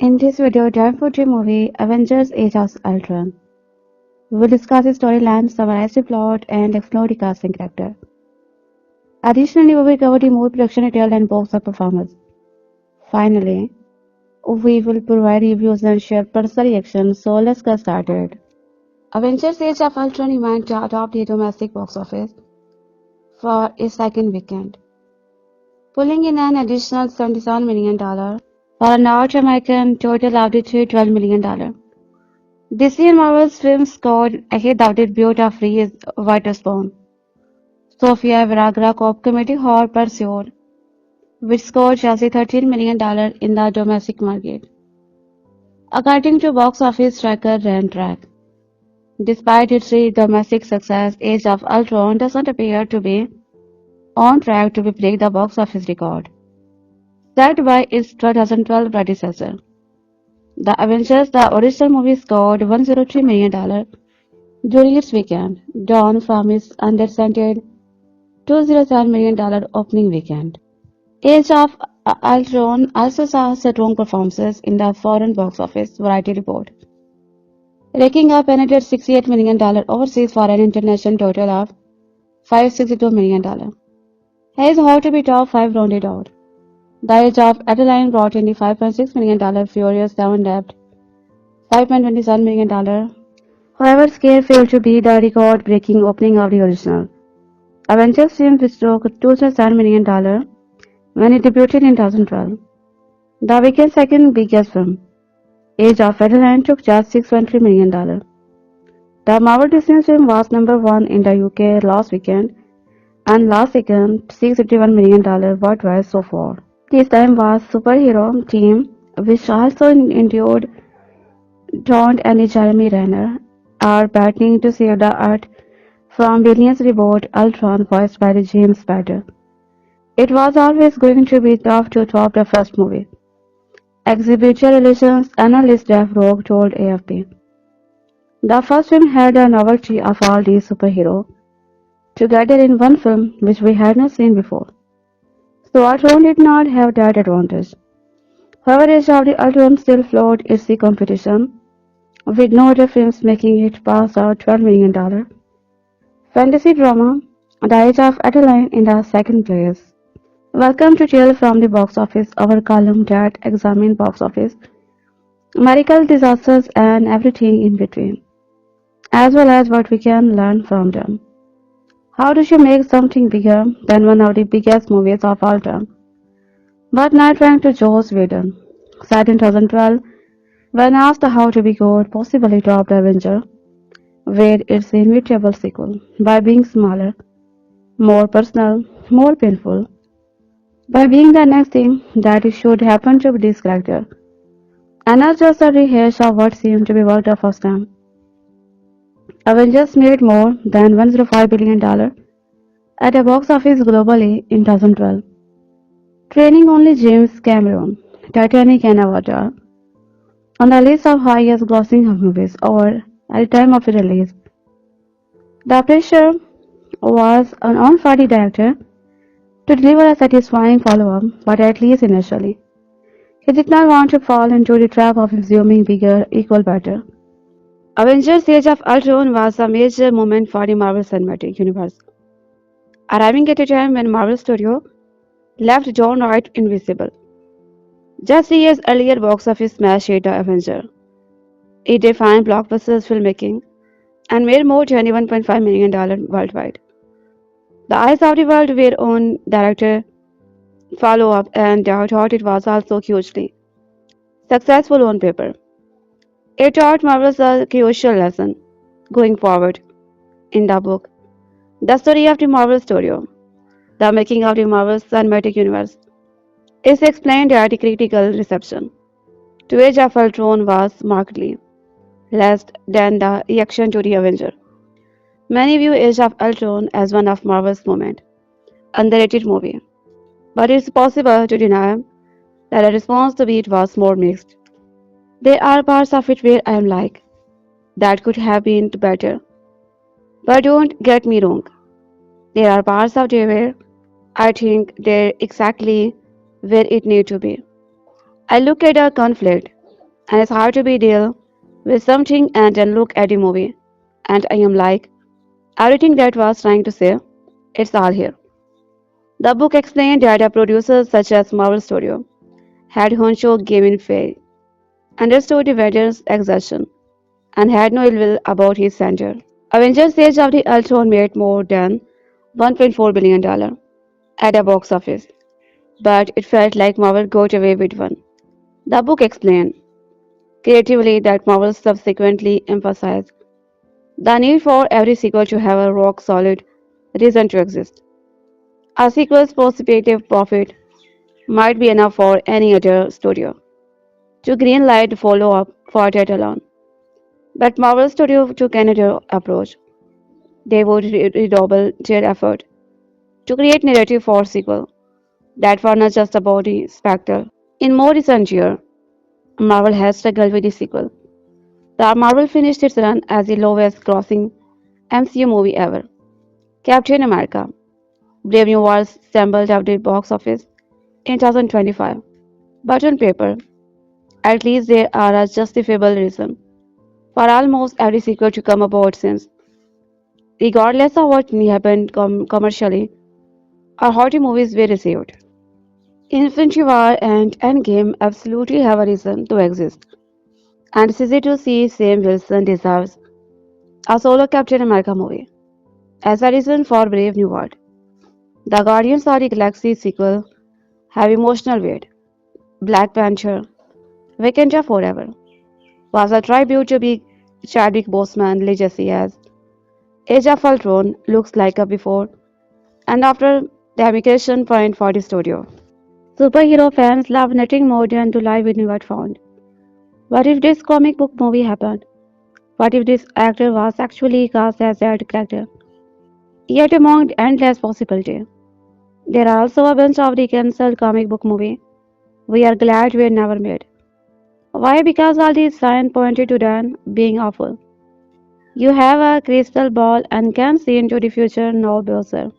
In this video, dive into the movie Avengers Age of Ultron. We will discuss the storyline, summarize the plot, and explore the casting character. Additionally, we will cover the movie production detail and box office performance. Finally, we will provide reviews and share personal reactions, so let's get started. Avengers Age of Ultron event topped the domestic box office for a second weekend, pulling in an additional $77 million for a North American total of $12 million. DC and Marvel's films scored ahead of debut of Reese Witherspoon, Sofia Vergara co-comedy horror Pursuit, which scored just $13 million in the domestic market, according to box office tracker Rantrack. Despite its domestic success, Age of Ultron doesn't appear to be on track to break the box office record set by its 2012 predecessor. The Avengers, the original movie, scored $103 million during its weekend, down from its understated $207 million opening weekend. Age of Ultron also saw strong performances in the foreign box office, Variety report, raking up an $68 million overseas for an international total of $562 million. Hayes hoped to be top 5 rounded out. The Age of Adeline brought in the $5.6 million Furious 7 debt, $5.27 million. However, scale failed to beat the record-breaking opening of the original Avengers film, which broke $207 million when it debuted in 2012. The weekend's second biggest film, Age of Adeline, took just $6.3 million. The Marvel Disney film was number 1 in the UK last weekend and last weekend $651 million worldwide so far. This time was superhero team, which also endured Dawn and Jeremy Renner, are battling to save the Earth from Billions reboot Ultron, voiced by James Spader. It was always going to be tough to top the first movie, exhibitor relations analyst Jeff Rogue told AFP. The first film had the novelty of all these superheroes together in one film, which we had not seen before. So Ultron did not have that advantage. However, Age of the Ultron still floored its competition, with no other films making it past the $12 million. Fantasy drama, The Age of Adeline in the second place. Welcome to Tale from the Box Office, our column that examines box office, medical disasters, and everything in between, as well as what we can learn from them. How do you make something bigger than one of the biggest movies of all time? But not trying to Joss Whedon said in 2012 when asked how to be good, possibly topped Avenger with its inevitable sequel by being smaller, more personal, more painful, by being the next thing that should happen to this character, and not just a rehash of what seemed to be worked the first time. Avengers made more than $105 billion at the box office globally in 2012, trailing only James Cameron, Titanic, and Avatar on the list of highest grossing movies over at the time of release. The pressure was on for the director to deliver a satisfying follow-up, but at least initially, he did not want to fall into the trap of assuming bigger equal better. Avengers Age of Ultron was a major moment for the Marvel Cinematic Universe, arriving at a time when Marvel Studios left John Wright invisible. Just 3 years earlier, box office smash hit The Avenger. It defined blockbuster filmmaking and made more than $21.5 million worldwide. The eyes of the world were on director follow-up, and I thought it was also hugely successful on paper. It taught Marvel a crucial lesson going forward. In the book, The Story of the Marvel Studio, The Making of the Marvel Cinematic Universe, is explained that the critical reception to Age of Ultron was markedly less than the reaction to the Avenger. Many view Age of Ultron as one of Marvel's most underrated movie, but it's possible to deny that the response to it was more mixed. There are parts of it where I am like, that could have been better. But don't get me wrong, there are parts of it where I think they're exactly where it need to be. I look at the conflict And it's hard to be deal with something and then look at the movie. And I am like, everything that was trying to say, it's all here. The book explained that the producers such as Marvel Studio had honcho game in Faye, understood the Avengers' exhaustion, and had no ill will about his center. Avengers Age of the Ultron made more than $1.4 billion at the box office, but it felt like Marvel got away with one. The book explained creatively that Marvel subsequently emphasized the need for every sequel to have a rock solid reason to exist. A sequel's posticipative profit might be enough for any other studio to greenlight the follow-up for that alone. But Marvel Studio took another approach. They would redouble their effort to create narrative for sequel that were not just about the spectacle. In more recent years, Marvel has struggled with the sequel. The Marvel finished its run as the lowest grossing MCU movie ever. Captain America, Brave New World stumbled at the box office in 2025. But on paper, at least there are a justifiable reason for almost every sequel to come about since, regardless of what happened commercially or how the movies were received. Infinity War and Endgame absolutely have a reason to exist, and it's easy to see Sam Wilson deserves a solo Captain America movie as a reason for Brave New World. The Guardians of the Galaxy sequel have emotional weight. Black Panther, Wakanda Forever was a tribute to big Chadwick Boseman legacy as Age of Ultron looks like a before and after demarcation point for the studio. Superhero fans love nothing more than to lie with what found. What if this comic book movie happened? What if this actor was actually cast as that character? Yet among endless possibilities, there are also a bunch of the cancelled comic book movie we are glad were never made. Why? Because all these signs pointed to them being awful. You have a crystal ball and can see into the future, no browser.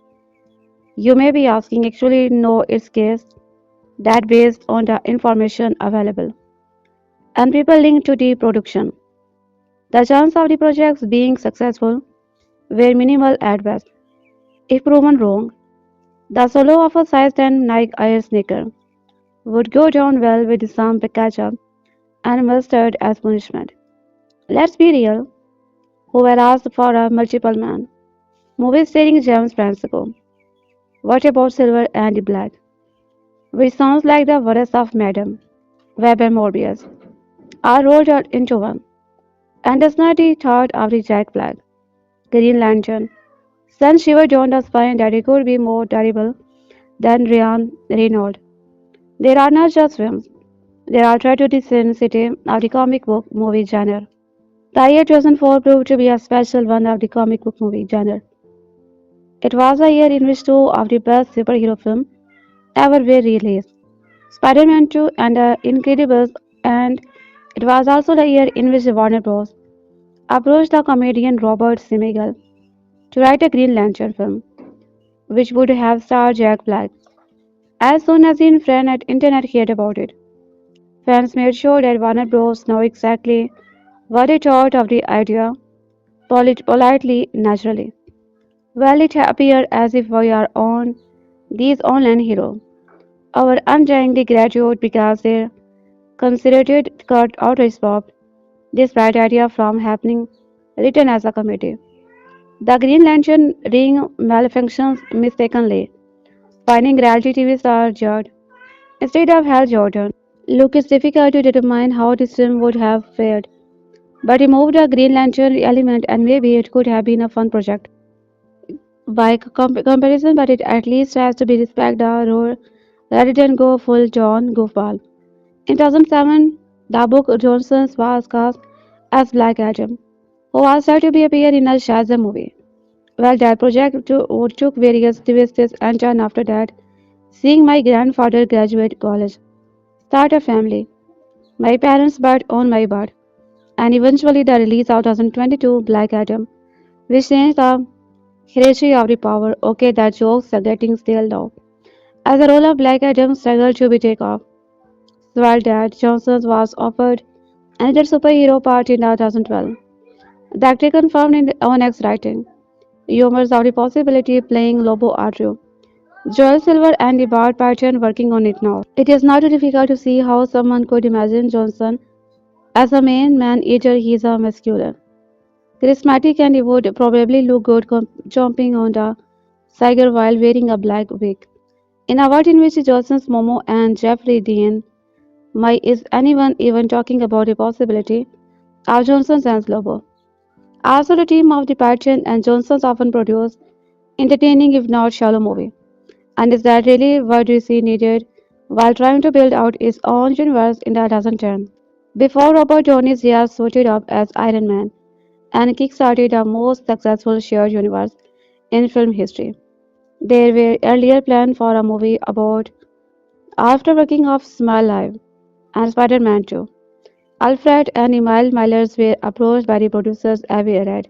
You may be asking, actually, no, it's case that based on the information available and people linked to the production. The chance of the projects being successful were minimal at best. If proven wrong, the solo of a size 10 Nike Air sneaker would go down well with some ketchup and mustard as punishment. Let's be real, who were asked for a multiple man movie starring James Francisco. What about Silver and Black? Which sounds like the worst of Madam Web and Morbius are rolled out into one. And does not the thought of the Jack Black, Green Lantern, sent shiver down the spine that it could be more terrible than Ryan Reynolds. There are not just films, there are tragedy sensitive of the comic book movie genre. The year 2004 proved to be a special one of the comic book movie genre. It was a year in which two of the best superhero films ever were released, Spider-Man 2 and The Incredibles, and it was also the year in which Warner Bros. Approached the comedian Robert Smigel to write a Green Lantern film, which would have starred Jack Black. As soon as the internet heard about it, fans made sure that Warner Bros. Know exactly what they thought of the idea, politely, naturally. Well, it appeared as if we are on these online heroes, our undyingly gratitude because they considered it cut out his pop, this bright idea from happening, written as a comedy. The Green Lantern ring malfunctions mistakenly, finding reality TV star Judd instead of Hal Jordan. Look, it's difficult to determine how this film would have fared, but remove the Green Lantern element and maybe it could have been a fun project. By comparison, but it at least has to be respect the role rather than go full John goofball. In 2007, the book Johnson was cast as Black Adam, who was said to be appear in a Shazam movie. Well, that project took various twists and turns after that. Seeing my grandfather graduate college, start a family, my parents bet on my butt, and eventually the release of 2022 Black Adam, which changed the hierarchy of the power. Okay, that jokes are getting stale now. As the role of Black Adam struggled to be taken off, while that Johnson was offered Another superhero part in 2012. The actor confirmed in on X writing. Humors of the possibility playing Lobo Arturo. Joel Silver and the Bart Patton working on it now. It is not too difficult to see how someone could imagine Johnson as a main man-eater. He is a masculine, charismatic, and he would probably look good jumping on the tiger while wearing a black wig. In a world in which Johnson's Momo and Jeffrey Dean, my is anyone even talking about the possibility of Johnson's and Lobo? Also, the team of the Patton and Johnsons often produce entertaining if not shallow movie. And is that really what DC needed while trying to build out its own universe in 2010? Before Robert Downey Jr. suited up as Iron Man and kickstarted the most successful shared universe in film history. There were earlier plans for a movie about after working off Smile Live and Spider-Man 2. Alfred and Emile Millers were approached by the producers Avi Arad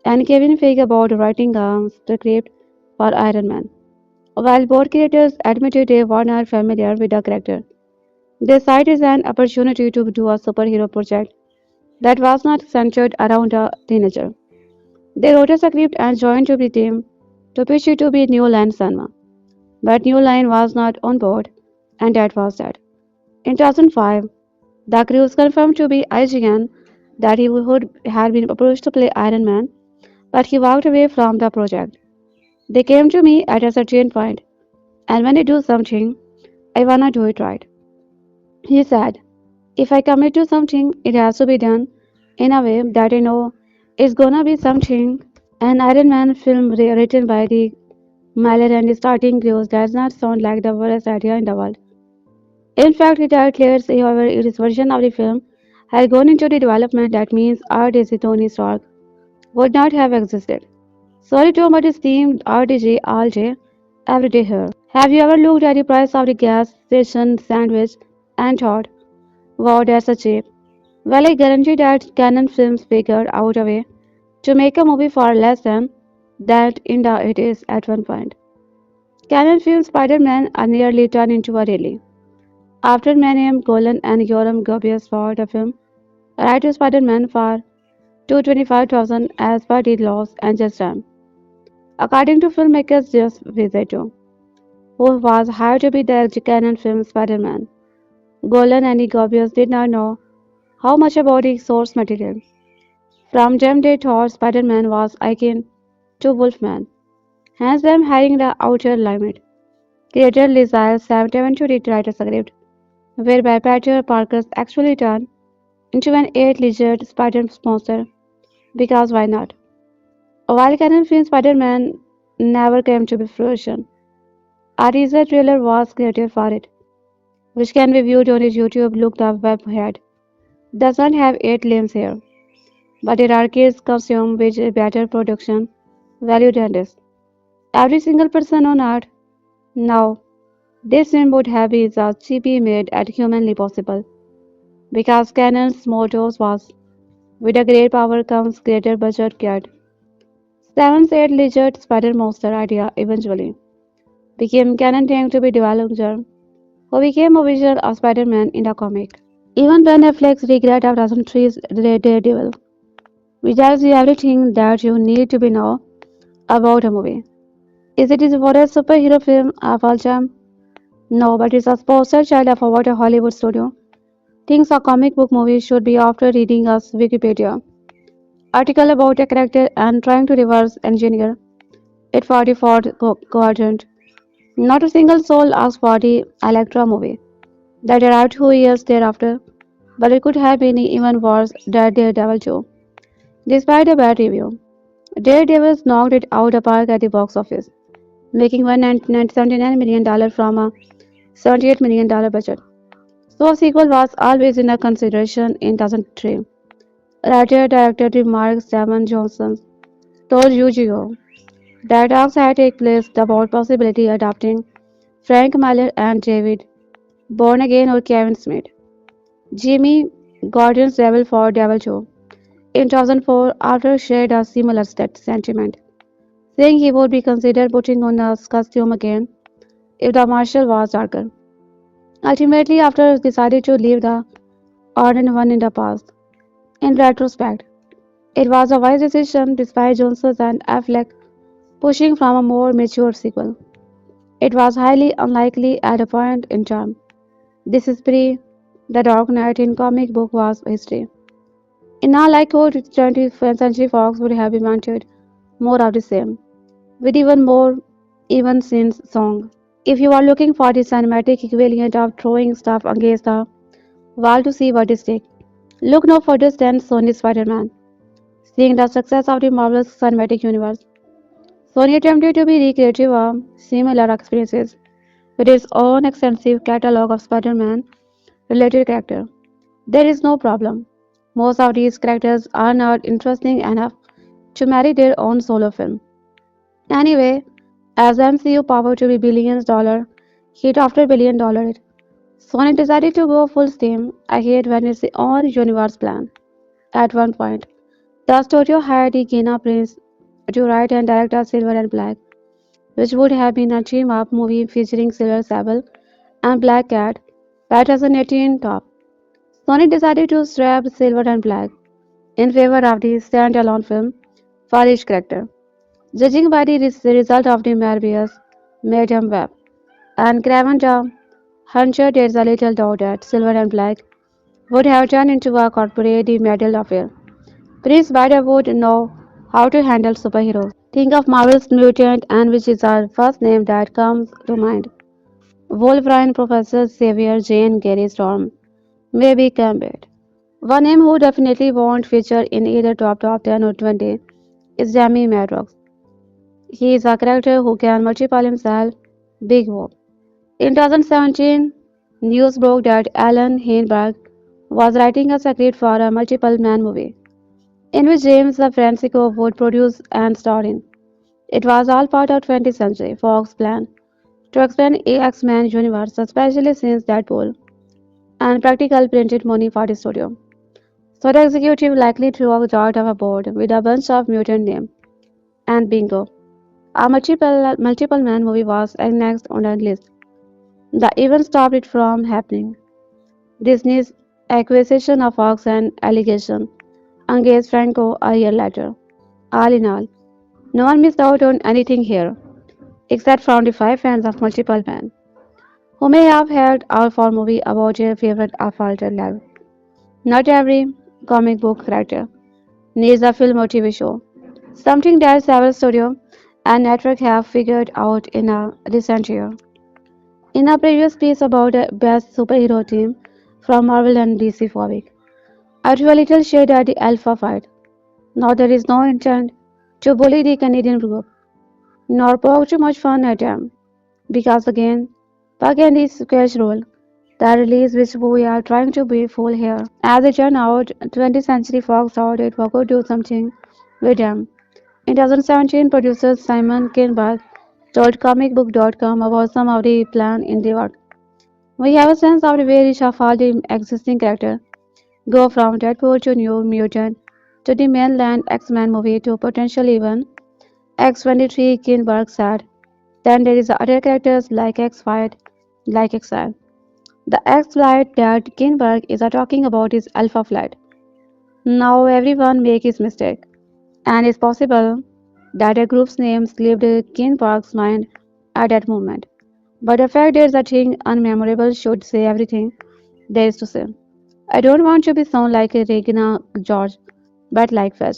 and Kevin Feige about writing a script for Iron Man. While both creators admitted they were not familiar with the character, they cited it as an opportunity to do a superhero project that was not centered around a teenager. They wrote a script and joined to the team to pitch it to be New Line Cinema. But New Line was not on board, and that was that. In 2005, the crews confirmed to be IGN that he would had been approached to play Iron Man, but he walked away from the project. They came to me at a certain point, and when I do something, I wanna do it right. He said, if I commit to something, it has to be done in a way that I know it's gonna be something. An Iron Man film written by the Miller and starting crews does not sound like the worst idea in the world. In fact, it declares, however, its version of the film had gone into the development that means RDC Tony Stark would not have existed. Sorry to but his team RDG all day, every day here. Have you ever looked at the price of the gas station sandwich and thought, wow, that's a cheap? Well, I guarantee that Canon Films figured out a way to make a movie for less than that in the it is at one point. Canon Films Spider-Man are nearly turned into a rally. After Maniam Golan and Yoram Gobius for the film, Right to Spider-Man for 225,000 as per the Los Angeles Times. According to filmmakers Joss Whedon, who was hired to be the Canon film Spider-Man, Golan and Gobius did not know how much about the source material. From them they thought Spider-Man was akin to Wolfman, hence them hiring the outer limit. Creator Lizelle Sam to rewrite a script, whereby Peter Parker actually turned into an eight-legged spider monster, because why not? While canon film Spider-Man never came to fruition, a teaser trailer was created for it, which can be viewed on his YouTube looked up webhead. Does not have eight limbs here, but it are kids costume which is better production value than this. Every single person on earth now this film would have is a cheaply made and humanly possible, because Canon's motto was with a great power comes greater budget cat. Seven said lizard spider monster idea eventually became canon thanks to be developer who became a vision of Spider-Man in the comic. Even Ben Affleck's regret of 2003's Daredevil, which tells you everything that you need to be know about a movie. Is it for a superhero film of all time? No, but it's a poster child of what a Hollywood studio thinks a comic book movie should be after reading a Wikipedia article about a character and trying to reverse engineer it for the fourth quadrant. Not a single soul asked for the Electra movie that arrived 2 years thereafter, but it could have been even worse than Daredevil 2. Despite a bad review, Daredevil knocked it out of the park at the box office, making $179 million from a $78 million budget. So a sequel was always in a consideration in 2003. Writer-director Mark Steven Johnson told UGO that talks had taken place about possibility adapting Frank Miller and David Born Again or Kevin Smith. Jimmy Gordon's Devil for Devil 2 in 2004 after shared a similar sentiment, saying he would be considered putting on a costume again if the martial was darker. Ultimately, after decided to leave the or anyone in the past. In retrospect, it was a wise decision despite Johnson and Affleck pushing from a more mature sequel. It was highly unlikely at a point in time. This is pre The Dark Knight in comic book was history. In a likelihood, 20th Century Fox would have wanted more of the same, with even more even scenes song. If you are looking for the cinematic equivalent of throwing stuff against the wall to see what is stick, look no further than Sony's Spider-Man. Seeing the success of the Marvel Cinematic Universe, Sony attempted to be recreative of similar experiences with its own extensive catalog of Spider-Man related characters. There is no problem. Most of these characters are not interesting enough to merit their own solo film. Anyway, as MCU power to be billions dollar hit after billion dollar hit, Sony decided to go full steam ahead when its own universe plan. At one point, the studio hired Gina Prince to write and direct a Silver and Black, which would have been a team-up movie featuring Silver Sable and Black Cat, Patterson top. Sony decided to scrap Silver and Black in favor of the standalone film for each character. Judging by the result of the Marvelous Medium Web and Craven the Hunter, there's a little doubt that Silver and Black would have turned into a corporate medal affair. Prince Spider would know how to handle superheroes. Think of Marvel's mutant, and which is our first name that comes to mind. Wolverine, Professor Xavier, Jane, Gary Storm, maybe Gambit. One name who definitely won't feature in either top 10 or 20 is Jamie Madrox. He is a character who can multiple himself. Big hope. In 2017, news broke that Alan Heinberg was writing a script for a multiple man movie, in which James Francisco would produce and star in. It was all part of 20th Century Fox plan to expand X-Men universe, especially since Deadpool, and practical printed money for the studio. So the executive likely threw a dart of a board with a bunch of mutant names, and bingo, a multiple man movie was next on the list. The event stopped it from happening. Disney's acquisition of Fox and allegation against Franco a year later. All in all, no one missed out on anything here, except from the five fans of multiple men, who may have heard our for movie about their favorite altered life. Not every comic book character needs a film or TV show, something that several studio and network have figured out in a recent year. In a previous piece about the best superhero team from Marvel and DC for a week, I threw a little shade at the Alpha fight. Now there is no intent to bully the Canadian group, nor poke too much fun at them, because again, Puck and his sketch role, the release which we are trying to be full here. As it turned out, 20th Century Fox thought it could do something with them. In 2017, producer Simon Kinberg told comicbook.com about some of the plan in the work. We have a sense of where each of all the existing characters go from Deadpool to New Mutant to the mainland X-Men movie to potentially even X-23, Kinberg said. Then there is other characters like X-Fight, like Exile. The X-Flight that Kinberg is talking about is Alpha Flight. Now everyone makes his mistake, and it's possible that a group's name slipped Kinberg's mind at that moment. But the fact is that thing unmemorable should say everything there is to say. I don't want to be sound like a Regina George, but like Fetch.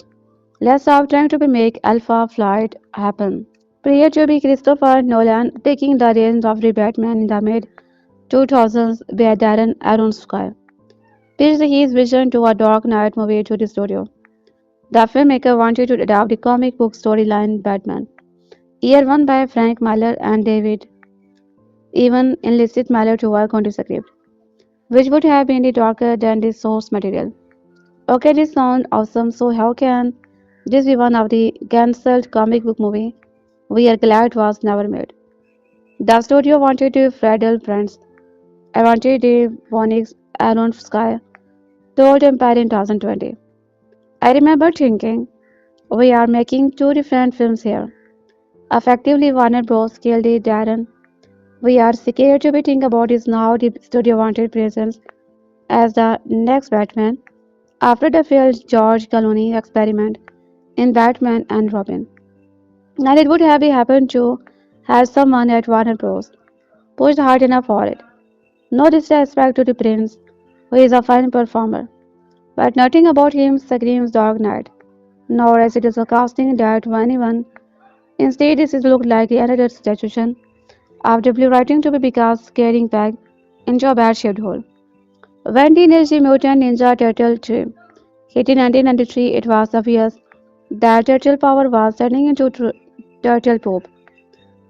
Let's stop trying to make Alpha Flight happen. Prior to be Christopher Nolan taking the reins of the Batman in the mid 2000s by Darren Aronofsky pitched his vision to a Dark Knight movie to the studio. The filmmaker wanted to adapt the comic book storyline Batman. Year one by Frank Miller and David even enlisted Miller to work on the script, which would have been darker than the source material. Okay, this sounds awesome, so how can this be one of the cancelled comic book movie we are glad was never made? The studio wanted to Fredel Friends. I wanted the Vonix Aronofsky told Empire in 2020. I remember thinking, we are making two different films here. Effectively, Warner Bros. Killed it, Darren. We are scared to be thinking about is now the studio wanted presence as the next Batman after the failed George Clooney experiment in Batman and Robin. And it would have happened to have someone at Warner Bros. Pushed hard enough for it. No disrespect to the prince, who is a fine performer, but nothing about him screams Dark Knight, nor as it is a casting that to anyone. Instead, this is looked like another situation of W writing to be because getting back into a bad shaped hole. When Teenage Mutant Ninja Turtle 3 hit in 1993, it was obvious that turtle power was turning into turtle poop.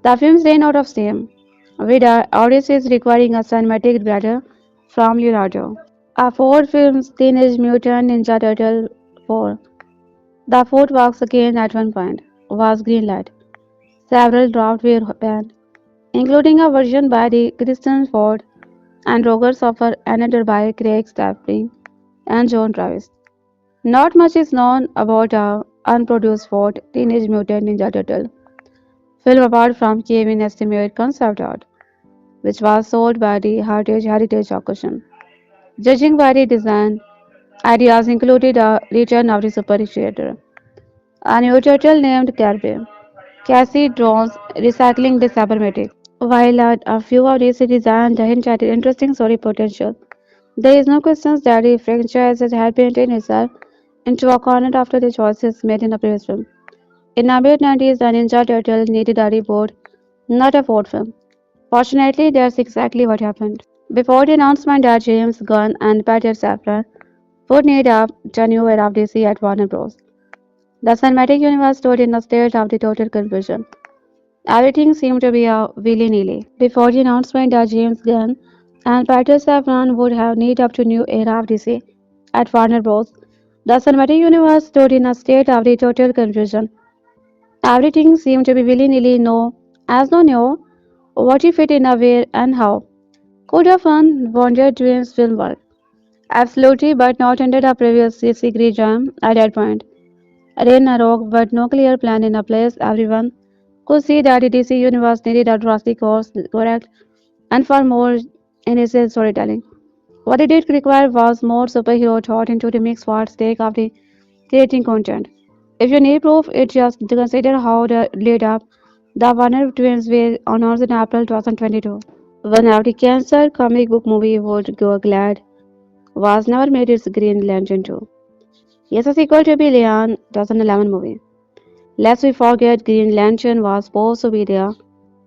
The films ran out of steam, with the audiences requiring a cinematic bladder from Leonardo. A fourth film, Teenage Mutant Ninja Turtle 4, the fourth walks again at one point, was greenlit. Several drafts were penned, including a version by the Kristen Ford and Roger Soffer, another by Craig Stapling and John Travis. Not much is known about a unproduced fourth Teenage Mutant Ninja Turtle film apart from Kevin estimate concept art, which was sold by the Heritage Auction. Judging by the design, ideas included a return of the super creator, a new turtle named Carpe, Cassie drones recycling the cybernetic. While a few of these designs hint at interesting story potential, there is no question that the franchise had painted itself into a corner after the choices made in the previous film. In the mid-90s, the Ninja Turtle needed a reboot, not a fourth film. Fortunately, that's exactly what happened. Before the announcement that James Gunn and Peter Safran would need a new era of DC at Warner Bros., the cinematic universe stood in a state of the total confusion. Everything seemed to be a willy-nilly. Before the announcement that James Gunn and Peter Safran would have need up to new era of DC at Warner Bros., the cinematic universe stood in a state of the total confusion. Everything seemed to be willy-nilly, no, as no knew what he fit in, where, and how. Could have fun wanted Twins film work. Absolutely, but not under the previous CC regime at that point. Ran a rogue but no clear plan in a place everyone could see that the DC universe needed a drastic course correct and far more initial storytelling. What it did require was more superhero thought into the mix for sake of the creating content. If you need proof, it just consider how the lead up the Warner twins were announced in April 2022. One of the cancer comic book movie would go glad was never made its Green Lantern 2. Yes, a sequel to be Leon 2011 movie. Lest we forget, Green Lantern was supposed to be the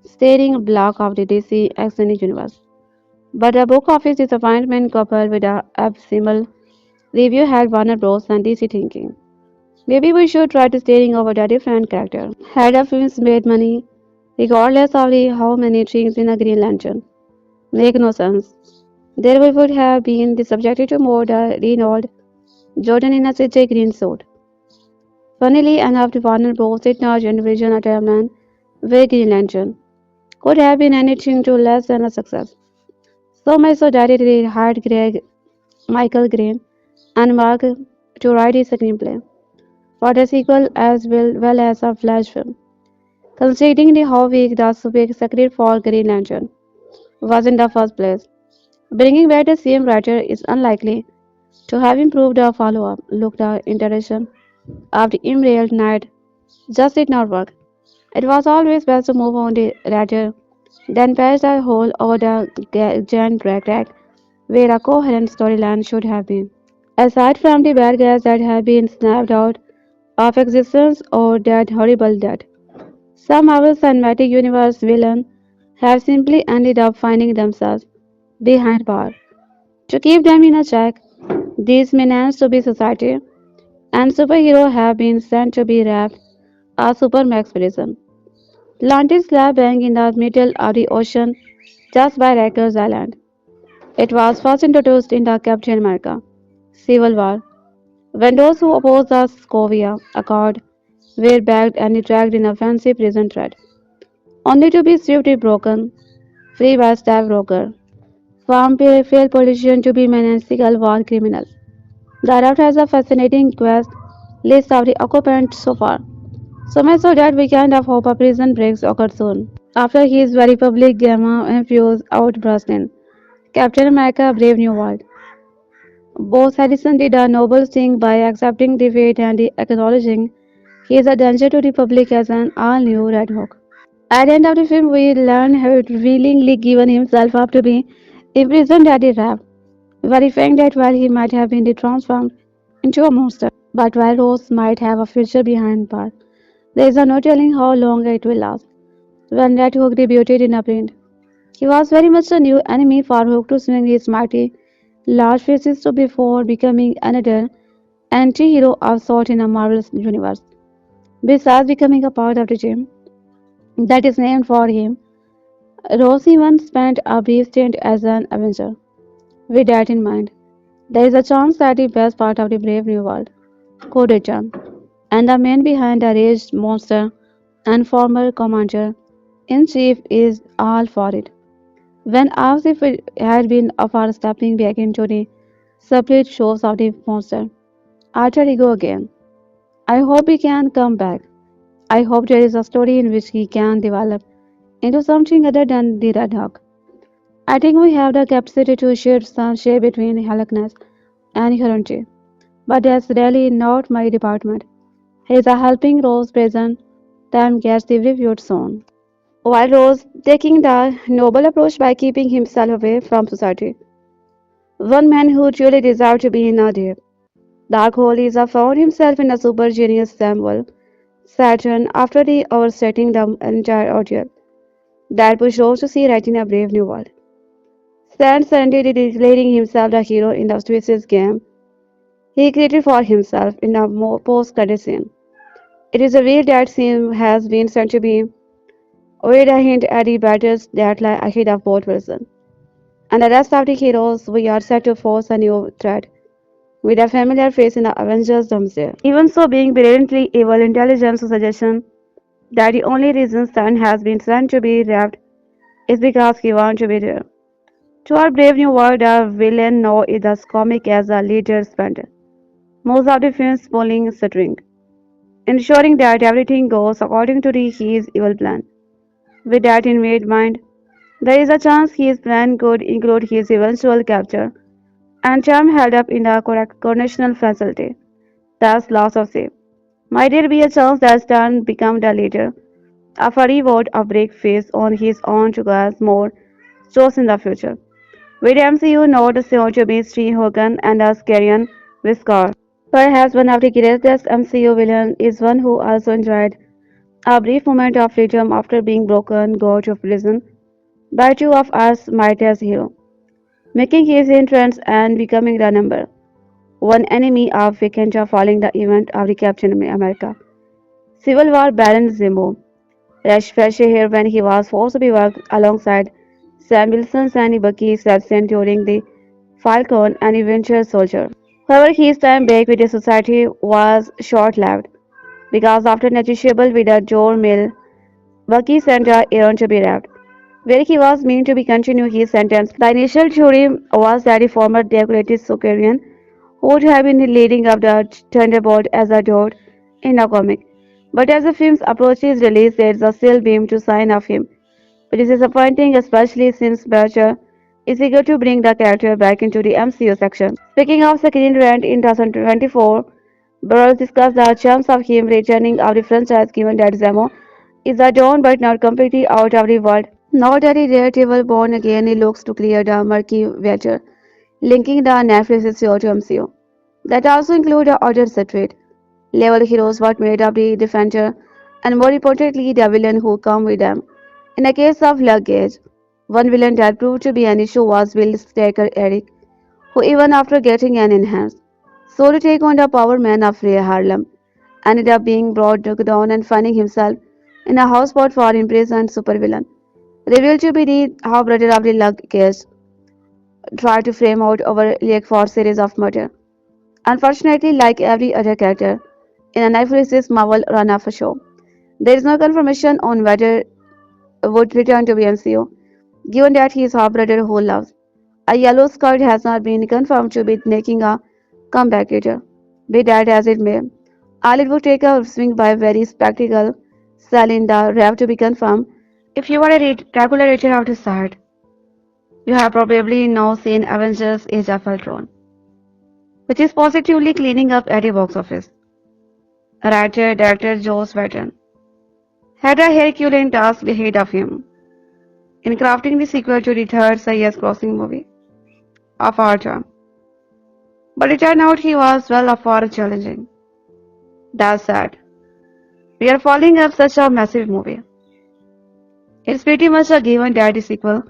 steering block of the DC extended universe. But the book office disappointment coupled with the abysmal review had Warner Bros. And DC thinking. Maybe we should try to steering over a different character. Had the films made money, regardless of how many things in a Green Lantern? Make no sense. There would have been the subject to more the Reynolds Jordan in a CJ green suit. Funnily enough, the Warner Bros. Did not envision a timeline where Green Lantern could have been anything to less than a success. So much so that it hired Michael Green, and Mark to write his screenplay for the sequel as well as a Flash film. Considering how weak the script for Green Lantern was in the first place, bringing back the same writer is unlikely to have improved the follow-up. Look, the iteration of the Emerald Knight just did not work. It was always best to move on the rather than patch the hole over the giant crack where a coherent storyline should have been. Aside from the bad guys that have been snapped out of existence or that horrible death, some Marvel Cinematic Universe villains have simply ended up finding themselves behind bars. To keep them in a check, these menace to be society and superheroes have been sent to be wrapped a supermax prison. Planted slab bang in the middle of the ocean just by Rikers Island. It was first introduced in the Captain America Civil War, when those who opposed the Sokovia Accord were bagged and dragged in a fancy prison thread, only to be swiftly broken free by Stave Roker, from failed politician to be maniacal war criminal. The route has a fascinating quest list of the occupants so far, so much so that we kind of hope a prison breaks occur soon. After his very public gamma infused outburst in Captain America Brave New World, Both Harrison did a noble thing by accepting defeat and acknowledging he is a danger to the public as an all-new Red Hawk. At the end of the film, we learn how he willingly given himself up to be imprisoned at the raft, verifying that while he might have been transformed into a monster, but while Rose might have a future behind bars, there is no telling how long it will last. When Red Hook debuted in a print, he was very much a new enemy for Hook to swing his mighty, large fists to before becoming another anti-hero of sort in a Marvel universe. Besides becoming a part of the gym that is named for him, Rose even spent a brief stint as an Avenger. With that in mind, there is a chance that the best part of the Brave New World could return, and the man behind the raged monster and former commander in chief is all for it. When asked if it had been for stepping back into the separate shows of the monster, after he go again, I hope he can come back. I hope there is a story in which he can develop into something other than the Red Hawk. I think we have the capacity to shift some shade between helplessness and heroism, but that's really not my department. He's a helping Rose present time gets reviewed soon. While Rose taking the noble approach by keeping himself away from society, one man who truly deserved to be in a deep, dark hole is found himself in a super genius Samuel Saturn after the oversetting the entire ordeal. That pushed Rose to see right in a brave new world. Stan suddenly declaring himself the hero in the Swiss game he created for himself in a post-credit scene. It is revealed that scene has been said to be with a hint at the battles that lie ahead of both Wilson and the rest of the heroes. We are set to face a new threat with a familiar face in the Avengers Doomsday. Even so, being brilliantly evil intelligence suggestion that the only reason Stan has been sent to be wrapped is because he wants to be there. To our brave new world, the villain now is as comic as the leader spent most of the film's pulling string, ensuring that everything goes according to his evil plan. With that in mind, there is a chance his plan could include his eventual capture and charm held up in the correctional facility. That's loss of safe. Might there be a chance that Stan become the leader of a reward of break face on his own to cause more shows in the future? With MCU not so to be Steve Hogan and a Scarian Whisker. Perhaps one of the greatest MCU villains is one who also enjoyed a brief moment of freedom after being broken out of prison by two of us mightiest hero, making his entrance and becoming the number one enemy of Wakanda following the event of the Captain America Civil War. Baron Zemo rushed fresh air when he was forced to be worked alongside Sam Wilson's and Bucky's absent during the Falcon and Winter Soldier. However, his time back with the society was short-lived because after negotiable with the Joe Mill, Bucky sent Aaron to be wrapped, where he was meant to be continue his sentence. The initial theory was that the former decorated Sokarian would have been leading up the Thunderbolt as a dot in the comic. But as the film approaches release, there is a still beam to sign of him, which is disappointing, especially since Butcher is eager to bring the character back into the MCU section. Speaking of Screen Rant in 2024, Burroughs discussed the chance of him returning of the franchise given that Zemo is a dawn but not completely out of the world. Now that he Daredevil born again, he looks to clear the murky water, linking the Netflix show to MCU. That also include the other separate level heroes what made up the Defender, and more importantly the villain who come with them. In the case of Luggage, one villain that proved to be an issue was Will Staker Eric, who even after getting an enhanced soul to take on the power man of Harlem, ended up being brought down and finding himself in a houseboat for imprisoned supervillain. Revealed to be the half-brother of the Luggage, tried to frame out over Lake for series of murder. Unfortunately, like every other character in a Netflix's Marvel run of a show, there is no confirmation on whether would return to MCU, given that his half-brother who loves a yellow skirt has not been confirmed to be making a comeback either. Be that as it may, all it would take a swing by very spectacle, selling the rev to be confirmed. If you are a regular reader of the site, you have probably now seen Avengers Age of Ultron. which is positively cleaning up at the box office. Writer-director Joss Whedon had a Herculean task ahead of him in crafting the sequel to the third highest crossing movie of our time. But it turned out he was well up for challenging. That's sad. We are following up such a massive movie. It's pretty much a given that the sequel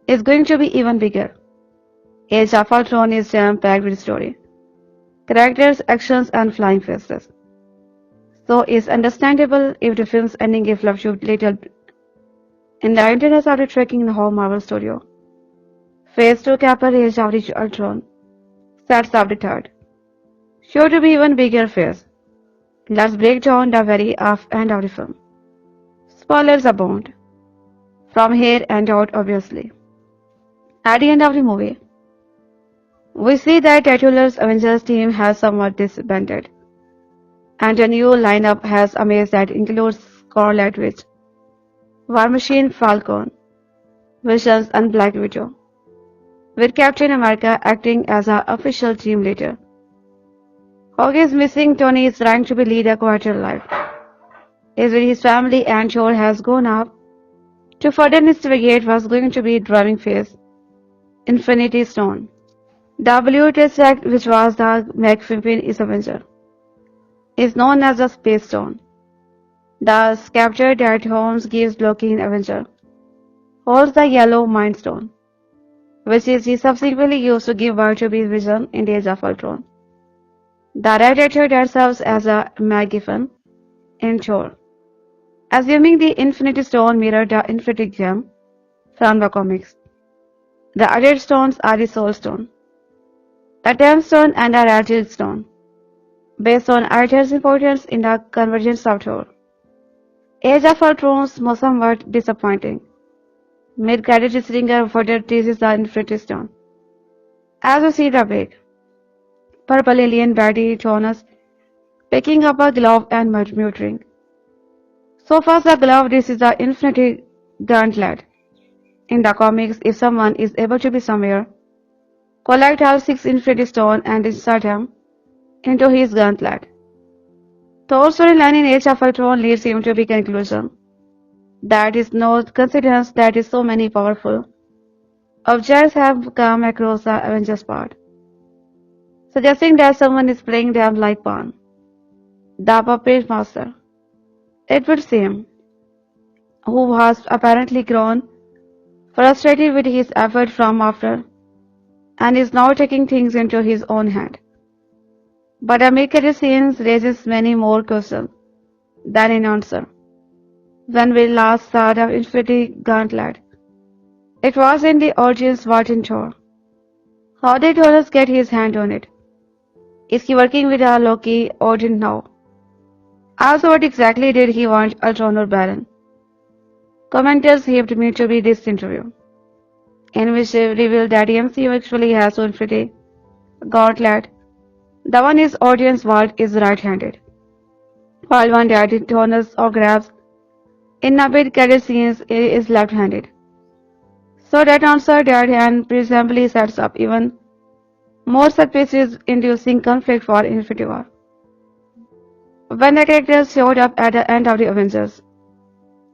is going to be even bigger. Age of Ultron is jam-packed with story, characters, actions, and flying faces. So it's understandable if the film's ending is left you little in the internet started tracking the whole Marvel studio. Phase 2 Capper Age of the Ultron sets up the third. Sure to be even bigger phase. Let's break down the very end of the film. Spoilers abound. From here and out, obviously. At the end of the movie, we see that Titular's Avengers team has somewhat disbanded, and a new lineup has emerged that includes Scarlet Witch, War Machine, Falcon, Visions, and Black Widow, with Captain America acting as our official team leader. Hawk is missing. Tony is trying to lead a quieter life. Is with his family, and Thor has gone up to further investigate what's going to be driving force, Infinity Stone. The blue tesseract, which was the Magnificent Avenger, is known as the Space Stone. The scepter that Holmes gives Loki in Avenger holds the yellow Mind Stone, which is he subsequently used to give birth to his vision in the Age of Ultron. The radiator that serves as a MacGuffin in Thor. Assuming the Infinity Stone mirrored the Infinity Gem from the comics. The other stones are the Soul Stone, the Time Stone, and the Radial Stone, based on Arthur's importance in the convergence of Thor. Age of Ultron's somewhat disappointing. Mid-credit stinger further teases the Infinity Stone. As we see the big, purple alien baddie Jonas picking up a glove and muttering. So far the glove, this is the Infinity Gauntlet. In the comics, if someone is able to be somewhere, collect all 6 Infinity Stones and insert them into his gauntlet. Thor's storyline in Age of Ultron leads him to the conclusion that is no coincidence that is so many powerful objects have come across the Avengers part, suggesting that someone is playing them like pawn. The puppet master, it would seem, who has apparently grown frustrated with his effort from after and is now taking things into his own hand. But the mid-credit scenes raises many more questions than an answer. When we last saw the Infinity Gauntlet, it was in the audience watching Thor. How did Jonas get his hand on it? Is he working with a Loki or didn't know? Also, what exactly did he want Ultron or Baron? Commenters helped me to be this interview, in which they revealed that the MCU actually has one Infinity Gauntlet. The one his audience Walt is right-handed, while one that Jonas or grabs in a mid-credit scenes is left-handed. So that answer that hand presumably sets up even more surfaces inducing conflict for Infinity War. When the characters showed up at the end of the Avengers,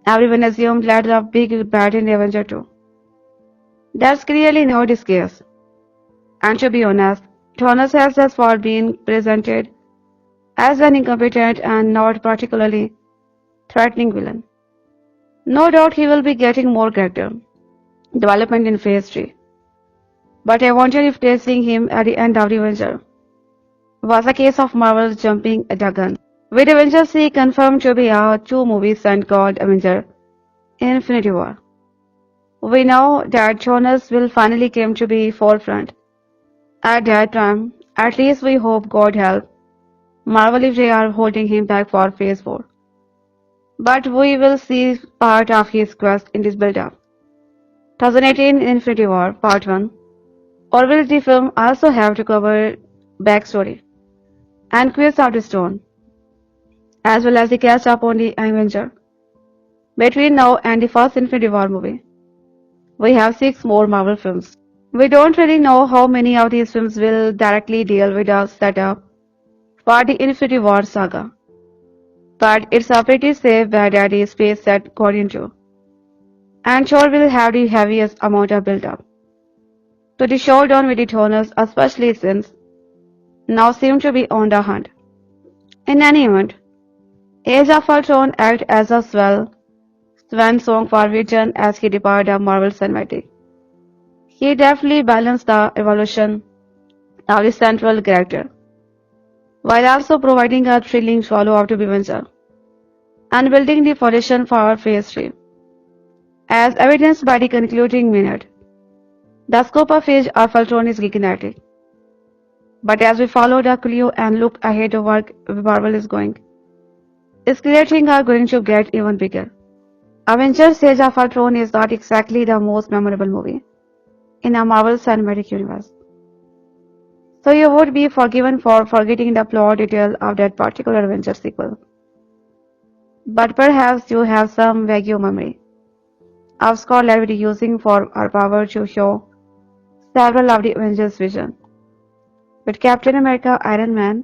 everyone assumed that the big bad in the Avenger 2. That's clearly not the case. And to be honest, Jonas has thus far been presented as an incompetent and not particularly threatening villain. No doubt he will be getting more character development in Phase 3. But I wonder if tasting him at the end of the Avenger was a case of Marvel jumping the gun. With Avengers 3 confirmed to be a 2 movies and called Avenger Infinity War, we know that Jonas will finally come to be forefront. At that time, at least we hope, God help, Marvel if they are holding him back for Phase 4. But we will see part of his quest in this build-up. 2018 Infinity War Part 1. Or will the film also have to cover backstory and Quest of the Stone, as well as the catch up on the Avenger? Between now and the first Infinity War movie, we have 6 more Marvel films. We don't really know how many of these films will directly deal with the setup for the Infinity War saga, but it's a pretty safe bet that the space set got into, and sure will have the heaviest amount of build-up. So the showdown with the Eternals, especially since now seem to be on the hunt. In any event, Age of Ultron acted as a swan song for Whedon as he departed the Marvel Cinematic. He deftly balanced the evolution of the central character, while also providing a thrilling follow-up to Avenger, and building the foundation for Phase 3. As evidenced by the concluding minute, the scope of Age of Ultron is gigantic. But as we follow the clue and look ahead to where Marvel is going, it's clear things are going to get even bigger. Avengers Age of Ultron is not exactly the most memorable movie in a Marvel Cinematic Universe. So you would be forgiven for forgetting the plot detail of that particular Avengers sequel. But perhaps you have some vague memory of Scott Lang using for her power to show several of the Avengers' vision, with Captain America, Iron Man,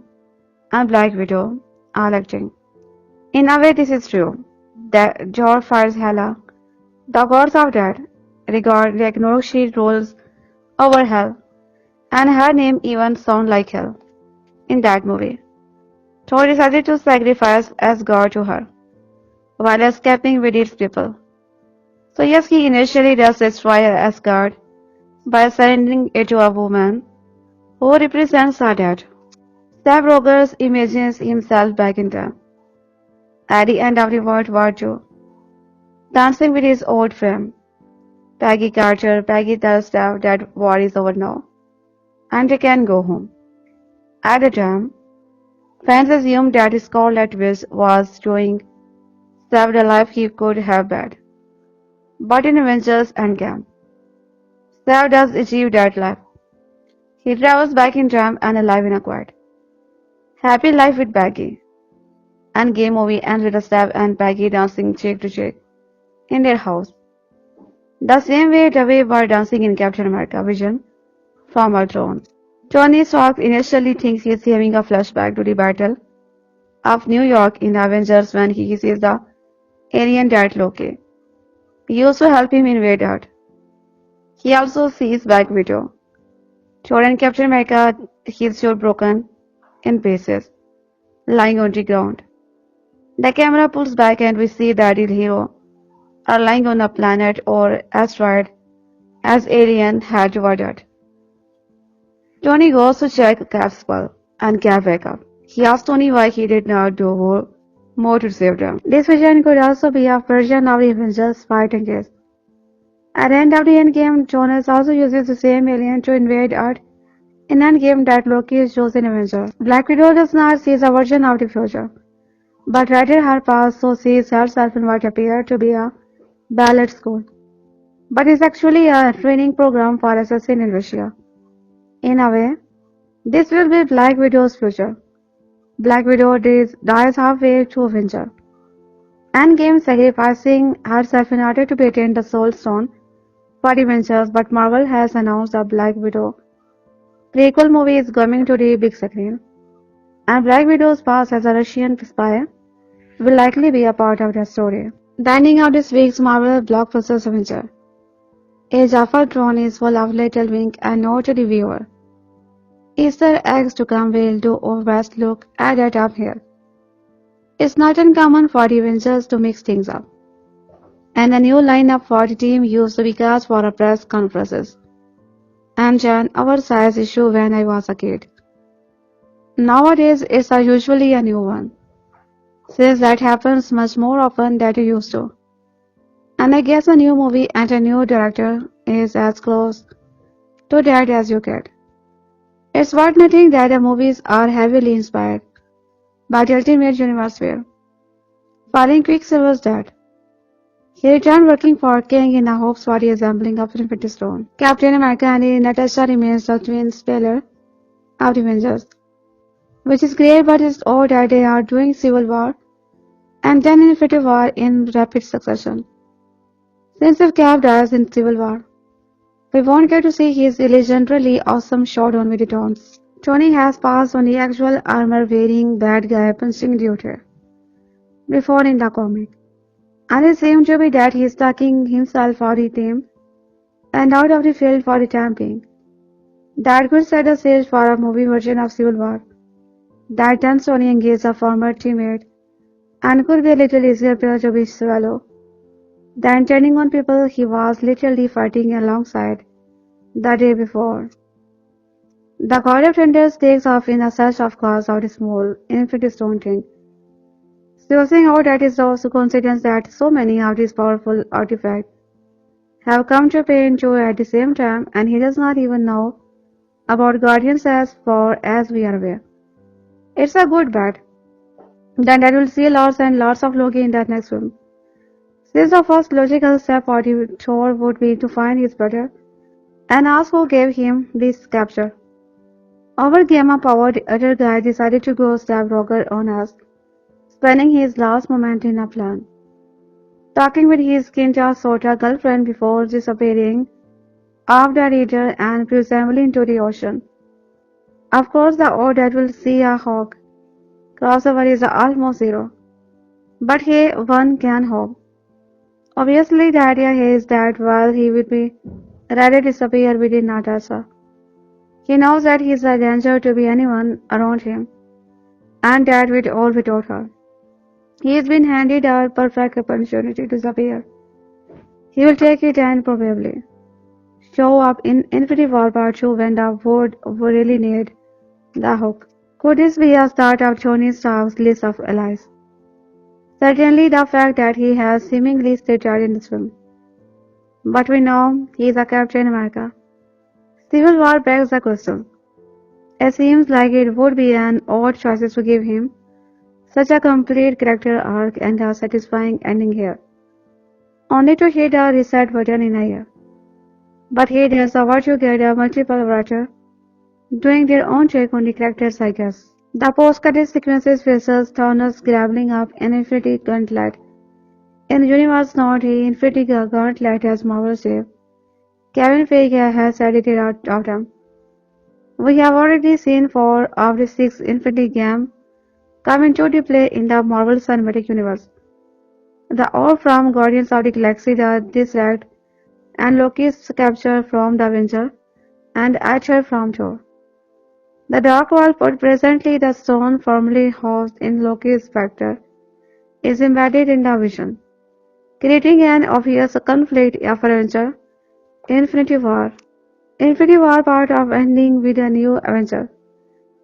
and Black Widow all acting. In a way, this is true. That Jor fires Hela, the gods of death, regard the ignore she rules over hell, and her name even sounds like hell in that movie. Thor decided to sacrifice Asgard to her, while escaping with its people. So yes, he initially does destroy Asgard by surrendering it to a woman who represents her dead. Steve Rogers imagines himself back in time, at the end of the World War II, dancing with his old friend, Peggy Carter. Peggy tells Steve that war is over now, and they can go home. At the time, fans assumed that Scarlet Witch was doing Steve the life he could have had. But in Avengers Endgame, Steve does achieve that life. He travels back in time and alive in a quiet, happy life with Peggy. And game movie ends with Steve and Peggy dancing cheek to cheek in their house, the same way they were dancing in Captain America Vision from Ultron. Tony Stark initially thinks he is having a flashback to the Battle of New York in Avengers when he sees the alien that Loki used to help him invade Earth. He also sees Black Widow. Thor and Captain America, his shield broken in pieces, lying on the ground. The camera pulls back and we see that the hero are lying on a planet or asteroid as alien had toward Earth. Tony goes to check Cap's skull and Cap wakes up. He asks Tony why he did not do more to save them. This vision could also be a version of the Avengers fighting case. At the end of the Endgame, Jonas also uses the same alien to invade Earth in Endgame that Loki is chosen Avenger. Black Widow does not see a version of the future, but rather her past, so sees herself in what appears to be a ballet school, but is actually a training program for assassins in Russia. In a way, this will be Black Widow's future. Black Widow dies halfway through Avenger Endgame, sacrificing herself in order to attain the Soul Stone for the Avengers, but Marvel has announced a Black Widow prequel movie is coming to the big screen, and Black Widow's past as a Russian spy will likely be a part of the story. The ending of this week's Marvel blockbuster Avenger Age of Ultron is full of little wink and nod to the viewer. Easter eggs to come. We'll do our best look at that up here. It's not uncommon for the Avengers to mix things up, and a new lineup for the team used to be cast for a press conferences. And Jan, our size issue when I was a kid. Nowadays, it's usually a new one, since that happens much more often than it used to. And I guess a new movie and a new director is as close to that as you get. It's worth noting that the movies are heavily inspired by the Ultimate Universe where, following Quicksilver's death, he returned working for King in the hopes for the assembling of Infinity Stone. Captain America and Natasha remains the twin speller of the Avengers, which is great, but it's odd that they are doing Civil War and then Infinity War in rapid succession. Since if Cap dies in Civil War, We won't get to see his legendarily awesome showdown with the Titans. Tony has passed on the actual armor-wearing bad guy punching duty before in the comic, and it seems to be that he's taking himself out of the team and out of the field for the time being. That could set the stage for a movie version of Civil War that turns Tony engage a former teammate and could be a little easier pill to be swallow than turning on people he was literally fighting alongside the day before. The God of Thunder takes off in a search of cause out a small, infinity stone thing, sourcing out that is also coincidence that so many of these powerful artifacts have come to pay into at the same time, and he does not even know about Guardians as far as we are aware. It's a good bet. Then that will see lots and lots of Loki in that next film. Since the first logical step for the Thor would be to find his brother and ask who gave him this capture. Our gamma-powered other guy decided to go stab Roger on us, spending his last moment in a plan. Talking with his Kinja Sota girlfriend before disappearing off the radar and presumably into the ocean. Of course, the odd that will see a hawk crossover is almost zero. But hey, one can hope. Obviously, the idea here is that while he would be rather disappear within Natasha, he knows that he is a danger to be anyone around him, and that with all without her. He has been handed a perfect opportunity to disappear. He will take it and probably show up in Infinity War Part 2 when the world will really need the hook. Could this be a start of Tony Stark's list of allies? Certainly the fact that he has seemingly stayed in this film. But we know he is a Captain America. Civil War begs the question. It seems like it would be an odd choice to give him such a complete character arc and a satisfying ending here, only to hit a reset button in a year. But hey, there's a what you get a multiple writer doing their own take on the characters, I guess. The post-credit sequences features Thanos grappling up an Infinity Gauntlet. In the universe not the Infinity Gauntlet as Marvel shape, Kevin Feige has edited out of them. We have already seen 4 of the 6 Infinity Games come into the play in the Marvel Cinematic Universe. The Orb from Guardians of the Galaxy, the Disract, and Loki's capture from the Avengers, and Aether from Thor. The Dark World, but presently the stone formerly housed in Loki's scepter, is embedded in the Vision, creating an obvious conflict of Avenger, Infinity War. Infinity War part of ending with a new Avenger,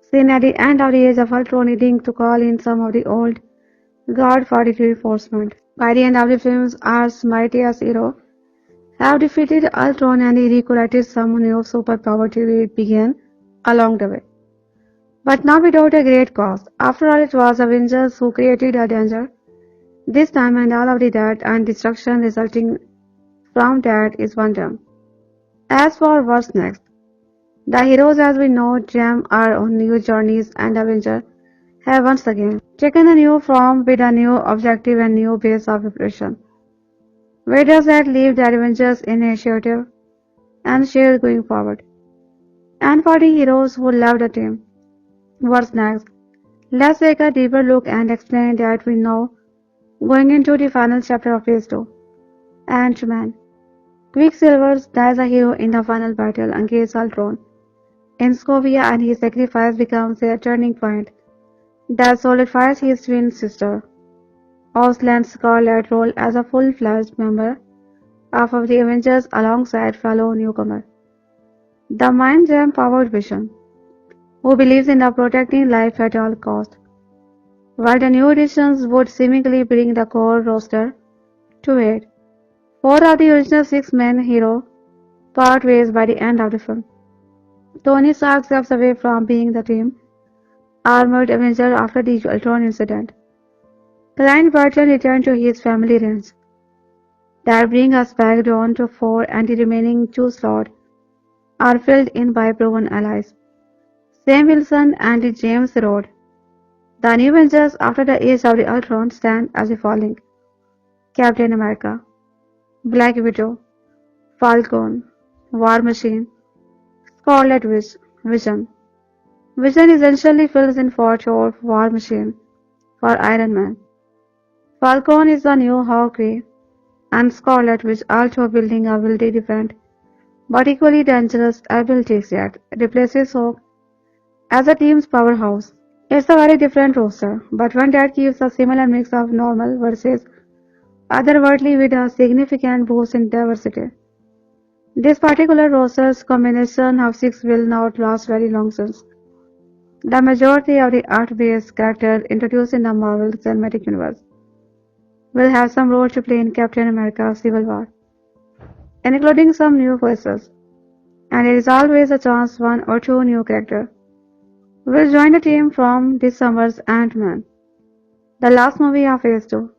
seen at the end of the Age of Ultron needing to call in some of the old guard for the reinforcement. By the end of the films, Earth's mightiest hero have defeated Ultron and he recruited some new superpower to begin along the way. But not without a great cost. After all, it was Avengers who created a danger this time, and all of the death and destruction resulting from that is one term. As for what's next, the heroes as we know them are on new journeys, and Avengers have once again taken a new form with a new objective and new base of operation. Where does that leave the Avengers initiative and share going forward? And for the heroes who love the team, what's next? Let's take a deeper look and explain that we know going into the final chapter of Phase 2. Ant-Man. Quicksilver dies a hero in the final battle against Ultron in Sokovia, and his sacrifice becomes a turning point that solidifies his twin sister, Ausland Scarlet, role as a full-fledged member of the Avengers alongside fellow newcomer, the Mind Gem-powered Vision, who believes in the protecting life at all costs. While the new additions would seemingly bring the core roster to 8, 4 of the original 6 main heroes part ways by the end of the film. Tony Stark steps away from being the team armored Avenger after the Ultron incident. Clint Barton returned to his family ranch. That brings us back down to 4, and the remaining 2 slots are filled in by proven allies. Sam Wilson and James Rhodes. The new Avengers after the age of the Ultron stand as the following: Captain America, Black Widow, Falcon, War Machine, Scarlet Witch, Vision. Vision essentially fills in for Thor, War Machine, for Iron Man. Falcon is the new Hawkeye, and Scarlet Witch also building a ability different but equally dangerous abilities yet replaces Hawk as a team's powerhouse. It's a very different roster, but one that gives a similar mix of normal versus otherworldly with a significant boost in diversity. This particular roster's combination of six will not last very long since the majority of the Earth-based characters introduced in the Marvel Cinematic Universe will have some role to play in Captain America Civil War, including some new voices, and there is always a chance one or two new characters will join the team from this summer's Ant-Man, the last movie of Phase 2,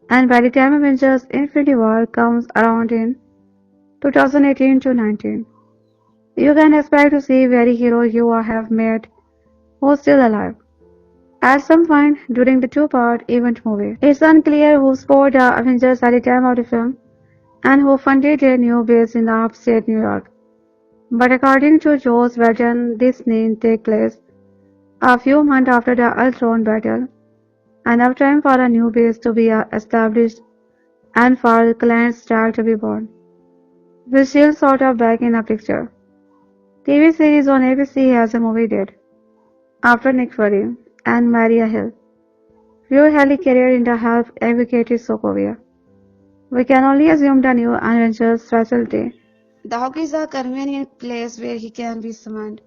and by the time Avengers Infinity War comes around in 2018 to 19, you can expect to see very hero you have met who's still alive. At some point during the two-part event movie, it's unclear who scored the Avengers at the time of the film and who funded their new base in the upstate New York. But according to Joss Whedon, this scene takes place a few months after the Ultron battle, enough time for a new base to be established and for Clint Stark to be born. We're still sort of back in the picture. TV series on ABC as a movie did, after Nick Fury and Maria Hill. Few heli-carrier in the health evacuated Sokovia. We can only assume the new Avengers facility. The Hawk is a convenient place where he can be summoned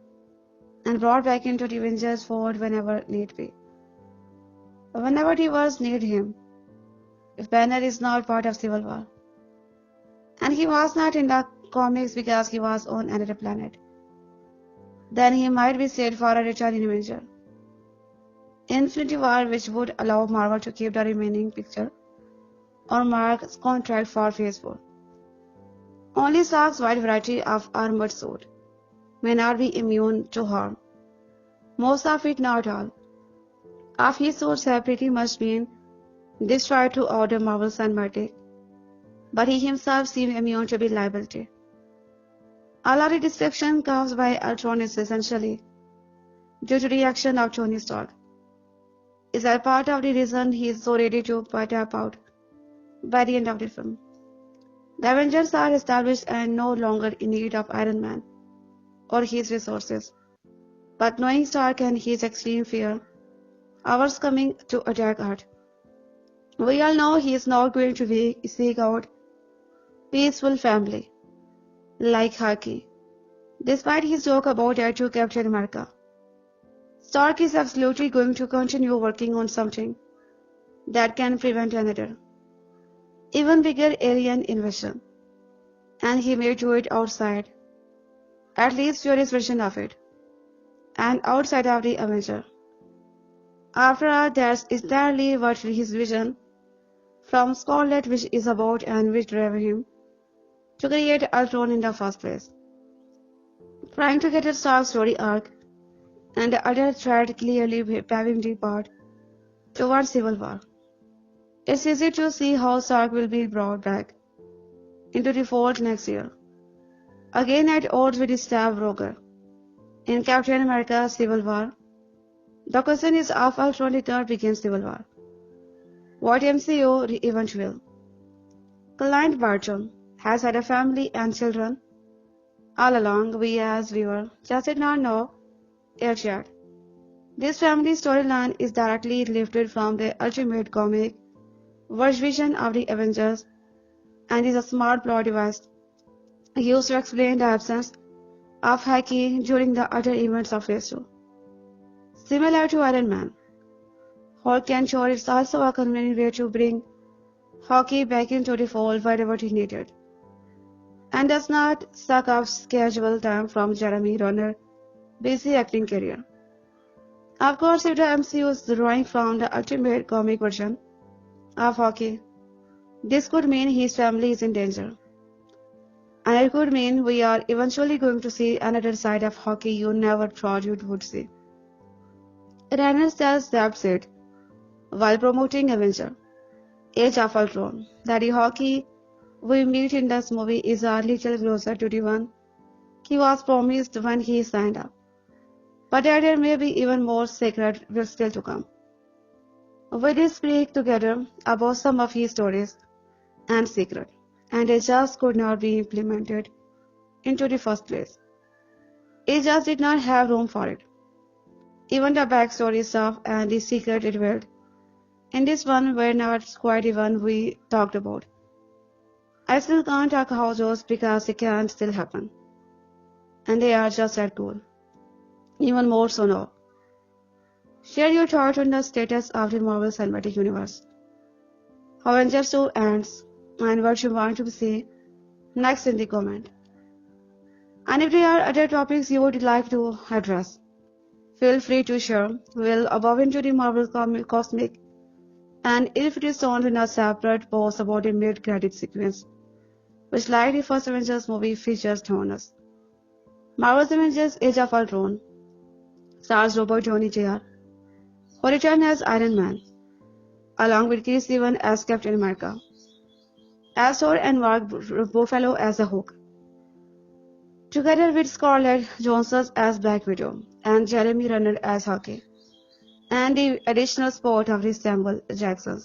and brought back into the Avengers fold whenever need be. Whenever the world need him. If Banner is not part of Civil War. And he was not in the comics because he was on another planet. Then he might be set for a return in Avengers Infinity War, which would allow Marvel to keep the remaining picture on Mark's contract for Phase 4. Only Stark's wide variety of armored suit may not be immune to harm. Most of it, not all, of his suits have pretty much been destroyed throughout the Marvel Cinematic, but he himself seemed immune to liability. All of the destruction caused by Ultron is essentially due to the action of Tony Stark. Is that part of the reason he is so ready to tap out by the end of the film? The Avengers are established and no longer in need of Iron Man or his resources. But knowing Stark and his extreme fear, ours coming to attack Earth, we all know he is not going to seek out peaceful family like Haki, despite his joke about that to Captain America. Stark is absolutely going to continue working on something that can prevent another, even bigger alien invasion, and he may do it outside, at least your version of it, and outside of the Avenger. After all, that's entirely what his vision from Scarlet Witch is about and which drove him to create Ultron in the first place. Trying to get a Stark story arc and the other thread clearly paving the path towards Civil War. It's easy to see how Stark will be brought back into the fold next year, again at odds with his staff Roger. In Captain America Civil War, the question is if Ultron return begins Civil War. What MCU event will? Clint Barton has had a family and children all along. We as viewers just did not know it yet. This family storyline is directly lifted from the Ultimate comic version of the Avengers and is a smart plot device used to explain the absence of Haki during the other events of Phase 2. Similar to Iron Man, Hulk and Thor is also a convenient way to bring Haki back into the fold wherever he needed, and does not suck up schedule time from Jeremy Renner's busy acting career. Of course, if the MCU is drawing from the Ultimate comic version of Haki, this could mean his family is in danger. And it could mean we are eventually going to see another side of Haki you never thought you would see. Renner says that's it, while promoting Avenger, Age of Ultron, that the Haki we meet in this movie is a little closer to the one he was promised when he signed up. But there may be even more sacred will still to come. We did speak together about some of his stories and secret, and it just could not be implemented into the first place. It just did not have room for it. Even the backstory stuff and the secret revealed in this one were not quite the one we talked about. I still can't talk how those because they can still happen. And they are just that cool. Even more so now. Share your thoughts on the status of the Marvel Cinematic Universe. How Avengers 2 ends and what you want to see next in the comment. And if there are other topics you would like to address, feel free to share. We'll above into the Marvel Cosmic and if it is shown in a separate post about the mid-credit sequence, which like the first Avengers movie features Thanos. Marvel's Avengers Age of Ultron stars Robert Downey Jr., who returned as Iron Man, along with Chris Evans as Captain America, as Thor and Mark Ruffalo as the Hulk, together with Scarlett Johansson as Black Widow and Jeremy Renner as Hawkeye, and the additional support of Samuel Jackson.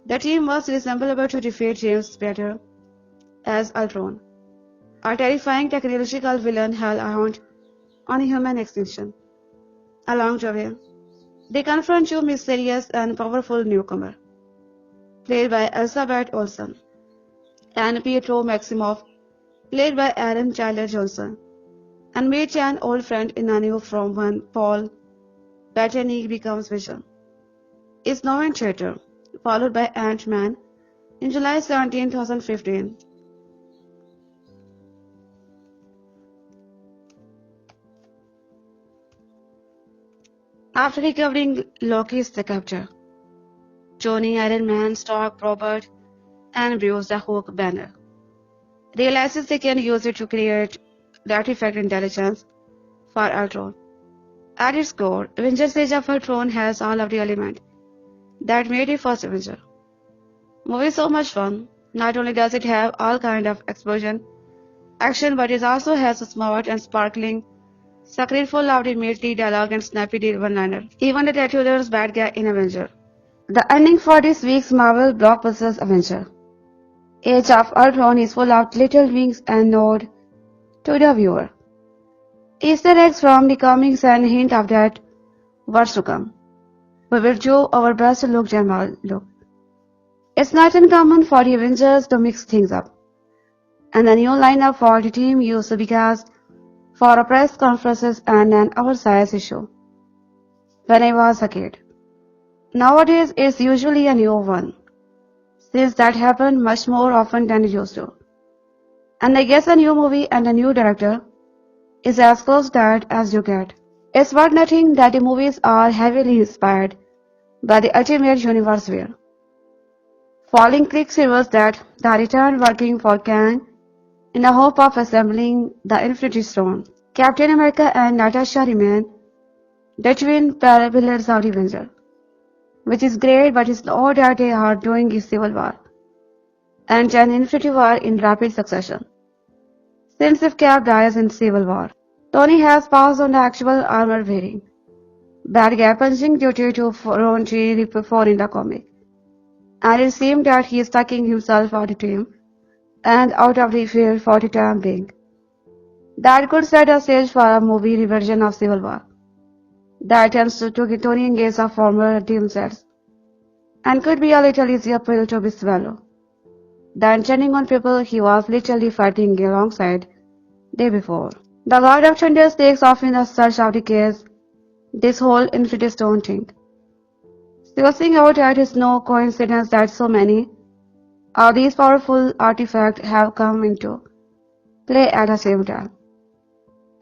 The team was assembled to defeat James Spader as Ultron, a terrifying technological villain hell bound on human extinction. Along the way, they confront two mysterious and powerful newcomers, played by Elizabeth Olsen, and Pietro Maximoff, played by Aaron Tyler Johnson, and meet an old friend in a new form when Paul Bettany becomes Vision. Is now in theater, followed by Ant-Man in July 17, 2015. After recovering Loki's the capture, Tony, Iron Man, Stark, Robert, and Bruce the Hulk banner realizes they can use it to create the artifact intelligence for Ultron. At its core, Avengers Age of Ultron has all of the elements that made the first Avenger movie so much fun. Not only does it have all kind of explosion, action, but it also has a smart and sparkling secret full of the meaty dialogue and snappy one-liner. Even the titular's bad guy in Avenger. The ending for this week's Marvel blockbusters Avenger Age of Ultron is full of little winks and nod to the viewer. Easter eggs from the comics and hint of that what's to come. We will do our best to look them all. Look. It's not uncommon for the Avengers to mix things up. And the new lineup for the team used to be cast for a press conferences and an oversized issue. When I was a kid. Nowadays it's usually a new one, since that happened much more often than it used to. And I guess a new movie and a new director is as close to that as you get. It's worth noting that the movies are heavily inspired by the Ultimate Universe where Falling Creek reveals that the return working for Kang in the hope of assembling the Infinity Stone. Captain America and Natasha remain the twin pillars of the Avenger, which is great, but it's all that they are doing is Civil War and an Infinity War in rapid succession. Since if Cap dies in Civil War, Tony has passed on the actual armor wearing, bad guy punching duty to Ron G. before in the comic, and it seemed that he is tucking himself out of the team and out of the field for the time being. That could set a stage for a movie version of Civil War that tends to get Tony engage of former team sets and could be a little easier pill to be swallowed than turning on people he was literally fighting alongside day before. The God of Thunder takes off in the search of the case, this whole Infinity Stone thing. Sussing out that it's no coincidence that so many of these powerful artifacts have come into play at the same time.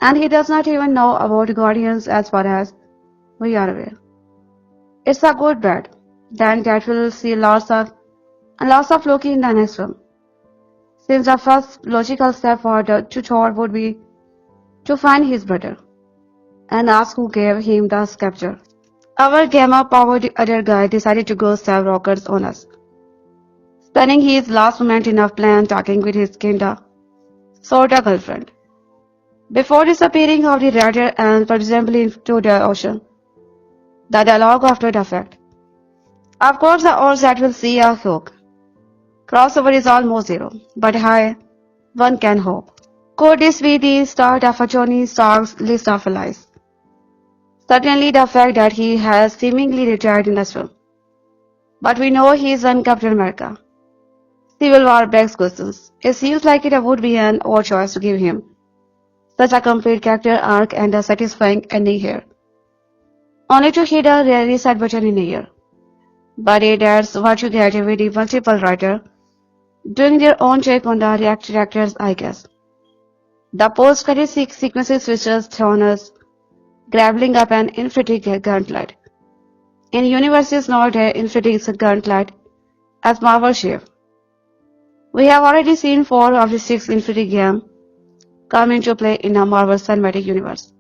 And he does not even know about Guardians as far as we are aware. It's a good bet, then that we'll see lots of Loki in the next film. Since the first logical step for to Thor would be to find his brother and ask who gave him the scepter. Our gamma-powered other guy decided to go stab rockets on us. spending his last moment in a plane talking with his kinda, sorta girlfriend, before disappearing off the radar and presumably into the ocean. The dialogue after the fact. Of course, the odds that will see a hook. Crossover is almost zero, but hi, one can hope. Could this be the start of a Tony Stark's list of lies? Certainly the fact that he has seemingly retired in this film. But we know he is on Captain America. Civil War begs questions. It seems like it would be an odd choice to give him such a complete character arc and a satisfying ending here, only to hit a reset button in a year. But that's what you get with the multiple writer doing their own take on the characters, I guess. The post-credit sequences features Thanos grappling up an infinity gauntlet. In universe is not an infinity gauntlet as Marvel shape. We have already seen 4 of the 6 Infinity Games come into play in the Marvel Cinematic Universe.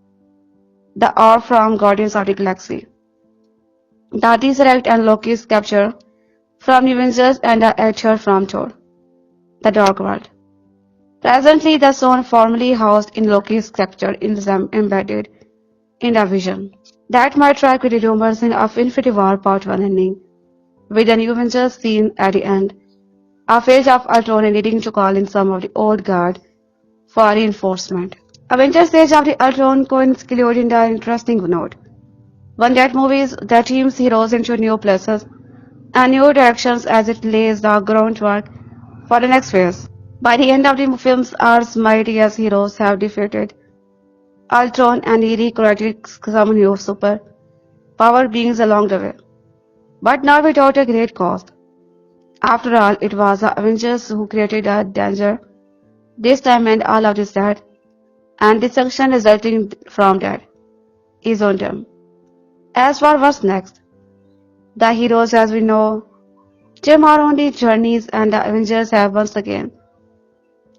The Orb from Guardians of the Galaxy, the Tesseract and Loki's capture from Avengers and the Aether from Thor, the Dark World. Presently, the stone formerly housed in Loki's scepter is embedded in the Vision. That might track with the rumors of Infinity War Part 1 ending, with the new Avengers scene at the end, a phase of Ultron needing to call in some of the old guard for reinforcement. Avengers Age of the Ultron concluded in the interesting note. One that moves the team's heroes into new places and new directions as it lays the groundwork for the next phase. By the end of the film's Earth's mightiest heroes have defeated Ultron and he recruited some new super power beings along the way, but not without a great cost. After all, it was the Avengers who created the danger this time, and all of this that and destruction resulting from that is on them. As for what's next, the heroes as we know them are on the journeys, and the Avengers have once again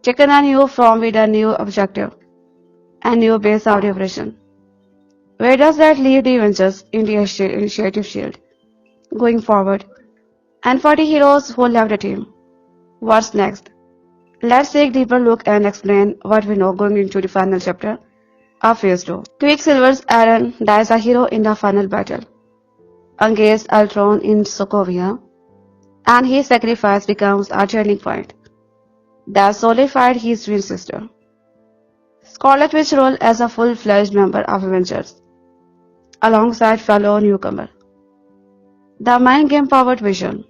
taken a new form with a new objective and new base of operation. Where does that leave the Avengers in the Initiative Shield going forward? And for the heroes who left the team, what's next? Let's take a deeper look and explain what we know going into the final chapter of Phase 2. Quicksilver's Aaron dies a hero in the final battle against Ultron in Sokovia, and his sacrifice becomes a turning point that solidified his twin sister. Scarlet Witch's role as a full-fledged member of Avengers, alongside fellow newcomer, the mind game-powered Vision,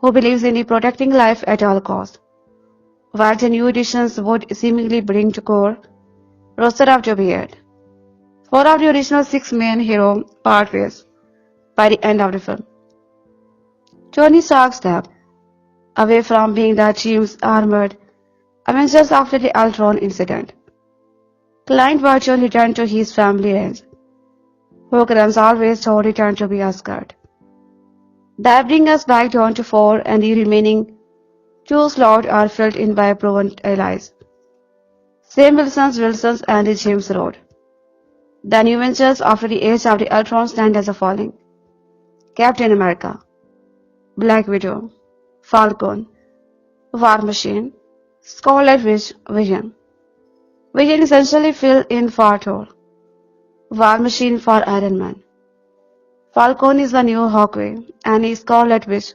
who believes in protecting life at all costs, while the new additions would seemingly bring to core roster of Joviet. 4 of the original 6 main hero part ways by the end of the film. Tony Stark stepped away from being the team's armored Avengers after the Ultron incident. Clint Barton returned to his family range. Programs always told returned to be Asgard. That brings us back down to 4, and the remaining 2 slots are filled in by proven allies. Sam Wilson's and the James Road. The new Avengers after the age of the Ultron stand as a following: Captain America, Black Widow, Falcon, War Machine, Scarlet Witch, Vision. Vision essentially fill in for Thor. War Machine for Iron Man. Falcon is the new Hawkeye, and his Scarlet Witch,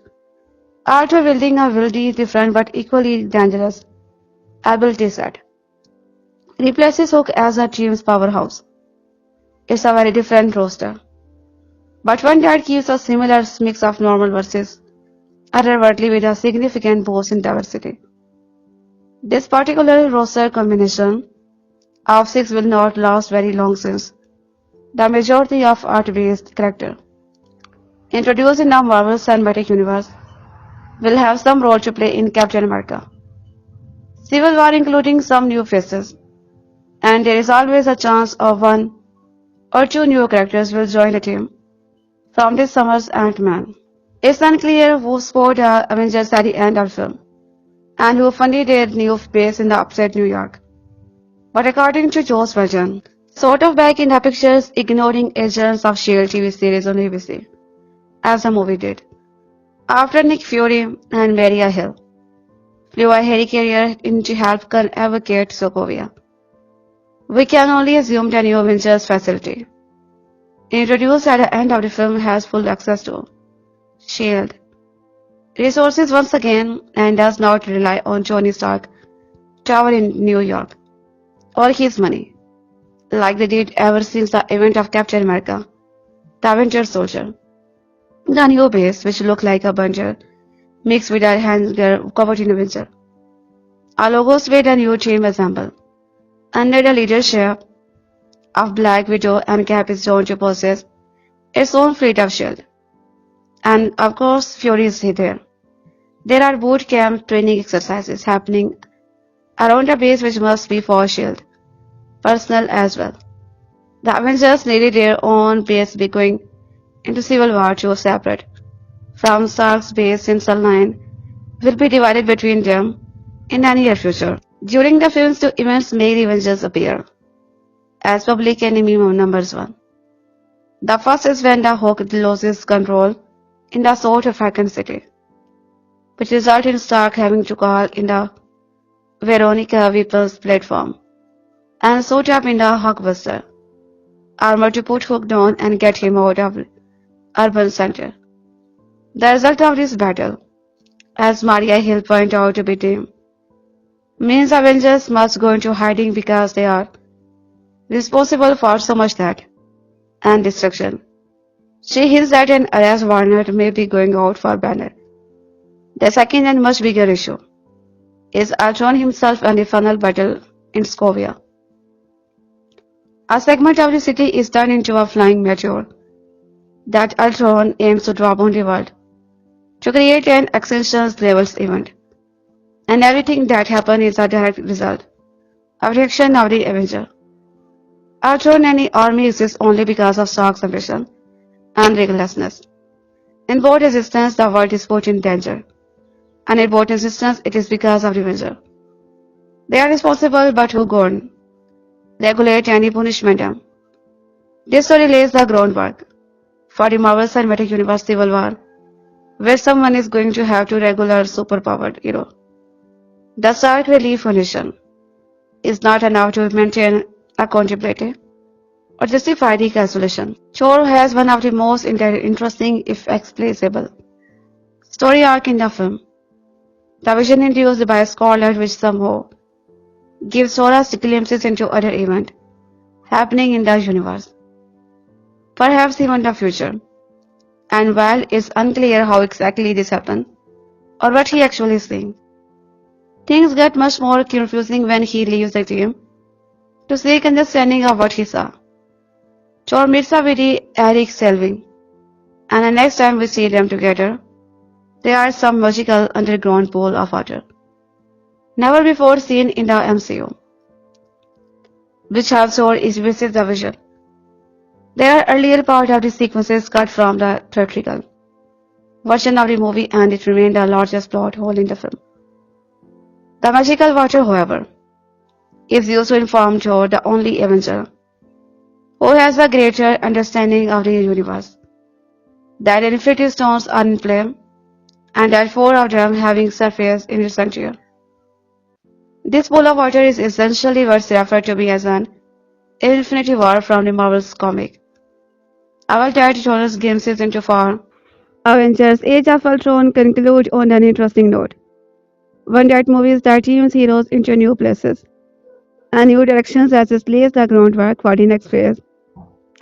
also wielding a wildly different but equally dangerous ability set. Replaces Hook as a team's powerhouse. It's a very different roster, but one that gives a similar mix of normal versus otherworldly with a significant boost in diversity. This particular roster combination of 6 will not last very long since the majority of art-based characters introduced in the Marvel Cinematic Universe will have some role to play in Captain America Civil War, including some new faces, and there is always a chance of 1 or 2 new characters will join the team from this summer's Ant-Man. It's unclear who sport the Avengers at the end of the film, and who funded their new base in the upstate New York. But according to Joss Whedon, sort of back in the pictures, ignoring Agents of S.H.I.E.L.D. TV series on ABC, as the movie did. After Nick Fury and Maria Hill flew a helicarrier in to help evacuate Sokovia, we can only assume the new Avengers facility, introduced at the end of the film, has full access to SHIELD resources once again and does not rely on Tony Stark Tower in New York or his money, like they did ever since the event of Captain America, the Winter Soldier. The new base, which looked like a bunker mixed with a hangar covered in Avenger, our logos made a new team assemble. Under the leadership of Black Widow and Cap is drawn to possess its own fleet of shield. And of course, Fury is there. There are boot camp training exercises happening around the base which must be for shield, personnel as well. The Avengers needed their own base be going into Civil War to separate from Stark's base since the line will be divided between them in the near future. During the film's two events made the Avengers appear as public enemy numbers one. The first is when the Hulk loses control in the South African city, which resulted in Stark having to call in the Veronica Weapons platform and suit up in the Hulkbuster armor to put Hulk down and get him out of urban center. The result of this battle, as Maria Hill pointed out to be dim, means Avengers must go into hiding because they are responsible for so much that and destruction. She hints that an arrest warrant may be going out for Banner. The second and much bigger issue is Ultron himself and the final battle in Sokovia. A segment of the city is turned into a flying meteor that Ultron aims to drop on the world to create an extinction levels event. And everything that happened is a direct result of the action of the Avenger. Ultron and the army exists only because of Stark's ambition and recklessness. In both existence, the world is put in danger, and in both existence, it is because of the Avenger. They are responsible, but who gone? Regulate and punishment them. This story lays the groundwork for the Marvel Cinematic Universe Civil War, where someone is going to have to regular superpowered hero. The Stark Relief Foundation is not enough to maintain accountability or justify the cancellation. Thor has one of the most interesting, if explainable, story arc in the film. The vision induced by Scarlet Witch somehow gives Thor glimpses into other events happening in the universe, perhaps even the future. And while it's unclear how exactly this happened, or what he actually is saying, things get much more confusing when he leaves the team to seek understanding of what he saw. Thor meets up with Eric Selvig, and the next time we see them together, they are some magical underground pool of water, never before seen in the MCU, which helps Thor is visit the vision. There are earlier part of the sequences cut from the theatrical version of the movie, and it remained the largest plot hole in the film. The magical water, however, is used to inform Thor, the only Avenger who has a greater understanding of the universe, that the Infinity Stones are in play, and that 4 of them having surfaced in recent years. This pool of water is essentially what's referred to be as an Infinity War from the Marvel's comic. Our dad Jonas glimpses into far. Avengers Age of Ultron conclude on an interesting note. One that moves the team's heroes into new places and new directions as it lays the groundwork for the next phase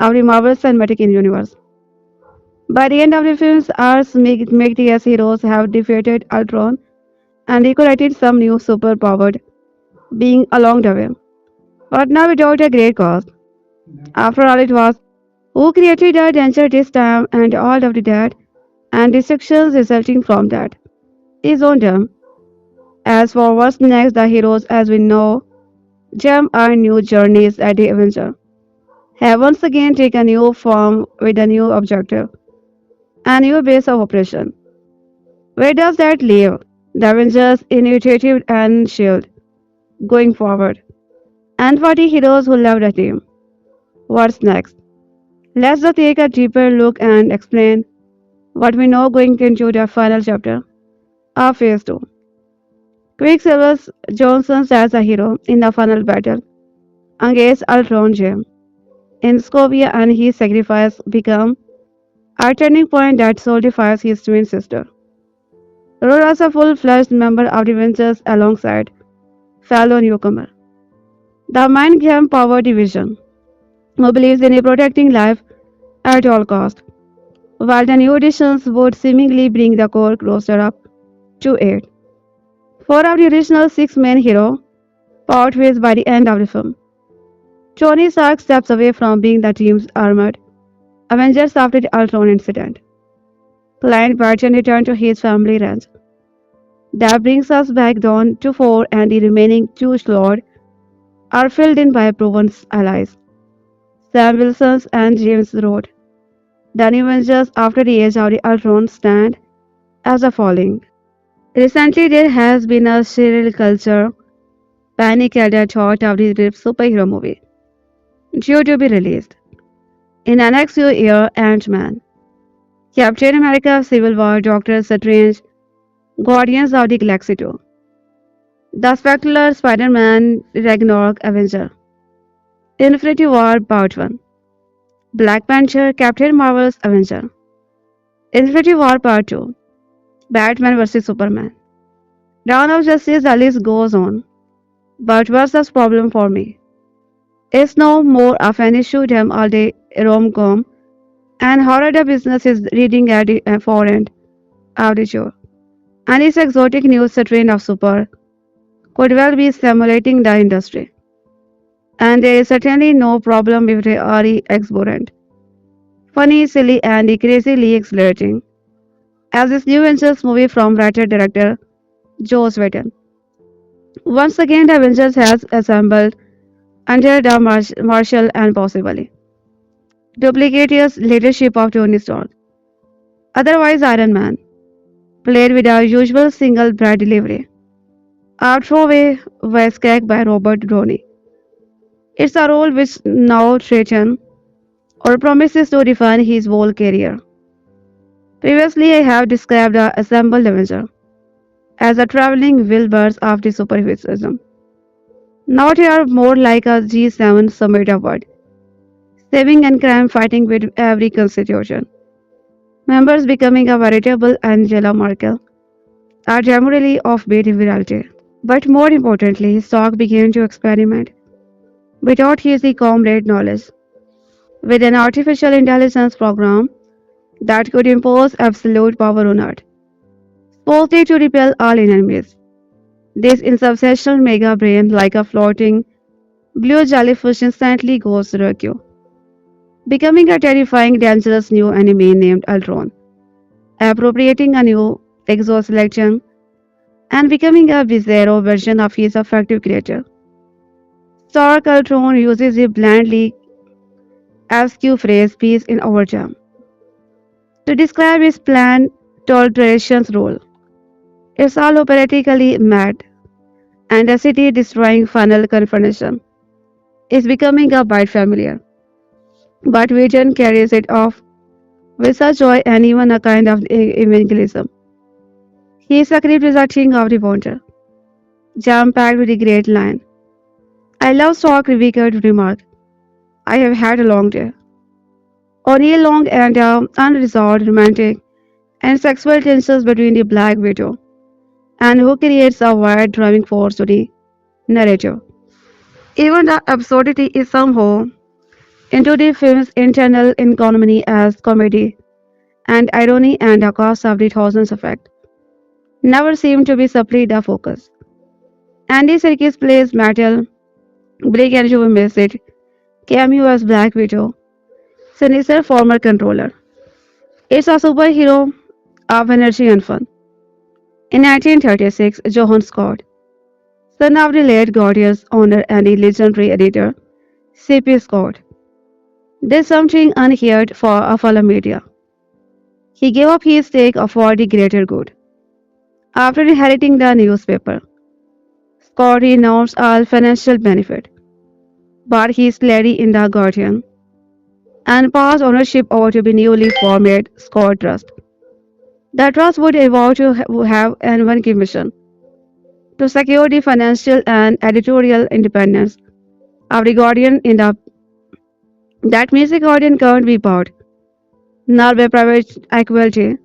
of the Marvel Cinematic Universe. By the end of the films, our McDS heroes have defeated Ultron and recruited some new super-powered being along the way, but now without a great cause. After all, it was who created the danger this time, and all of the death and destructions resulting from that is on them. As for what's next, the heroes, as we know, jump our new journeys at the Avenger, have once again taken a new form with a new objective, a new base of operation. Where does that leave the Avengers' initiative and shield going forward? And for the heroes who love the team, what's next? Let's just take a deeper look and explain What we know going into the final chapter of Phase 2. Quicksilver Johnson as a hero in the final battle against Ultron Gem. In Scovia and his sacrifice become a turning point that solidifies his twin sister. Role as a full-fledged member of the Avengers alongside fellow newcomer. The Mind Game Power Division, who believes in protecting life at all cost, while the new additions would seemingly bring the core roster up to 8. Four of the original 6 main hero part ways by the end of the film. Tony Stark steps away from being the team's armored Avengers after the Ultron incident. Client Barton returned to his family ranch. That brings us back down to 4 and the remaining 2 slots are filled in by proven allies. Sam Wilson's and James Rhodes. The new Avengers after the age of the Ultron stand as the following. Recently there has been a serial culture panic at the thought of the superhero movie due to be released. In the next few years, Ant-Man, Captain America Civil War, Doctor Strange, Guardians of the Galaxy 2, The Spectacular Spider-Man Ragnarok Avenger, Infinity War Part 1, Black Panther Captain Marvel's Avenger, Infinity War Part 2, Batman vs Superman, Dawn of Justice. The list goes on. But what's the problem for me? It's no more of an issue them all day rom-com and horror the business is reading at the far end of the show. And its exotic news strain of super could well be stimulating the industry. And there is certainly no problem if they are exuberant, funny, silly, and crazily exhilarating. As this new Avengers movie from writer-director Joss Whedon. Once again, the Avengers has assembled under the martial and possibly duplicitous leadership of Tony Stark, otherwise Iron Man, played with our usual single bread delivery. Our throwaway voice crack by Robert Downey. It's a role which now threatens or promises to define his whole career. Previously, I have described the assembled Avenger as a traveling Wilbur's of the superheroism. Now they are more like a G7 summit award, saving and crime fighting with every constitution. Members becoming a veritable Angela Merkel are generally offbeat in virality. But more importantly, Stark began to experiment without his comrade knowledge with an artificial intelligence program that could impose absolute power on Earth, supposedly to repel all enemies. This insubstantial mega brain, like a floating blue jellyfish, instantly goes rogue, becoming a terrifying, dangerous new enemy named Ultron, appropriating a new exoskeleton and becoming a bizarro version of his effective creator. Stark Ultron uses the blandly askew phrase peace in overtime to describe his planned Tolteration's role. It's all operatically mad, and the city destroying final confrontation is becoming a bit familiar. But Vision carries it off with such joy and even a kind of evangelism. His script is a thing of the wonder, jam-packed with a great line. I love Stark Vickers' remark, I have had a long day. Only long and unresolved romantic and sexual tensions between the Black Widow and who creates a wide driving force to the narrative. Even the absurdity is somehow into the film's internal economy as comedy and irony and the cost of the thousands effect never seem to be simply the focus. Andy Serkis plays Metal, Blake and Joe miss it, cameo as Black Widow, sinister former controller. It's a superhero of energy and fun. In 1936, Johann Scott, son of the late Gordius owner and the legendary editor C.P. Scott, did something unheard for a film media. He gave up his stake for the greater good. After inheriting the newspaper, Scott renounced all financial benefit, but he stayed in the Guardian and passed ownership over to the newly formed Scott Trust. The trust would evolve to have an one key mission to secure the financial and editorial independence of the Guardian in the that means the Guardian can't be bought, not by private equity,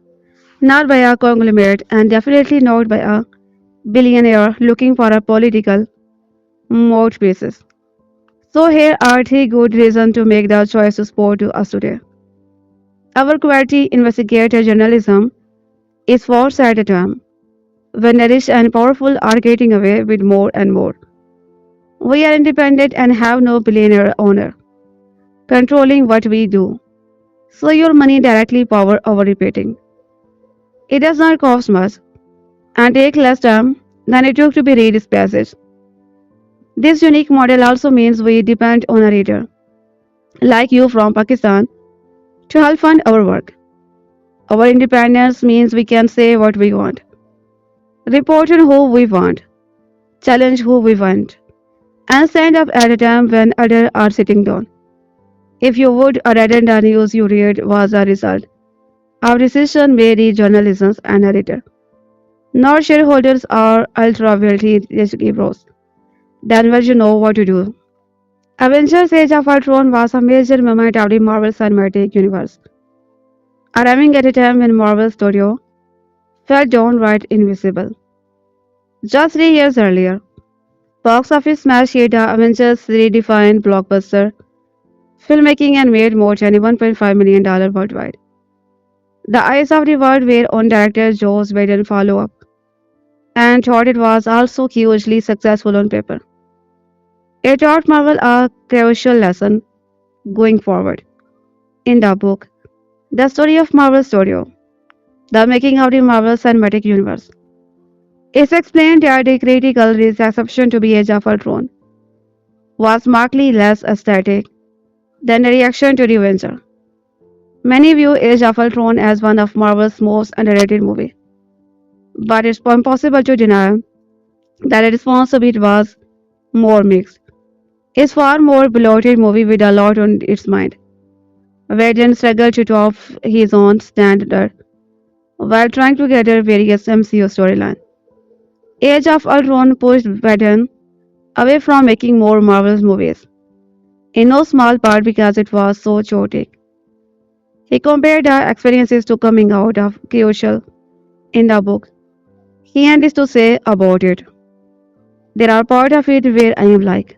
not by a conglomerate, and definitely not by a billionaire looking for a political mouthpieces. So here are three good reasons to make the choice to sport to us today. Our quality investigative journalism is forced at a time when the rich and powerful are getting away with more and more. We are independent and have no billionaire owner controlling what we do. So your money directly power our repeating. It does not cost much and take less time than it took to be read this passage. This unique model also means we depend on a reader, like you from Pakistan, to help fund our work. Our independence means we can say what we want, report on who we want, challenge who we want, and stand up at a time when others are sitting down. If you would, rather than the news you read was a result of decision made in journalism and editor. Not shareholders or ultra wealthy rich bros. Then will you know what to do. Avengers Age of Ultron was a major moment of the Marvel Cinematic Universe, arriving at a time when Marvel Studio felt downright invisible. Just 3 years earlier, box office smash hit the Avengers redefined blockbuster filmmaking and made more than $1.5 million worldwide. The eyes of the world were on director Joss Whedon follow-up, and thought it was also hugely successful on paper. It taught Marvel a crucial lesson going forward. In the book, The Story of Marvel Studio, The Making of the Marvel Cinematic Universe, it's explained that the critical reception to the Age of Ultron was markedly less aesthetic than the reaction to the Avenger. Many view Age of Ultron as one of Marvel's most underrated movies, but it's impossible to deny that the response of it was more mixed. It's far more bloated movie with a lot on its mind. Whedon struggled to top his own standard while trying to gather various MCU storylines. Age of Ultron pushed Whedon away from making more Marvel movies, in no small part because it was so chaotic. He compared the experiences to coming out of Crucial in the book. He had this to say about it. There are parts of it where I am like,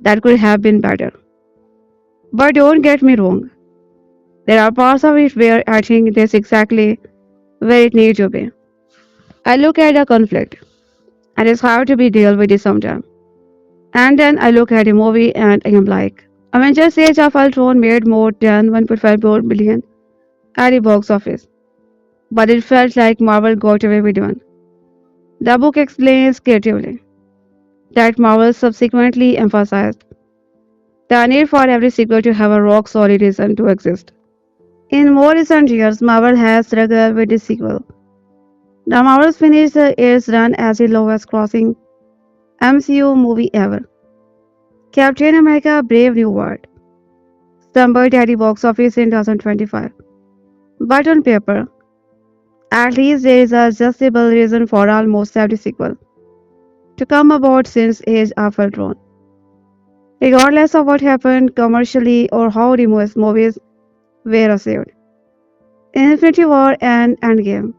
that could have been better. But don't get me wrong, there are parts of it where I think that's exactly where it needs to be. I look at the conflict, and it's hard to be deal with it sometimes. And then I look at a movie and I am like, Avengers Age of Ultron made more than 1.5 billion at the box office, but it felt like Marvel got away with one. The book explains creatively that Marvel subsequently emphasized the need for every sequel to have a rock solid reason to exist. In more recent years, Marvel has struggled with this sequel. The Marvels finished its run as the lowest crossing MCU movie ever. Captain America Brave New World stumbled at the box office in 2025. But on paper, at least there is a justifiable reason for almost every sequel to come about since Age of Ultron. Regardless of what happened commercially or how the movies were received. Infinity War and Endgame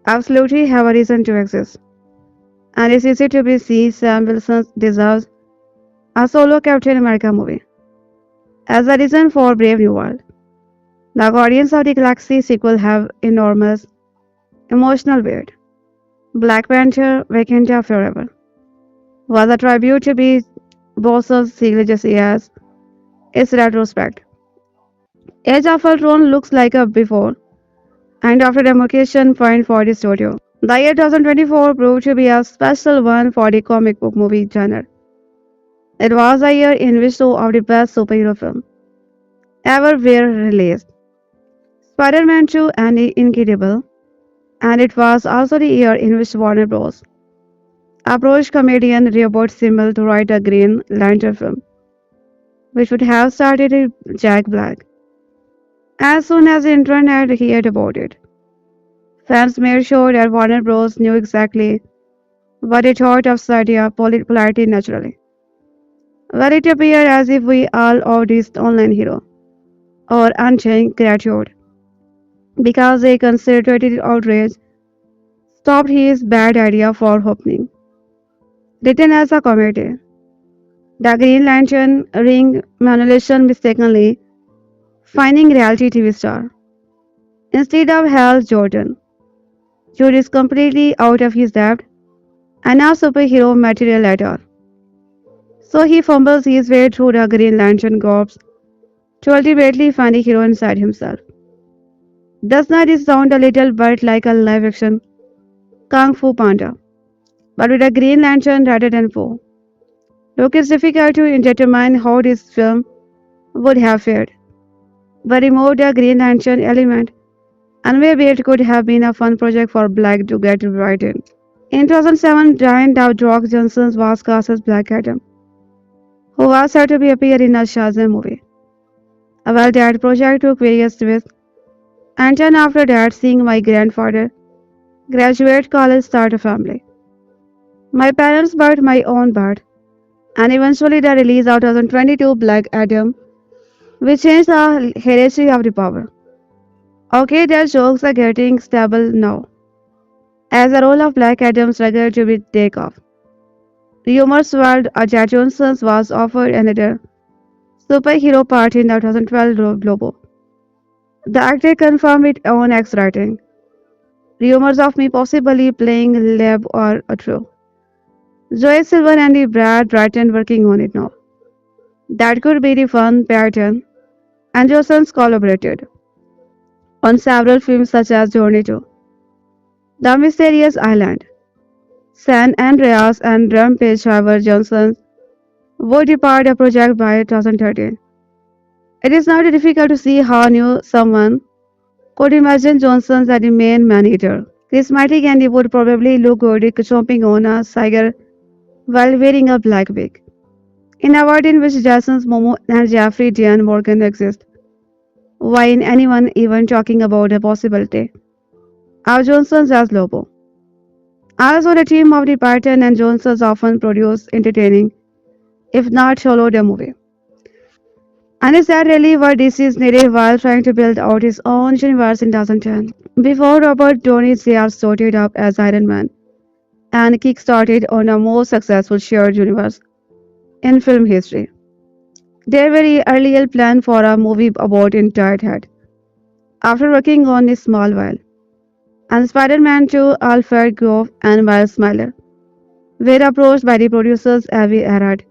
absolutely have a reason to exist, and it's easy to be see Sam Wilson deserves a solo Captain America movie. As a reason for Brave New World, the Guardians of the Galaxy sequel have enormous emotional weight. Black Panther Wakanda Forever was a tribute to be Boss's legacy as its retrospect. Age of Ultron looks like a before and after demarcation point for the studio. The year 2024 proved to be a special one for the comic book movie genre. It was a year in which two of the best superhero films ever were released, Spider-Man 2 and The Incredible, and it was also the year in which Warner Bros. Approached comedian Robert Simmel to write a Green Lantern film, which would have started with Jack Black. As soon as the internet heard about it, Fans made sure that Warner Bros. Knew exactly what it thought of Sadia polarity naturally. Well, it appeared as if we all owed this online hero, or unchained gratitude, because they considered it outrage, stopped his bad idea for opening. Written as a comedy, the Green Lantern ring manipulation mistakenly finding reality TV star. Instead of Hal Jordan, Jude is completely out of his depth and not superhero material at all. So he fumbles his way through the Green Lantern Corps to ultimately find a hero inside himself. Does not this sound a little bit like a live action Kung Fu Panda, but with a Green Lantern rather than foe? Look, it's difficult to determine how this film would have fared, but remove the Green Lantern element, and maybe it could have been a fun project for Black to get right in. In 2007, Dwayne The Rock Johnson was cast as Black Adam, who was said to be appear in a Shazam movie. Well, that project took various twists, and then after that, seeing my grandfather graduate college, start a family. My parents bought my own bird, and eventually the release of 2022 Black Adam, which changed the hierarchy of the power. Okay, their jokes are getting stable now, as the role of Black Adam struggled to be take off. Rumors swirled that Johnson was offered another superhero part in the 2012 Globo. The actor confirmed it on X writing. Rumors of me possibly playing Leb are true. Joy Silver and Brad Bratton working on it now. That could be the fun pattern. And Johnson's collaborated on several films such as Journey to The Mysterious Island, San Andreas, and Rampage. However, Johnson would depart the project by 2013. It is now difficult to see how new someone could imagine Johnson as the main man-eater. Charismatic, and he would probably look good chomping on a cigar while wearing a black wig. In a world in which Jason Momoa and Jeffrey Dean Morgan exist, why is anyone even talking about the possibility of Johnson's as Lobo? Also, the team of the Patton and Johnsons often produce entertaining, if not solo, the movie. And is that really what DC needed while trying to build out his own universe in 2010? Before Robert Downey Jr. started up as Iron Man and kick-started on a most successful shared universe in film history. Their very early plan for a movie about it died head after working on a small while. And Spider-Man 2, Alfred Grove and Miles Miller were approached by the producers Avi Arad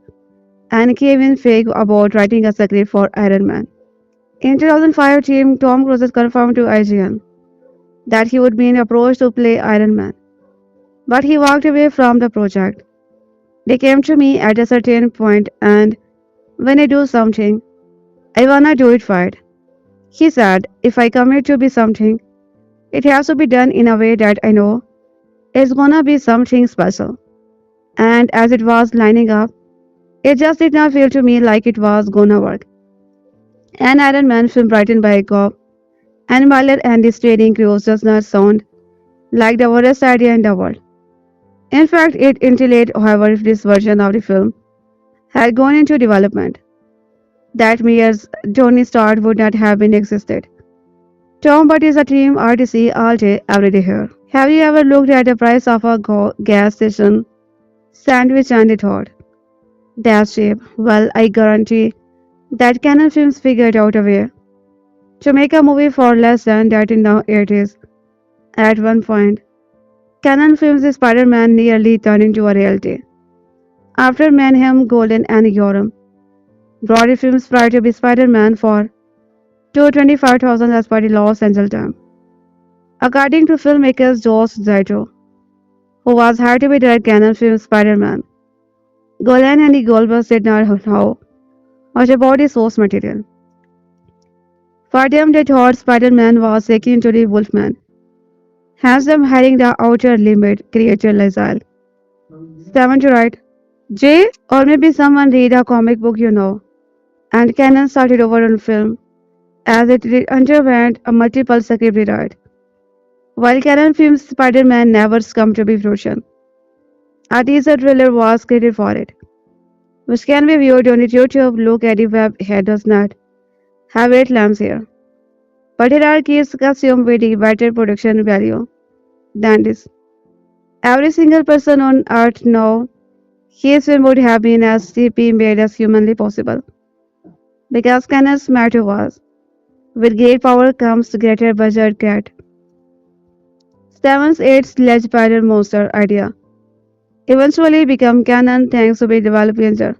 and Kevin Feige about writing a script for Iron Man. In 2005, team Tom Cruise confirmed to IGN that he would be approached to play Iron Man, but he walked away from the project. They came to me at a certain point, and when I do something, I wanna do it right. He said, if I commit to be something, it has to be done in a way that I know it's gonna be something special. And as it was lining up, it just did not feel to me like it was gonna work. An Iron Man film written by a cop and Miller and his trading crews does not sound like the worst idea in the world. In fact, it entailed, however, if this version of the film had gone into development, that Meyer's Tony Stark would not have been existed. Tom Butt is a team RTC all day, every day here. Have you ever looked at the price of a gas station sandwich and thought, that's cheap? Well, I guarantee that Canon Films figured out a way to make a movie for less than that in the 80s. At one point, Canon Films' Spider-Man nearly turned into a reality. After Mayhem, Golden, and Yoram, Broadway films tried to be Spider-Man for $225,000 as per the Los Angeles Times. According to filmmakers Joss Whedon, who was hired to be direct Canon Films Spider-Man, Golan and the Goldbergs did not know much about the source material. For them, they thought Spider-Man was akin to the Wolfman, hence them hiring the outer limit creature Lazile. Seven to write, Jay, or maybe someone read a comic book you know, and Canon started over on film, as it underwent a multiple script rewrite. While canon film's Spider-Man never come to be fruition, a teaser trailer was created for it, which can be viewed on YouTube. Look at the web here does not have red lamps here, but here are kids consumed with the better production value than this. Every single person on earth know his film would have been as CP made as humanly possible, because canon's matter was, with great power comes greater budget cat. Seven's 8 sledge spider monster idea eventually became canon thanks to the developer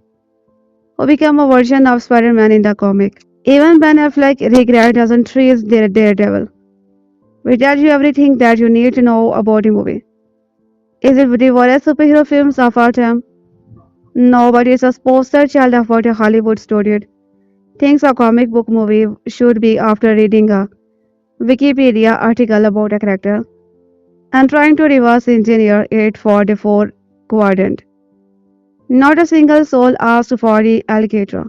who became a version of Spider-Man in the comic. Even Ben Affleck regret doesn't treat their Daredevil. We tell you everything that you need to know about the movie. Is it the worst superhero films of all time? No, but it's a poster child of what a Hollywood studio thinks a comic book movie should be after reading a Wikipedia article about a character and trying to reverse engineer it for the fourth quadrant. Not a single soul asked for the alligator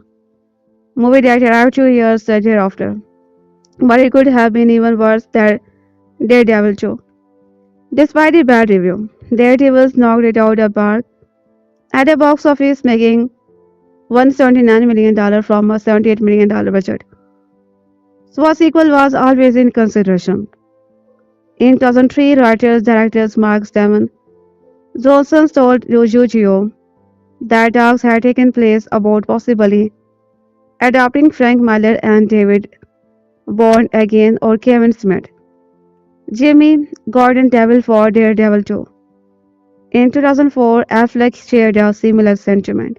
movie that arrived 2 years thereafter. But it could have been even worse than Daredevil 2. Despite the bad review, Daredevil knocked it out of the park at the box office, making $179 million from a $78 million budget. So a sequel was always in consideration. In 2003, writers-directors Mark Stemen Johnson told Yu that talks had taken place about possibly adapting Frank Miller and David Bourne again or Kevin Smith. Jimmy Gordon Devil for Daredevil 2. In 2004, Affleck shared a similar sentiment,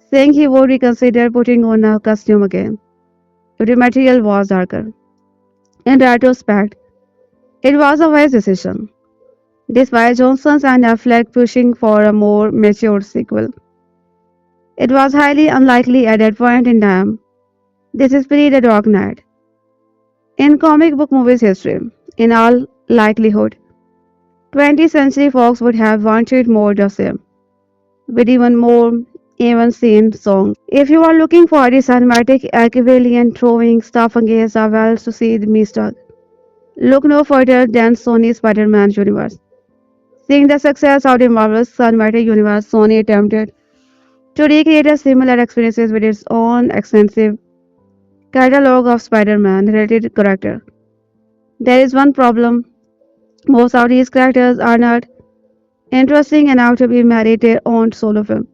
saying he would reconsider putting on a costume again if the material was darker. In retrospect, it was a wise decision, despite Johnson and Affleck pushing for a more mature sequel. It was highly unlikely at that point in time. This is pre The Dark Knight. In comic book movies history, in all likelihood, 20th Century Fox would have wanted more of the same, with even more even scene songs. If you are looking for the cinematic equivalent throwing stuff against the walls to see the mistake, look no further than Sony's Spider-Man universe. Seeing the success of the Marvel's cinematic universe, Sony attempted to recreate a similar experiences with its own extensive catalog of Spider-Man related characters. There is one problem. Most of these characters are not interesting enough to be married their own solo film.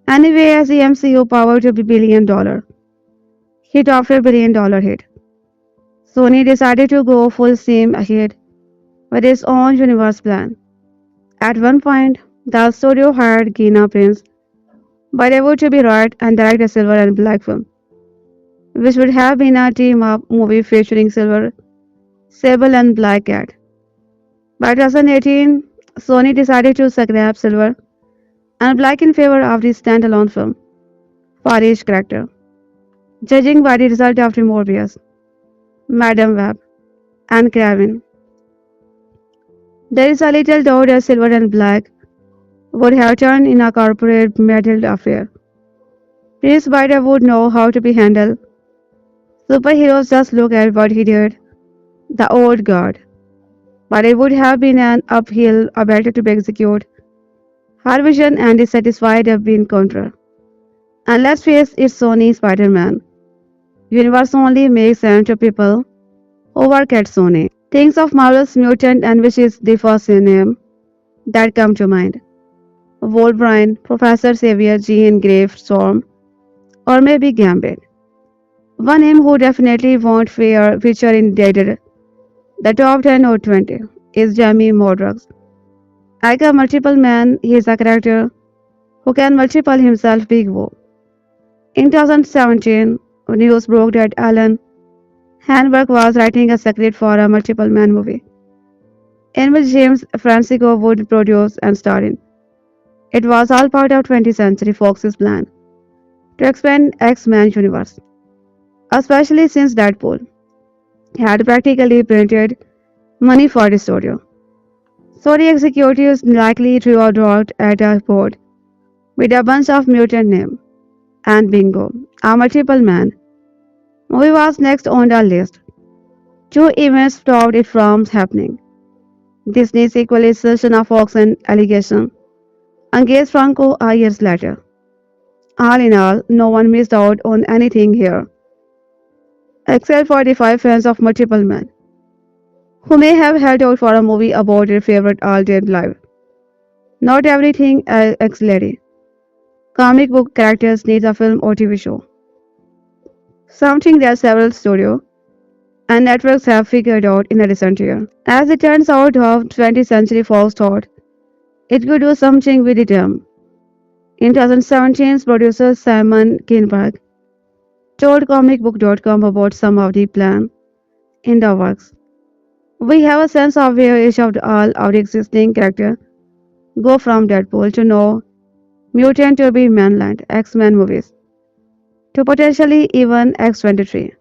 Anyway, as the MCU powered to be billion-dollar hit after billion-dollar hit, Sony decided to go full steam ahead with its own universe plan. At one point, the studio hired Gina Prince, but able to be write and direct a silver and black film, which would have been a team-up movie featuring Silver, Sable, and Black Cat. By 2018, Sony decided to scrap Silver and Black in favor of the standalone film for each character. Judging by the result of the Morbius, Madam Web, and Kraven, there is a little doubt that Silver and Black would have turned in a corporate meddled affair. Prince Spider would know how to be handled. Superheroes just look at what he did, the old guard. But it would have been an uphill battle to execute. Her vision and dissatisfied have been contra. And let's face it, Sony Spider-Man. Universe only makes sense to people who work at Sony. Things of Marvel's Mutant and which is the first name that come to mind. Wolverine, Professor Xavier Jean Grey Storm, or maybe Gambit. One name who definitely won't feature in the top 10 or 20 is Jamie Modrox. Like a multiple man, he is a character who can multiple himself Big Woo. In 2017, news broke that Alan Hanberg was writing a script for a multiple man movie, in which James Francisco would produce and star in. It was all part of 20th Century Fox's plan to expand X-Men universe, especially since Deadpool had practically printed money for the studio. Sony executives likely threw a dart at a board with a bunch of mutant names, and bingo, a multiple man movie was next on the list. Two events stopped it from happening. Disney's equalization of Fox and allegation, engaged Franco years later. All in all, no one missed out on anything here, except for the five fans of multiple men, who may have held out for a movie about their favorite all-time live. Not everything X-Lady. Comic book characters need a film or TV show. Something that several studios and networks have figured out in a recent year. As it turns out, the 20th Century Fox thought it could do something with the term. In 2017, producer Simon Kinberg told comicbook.com about some of the plan in the works. We have a sense of where each of all of the existing characters go from Deadpool to no Mutant to be Manland, X-Men movies, to potentially even X-23.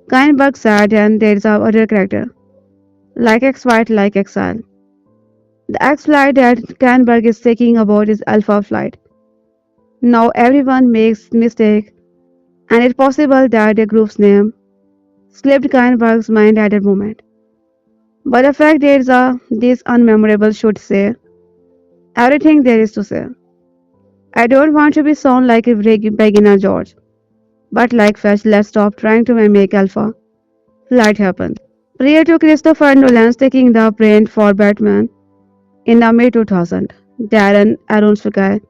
Kinberg said, and there is a other character, like X-White, like Exile. The X-Flight that Kinberg is thinking about is Alpha Flight. Now everyone makes mistake, and it's possible that the group's name slipped Kinberg's mind at that moment. But the fact is, this unmemorable should say everything there is to say. I don't want to be sound like a beginner George, but like Fetch, let's stop trying to make Alpha Flight happen. Prior to Christopher Nolan's taking the print for Batman in the mid 2000s, Darren Aronofsky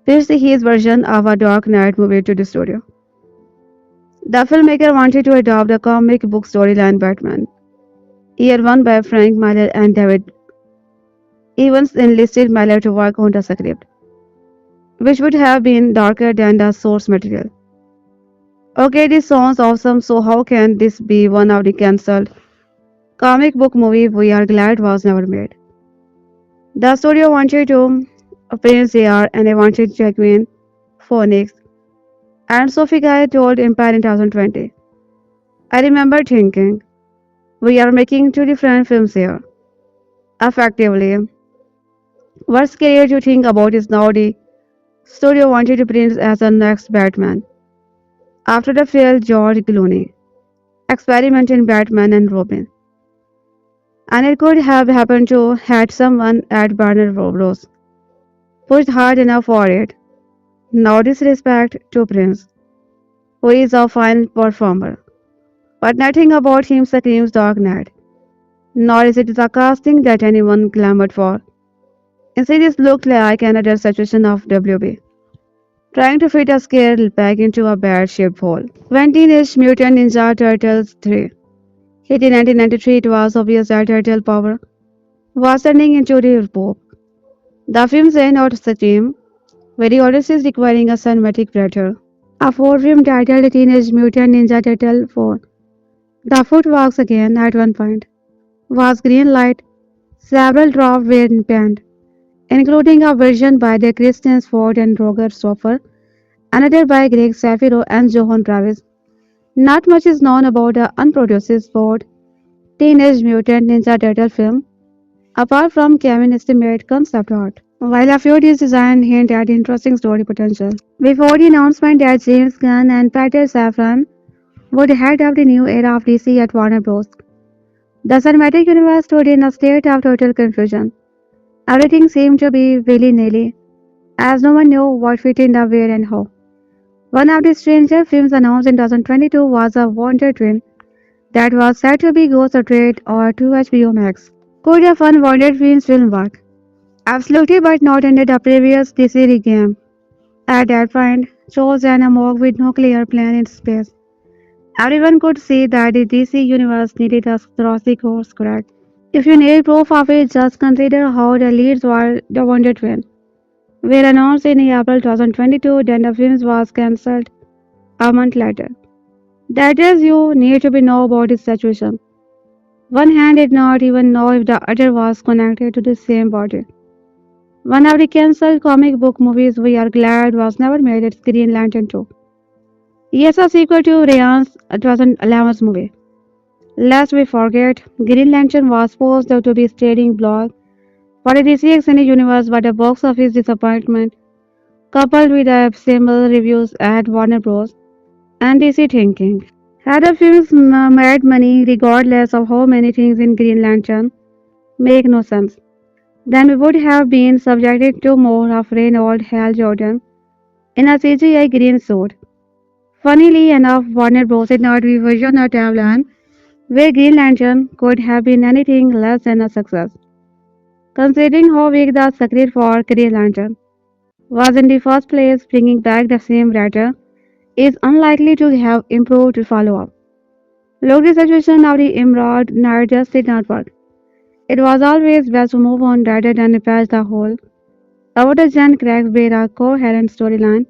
pitched his version of a Dark Knight movie to the studio. The filmmaker wanted to adopt the comic book storyline Batman, year one by Frank Miller, and David Evans enlisted Miller to work on the script, which would have been darker than the source material. Okay, this sounds awesome, so how can this be one of the cancelled comic book movie we are glad was never made? The studio wanted to Prince AR and they wanted Joaquin Phoenix, and Sophie Guy told Empire in 2020. I remember thinking, we are making two different films here. Effectively, what's scary to think about is now the studio wanted Prince as the next Batman. After the failed George Clooney experiment in Batman and Robin. And it could have happened to had someone at Warner Bros. Pushed hard enough for it. No disrespect to Prince, who is a fine performer, but nothing about him screams Dark Knight. Nor is it the casting that anyone clamored for. Instead, it looked like another situation of WB, trying to fit a scale back into a bad-shaped hole. When Teenage Mutant Ninja Turtles 3 hit in 1993, it was obvious that turtle power was turning into the pop. The film said not the team, where the audience is requiring a cinematic predator. A four-film titled Teenage Mutant Ninja Turtle 4. The footworks again at one point was green light. Several drafts were penned, including a version by the Christian Ford and Roger Stoffer, another by Greg Safiro and Johan Travis. Not much is known about the unproduced Ford Teenage Mutant Ninja Turtle film, apart from Kevin estimate concept art. While a few is designed hint at interesting story potential. Before the announcement that James Gunn and Peter Safran would head up the new era of DC at Warner Bros., the cinematic universe stood in a state of total confusion. Everything seemed to be willy-nilly, as no one knew what fit in the where and how. One of the stranger films announced in 2022 was a Wonder Twin that was said to be Ghost Trade or to HBO Max. Could a fun Wonder Twins film work? Absolutely, but not under the previous DC game. At that point, chose an amok with no clear plan in space. Everyone could see that the DC universe needed a glossy course correct. If you need proof of it, just consider how the leads were the Wonder Twin were announced in April 2022, then the film was cancelled a month later. That is, you need to be know about this situation. One hand did not even know if the other was connected to the same body. One of the cancelled comic book movies we are glad was never made is Green Lantern 2. Yes, a sequel to Ryan's 2011 movie. Lest we forget, Green Lantern was supposed to be a steering block for the DC Extended Universe, but a box office disappointment, coupled with abysmal reviews at Warner Bros. And DC thinking, Had the films made money regardless of how many things in Green Lantern make no sense, then we would have been subjected to more of Reynold Hal Jordan in a CGI green suit. Funnily enough, Warner Bros. Did not revision a timeline where Green Lantern could have been anything less than a success. Considering how weak the script for Green Lantern was in the first place, bringing back the same writer is unlikely to have improved to follow up. Look, the situation of the Emerald Knight just did not work. It was always best to move on rather than repatch the hole over the giant cracks where a coherent storyline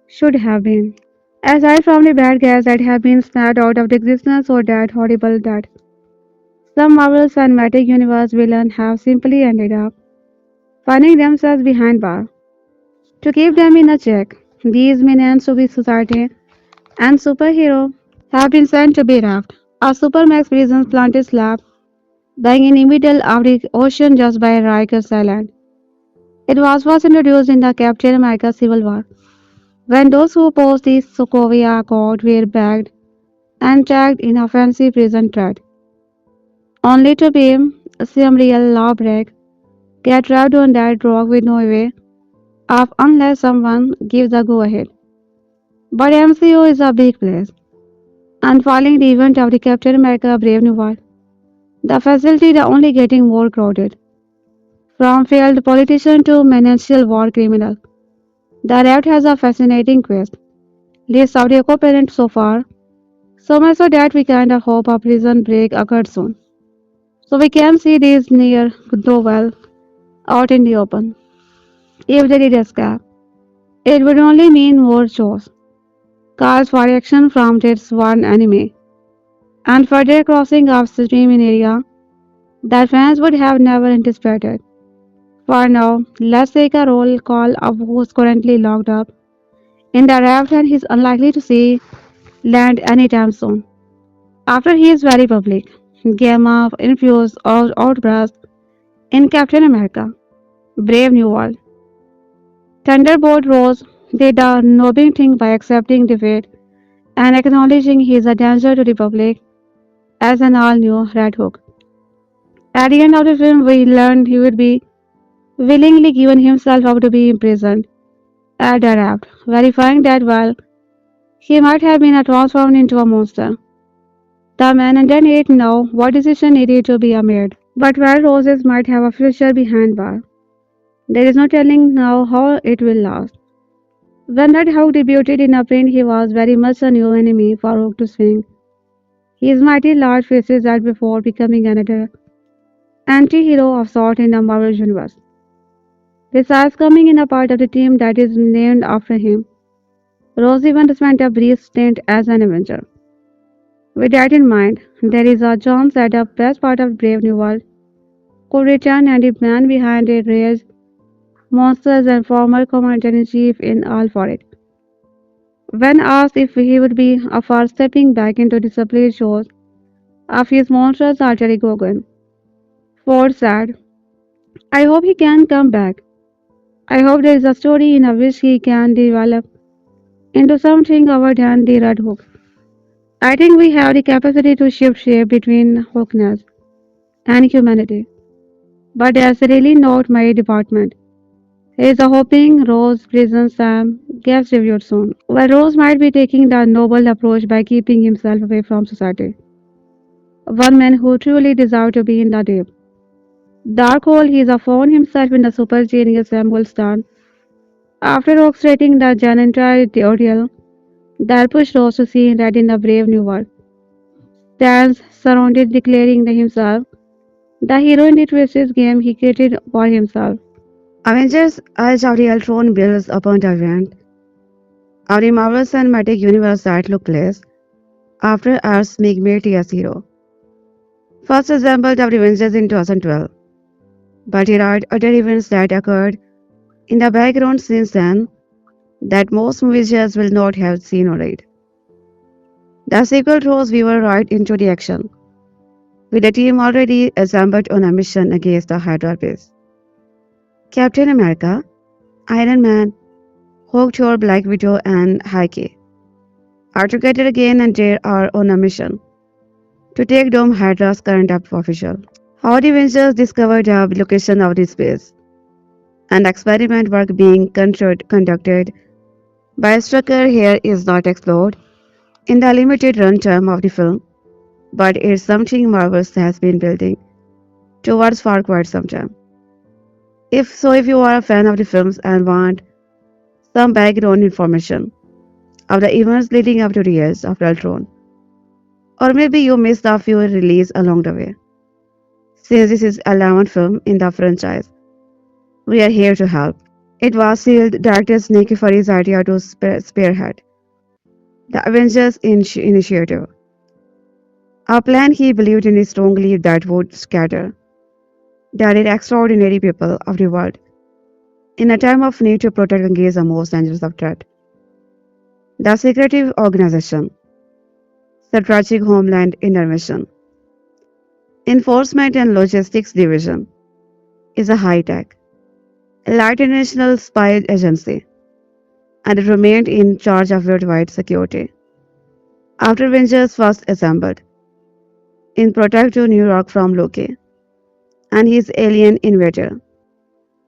should have been. Aside from the bad guys that have been snapped out of existence or that horrible that some Marvel Cinematic Universe villains have simply ended up finding themselves behind bars. To keep them in a check, these minions to be society and superhero have been sent to be wrapped. A Supermax prison planted slab lying in the middle of the ocean just by Rikers Island. It was first introduced in the Captain America Civil War, when those who opposed the Sokovia Accord were bagged and tagged in offensive prison threat, only to be some real lawbreak get trapped on that rock with no way up unless someone gives the go ahead. But MCO is a big place, and following the event of the Captain America Brave New World, the facility is only getting more crowded. From failed politician to financial war criminal, the raft has a fascinating quest. List of the co-parents so far, so much so that we kind of hope a prison break occurs soon. So we can see these near do well out in the open. If they did escape, it would only mean more shows, calls for action from this one anime, and further crossing of stream in area that fans would have never anticipated. For now, let's take a roll call of who's currently locked up in the raft and he's unlikely to see land anytime soon. After he is very public, Gamma infused outburst in Captain America, Brave New World. Thunderbolt Rose did a noble thing by accepting defeat and acknowledging he is a danger to the public as an all-new Red Hook. At the end of the film, we learned he would be willingly given himself up to be imprisoned at the raft, verifying that while he might have been transformed into a monster, the man underneath know what decision needed to be made. But while Roses might have a future behind bar, there is no telling now how it will last. When Red Hawk debuted in April, he was very much a new enemy for Hawk to swing. His mighty large faces that before becoming another anti-hero of sort in the Marvel Universe. Besides coming in a part of the team that is named after him, Rose even spent a brief stint as an Avenger. With that in mind, there is a chance that the best part of Brave New World could return and the man behind it raised monsters and former commander-in-chief in all for it. When asked if he would be up for stepping back into the supply shows of his monstrous alter ego again, Ford said, I hope he can come back. I hope there is a story in which he can develop into something other than the Red Hook. I think we have the capacity to shift shape between Hookness and humanity. But that's really not my department. Here's a hoping Rose Prison Sam gets reviewed soon. Well, Rose might be taking the noble approach by keeping himself away from society. One man who truly deserves to be in the deep. Darkhold, he's found himself in the super genius Samuel Stern. After orchestrating the entire ordeal that pushed Rose to see red in the brave new world. Stands surrounded declaring himself the hero in the twisted game he created for himself. Avengers Age of the Ultron builds upon the event of the Marvel Cinematic Universe that took place after Earth's Megamightiest hero. First assembled of the Avengers in 2012, but there are other events that occurred in the background since then that most movies just will not have seen or read. The sequel throws viewer right into the action, with the team already assembled on a mission against the Hydra base. Captain America, Iron Man, Hulk, Thor, Black Widow, and Hawkeye are together again and they are on a mission to take down Hydra's current official. How the Avengers discovered the location of the space and experiment work being conducted by Strucker here is not explored in the limited runtime of the film, but it's something Marvel has been building towards for quite some time. If you are a fan of the films and want some background information of the events leading up to the years of Ultron, or maybe you missed a few releases along the way. Since this is 11th film in the franchise, we are here to help. It was sealed director Nick Fury's idea to spearhead the Avengers initiative, a plan he believed in strongly that would scatter the extraordinary people of the world in a time of need to protect against the most dangerous of threat. The secretive organization, Strategic Homeland Intervention, Enforcement and Logistics Division, is a high-tech, elite international spy agency, and it remained in charge of worldwide security. After Avengers first assembled in protective New York from Loki and his alien invader,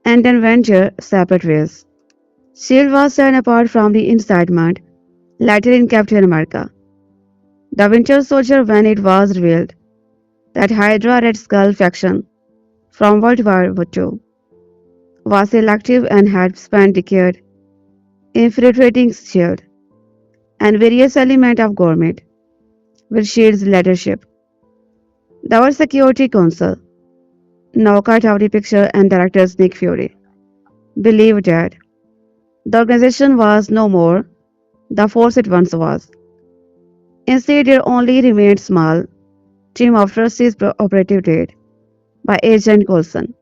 and then venture separate ways. Shield was torn apart from the incitement later in Captain America. The Winter Soldier when it was revealed that Hydra Red Skull faction from World War II was selective and had spent decades infiltrating Shield and various elements of government with Shield's leadership. The World Security Council, now cut out the picture and director Nick Fury, believed that the organization was no more the force it once was. Instead, there only remained small team of trustees operative led by Agent Coulson,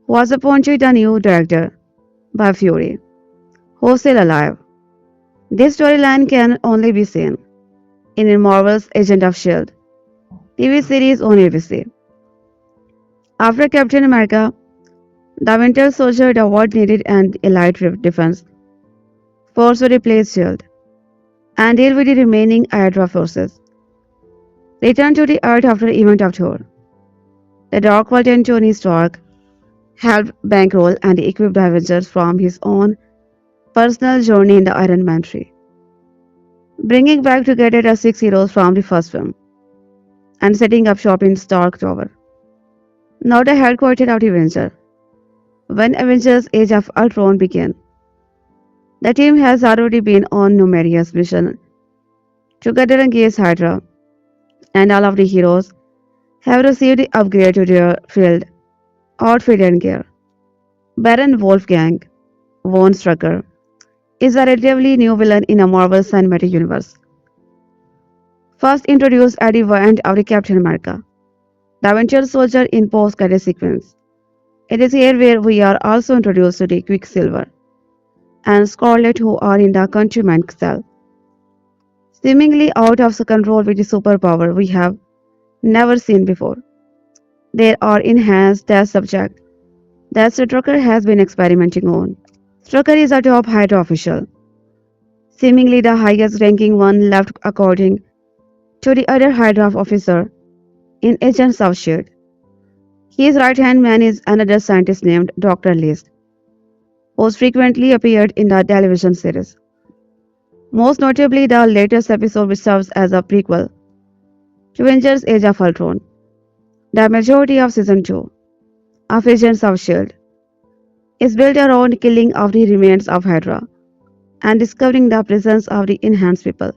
who was appointed a new director by Fury, who is still alive. This storyline can only be seen in Marvel's Agent of S.H.I.E.L.D. TV series on ABC. After Captain America, the Winter Soldier, the world needed an elite defense force to replace S.H.I.E.L.D. and deal with the remaining Hydra forces. Return to the Earth after the event of Thor. The Dark World and Tony Stark helped bankroll and equip the Avengers from his own personal journey in the Iron Man tree, bringing back together the six heroes from the first film and setting up shop in Stark Tower, now the headquarters of the Avengers. When Avengers Age of Ultron began, the team has already been on numerous missions together against Hydra, and all of the heroes have received the upgrade to their field, outfit and gear. Baron Wolfgang von Strucker is a relatively new villain in a Marvel Cinematic Universe. First introduced at the end of the Captain America, the Winter Soldier in post-credit sequence. It is here where we are also introduced to the Quicksilver and Scarlet who are in the Countryman cell, seemingly out of control with the superpower we have never seen before. They are enhanced test subject that Strucker has been experimenting on. Strucker is a top Hydra official, seemingly the highest ranking one left according to the other Hydra officer in Agents of S.H.I.E.L.D. His right-hand man is another scientist named Dr. List, who frequently appeared in the television series. Most notably, the latest episode which serves as a prequel to Avengers Age of Ultron. The majority of Season 2 of Agents of S.H.I.E.L.D. is built around killing of the remains of Hydra and discovering the presence of the enhanced people,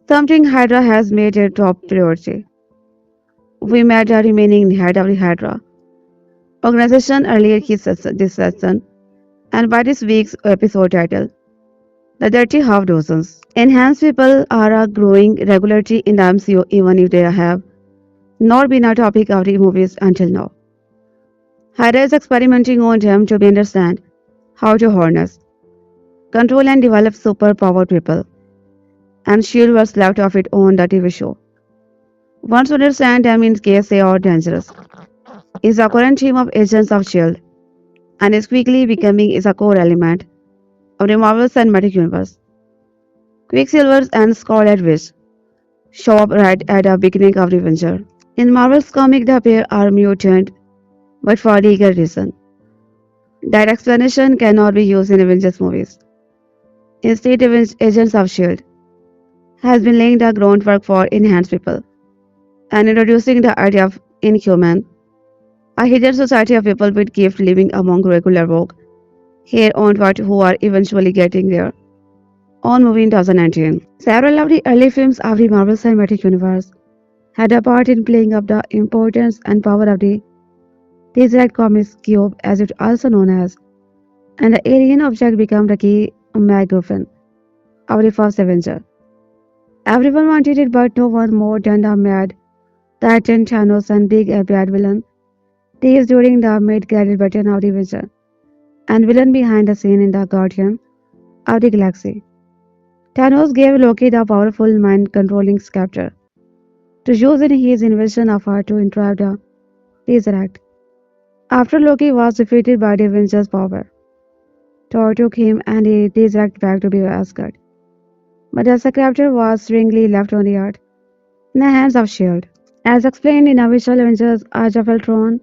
something Hydra has made a top priority. We met the remaining head of the Hydra organization earlier this season, and by this week's episode title, the Dirty Half Dozens. Enhanced people are a growing regularity in the MCU even if they have not been a topic of the movies until now. Hydra is experimenting on them to understand how to harness, control and develop superpowered people, and S.H.I.E.L.D. was left of it on the TV show. Once to understand them in case they are dangerous is the current theme of Agents of S.H.I.E.L.D. and is quickly becoming is a core element of the Marvel Cinematic Universe. Quicksilver and Scarlet Witch show up right at the beginning of the adventure. In Marvel's comic, the pair are mutant, but for legal reason. That explanation cannot be used in Avengers movies. Instead, Agents of S.H.I.E.L.D. has been laying the groundwork for enhanced people and introducing the idea of inhuman, a hidden society of people with gifts living among regular folk here on what who are eventually getting there. On movie in 2019. Several of the early films of the Marvel Cinematic Universe had a part in playing up the importance and power of the Tesseract Comics Cube, as it's also known as, and the alien object became the key MacGuffin of the first Avenger. Everyone wanted it, but no one more than the mad Titan Thanos and big bad villain teased during the mid-credit button of the Avenger, and villain behind the scene in the Guardian of the Galaxy. Thanos gave Loki the powerful mind-controlling scepter to use in his invasion of Earth to entrap the Tesseract. After Loki was defeated by the Avengers' power, Thor took him and the Tesseract back to be Asgard. But the scepter was stringly left on the Earth in the hands of S.H.I.E.L.D. As explained in official Avengers Age of Ultron